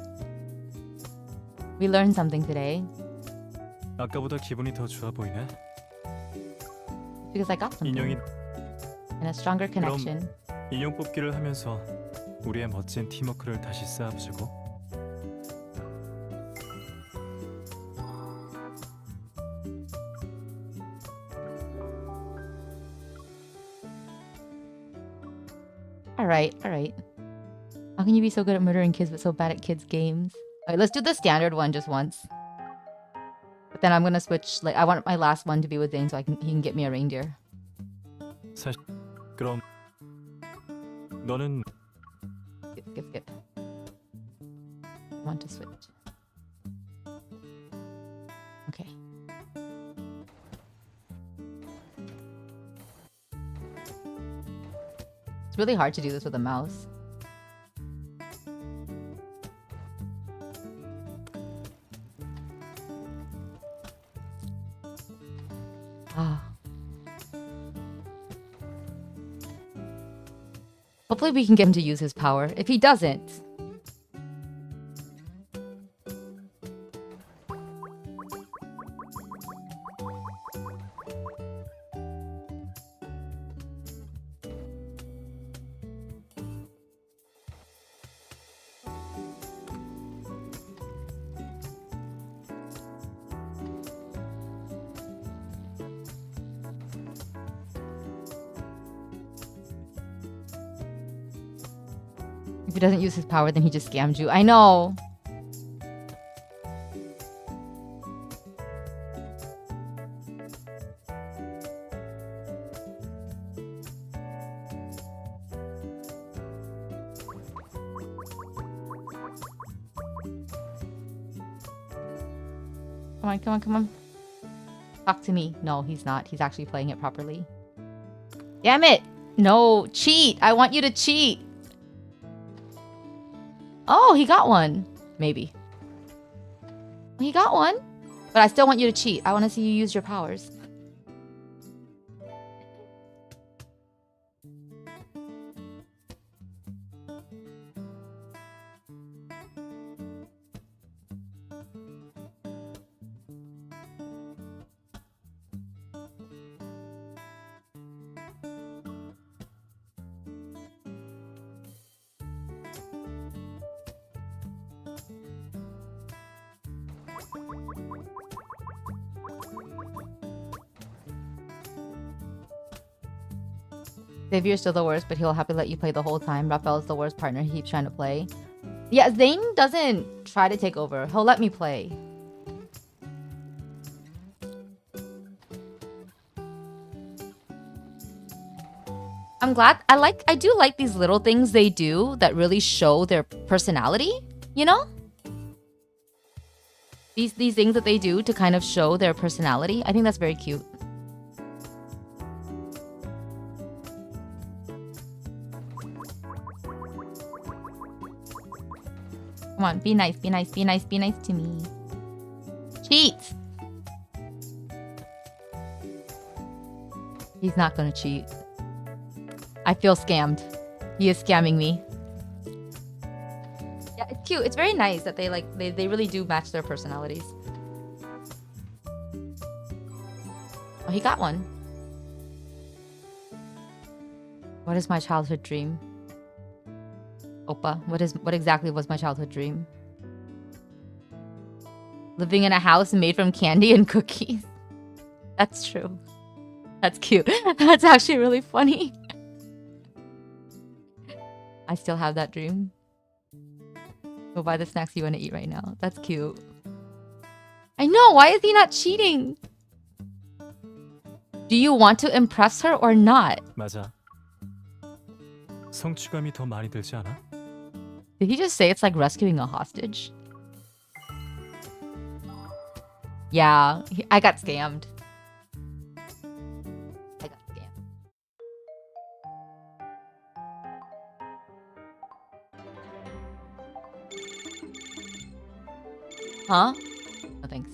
We learned something today. 아까보다 기분이 더 좋아 보이네. Because I got something. 인형이 And a stronger connection. 인형 뽑기를 하면서 우리의 멋진 팀워크를 다시 쌓아보자고. Alright, alright. How can you be so good at murdering kids but so bad at kids' games? Alright, let's do the standard one just once. But then I'm gonna switch, like, I want my last one to be with Zayne so he can get me a reindeer. 사실 그럼 너는 Skip. I want to switch. Okay. It's really hard to do this with a mouse. Hopefully we can get him to use his power. If he doesn't... If he doesn't use his power, then he just scammed you. I know. Come on. Talk to me. No, he's not. He's actually playing it properly. Damn it! No, cheat! I want you to cheat! Oh, he got one. Maybe. He got one. But I still want you to cheat. I want to see you use your powers. Xavier's still the worst, but he'll happily let you play the whole time. Raphael's the worst partner. He keeps trying to play. Yeah, Zayne doesn't try to take over. He'll let me play. I'm glad. I do like these little things they do that really show their personality, you know? These things that they do to kind of show their personality. I think that's very cute. Come on, be nice to me. Cheat! He's not gonna cheat. I feel scammed. He is scamming me. Yeah, it's cute. It's very nice that they really do match their personalities. Oh, he got one. What is my childhood dream? Oppa, what exactly was my childhood dream? Living in a house made from candy and cookies. That's true. That's cute. That's actually really funny. I still have that dream. Go buy the snacks you want to eat right now. That's cute. I know, why is he not cheating? Do you want to impress her or not? 맞아. 성취감이 더 많이 들지 않아? Did he just say it's like rescuing a hostage? Yeah, I got scammed. I got scammed. Huh? No thanks.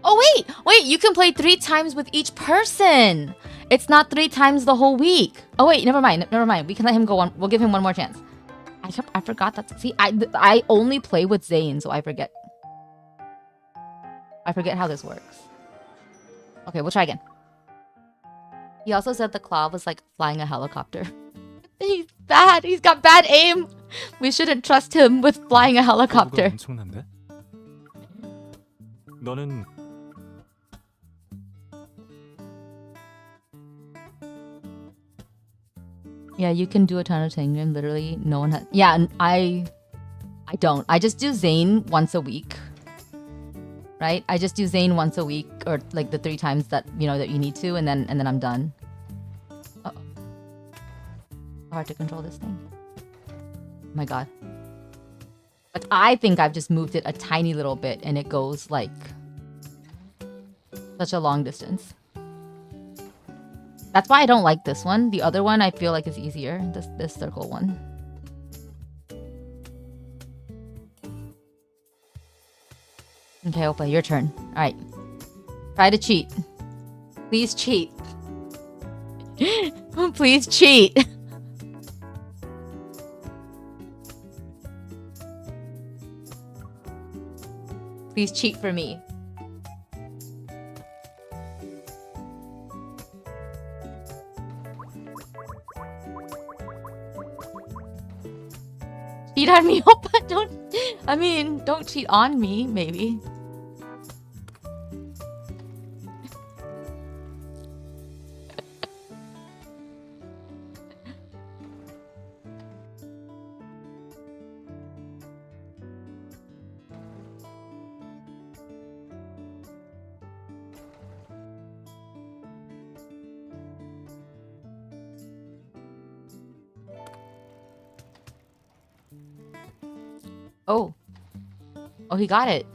Oh wait, you can play 3 times with each person. It's not 3 times the whole week. Oh wait, never mind. We can let him go on. We'll give him one more chance. I forgot that. See, I only play with Zayne, so I forget. I forget how this works. Okay, we'll try again. He also said the claw was like flying a helicopter. He's bad. He's got bad aim. We shouldn't trust him with flying a helicopter. 엄청난데? 너는 Yeah, you can do a ton of Tangram. Literally, no one has. Yeah, I don't. I just do Zayne once a week. Right? I just do Zayne once a week, or like the 3 times that that you need to, and then I'm done. Uh-oh. Hard to control this thing. Oh my god. But I think I've just moved it a tiny little bit, and it goes like such a long distance. That's why I don't like this one. The other one I feel like is easier. This circle one. Okay, Oppa, your turn. Alright. Try to cheat. Please cheat. Please cheat. Please cheat for me. Cheat on me, Oppa. Don't cheat on me, maybe. Oh, he got it.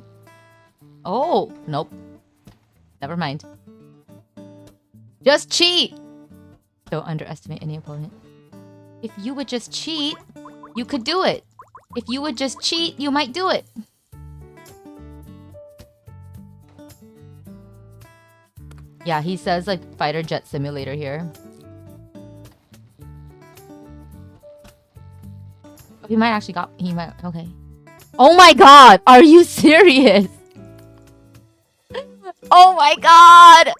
Oh, nope. Never mind. Just cheat! Don't underestimate any opponent. If you would just cheat, you could do it. If you would just cheat, you might do it. Yeah, he says like fighter jet simulator here. Oh, he might actually okay. Oh my god! Are you serious? Oh my god!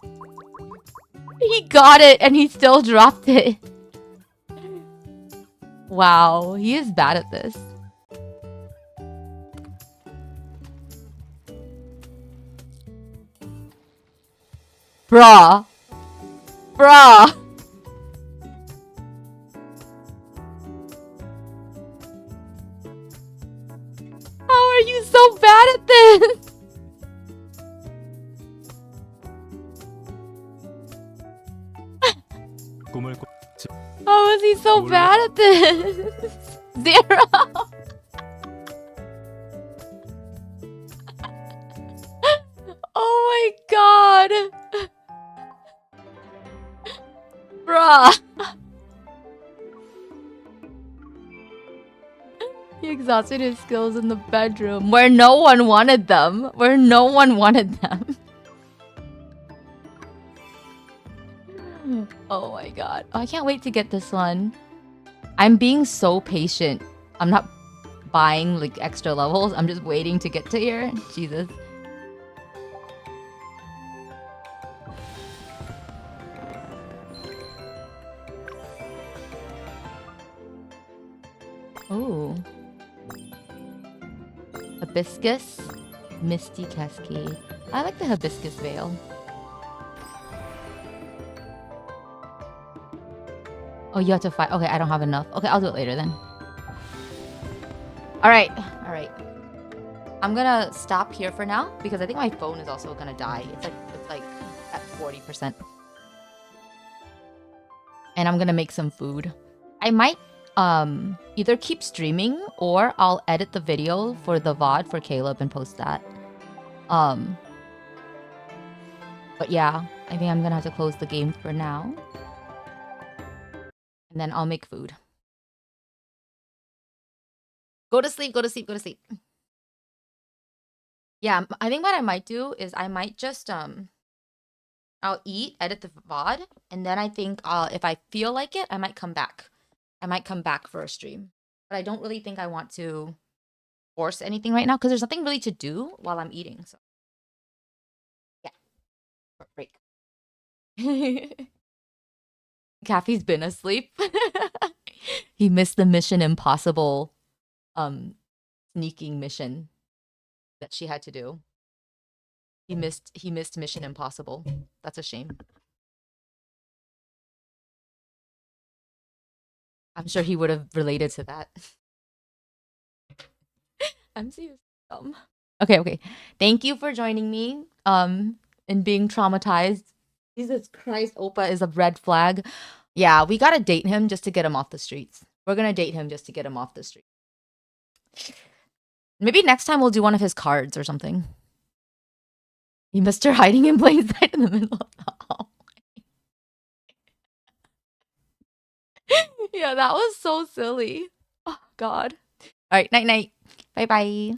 He got it and he still dropped it. Wow, he is bad at this. Bruh. Bruh. How are you so bad at this? How is he so bad at this? 0. Oh my god. Bruh. He exhausted his skills in the bedroom where no one wanted them. Oh my god. Oh, I can't wait to get this one. I'm being so patient. I'm not buying like extra levels. I'm just waiting to get to here. Jesus. Oh. Hibiscus, Misty Cascade. I like the Hibiscus Veil. Oh, you have to fight. Okay, I don't have enough. Okay, I'll do it later then. Alright. I'm gonna stop here for now because I think my phone is also gonna die. It's like at 40%. And I'm gonna make some food. I might either keep streaming or I'll edit the video for the VOD for Caleb and post that. But yeah, I think I'm gonna have to close the game for now. And then I'll make food. Go to sleep, go to sleep, go to sleep. Yeah, I think what I might do is I might just I'll eat, edit the VOD, and then I think if I feel like it, I might come back. I might come back for a stream. But I don't really think I want to force anything right now because there's nothing really to do while I'm eating. So yeah. Short break. Kathy's been asleep. He missed the Mission Impossible sneaking mission that she had to do. He missed Mission Impossible. That's a shame. I'm sure he would have related to that. I'm serious. Okay. Thank you for joining me and being traumatized. Jesus Christ, Oppa is a red flag. Yeah, we gotta date him just to get him off the streets. We're gonna date him just to get him off the street. Maybe next time we'll do one of his cards or something. He missed her hiding in plain sight in the middle of the hallway. Yeah, that was so silly. Oh, God. All right, night-night. Bye-bye.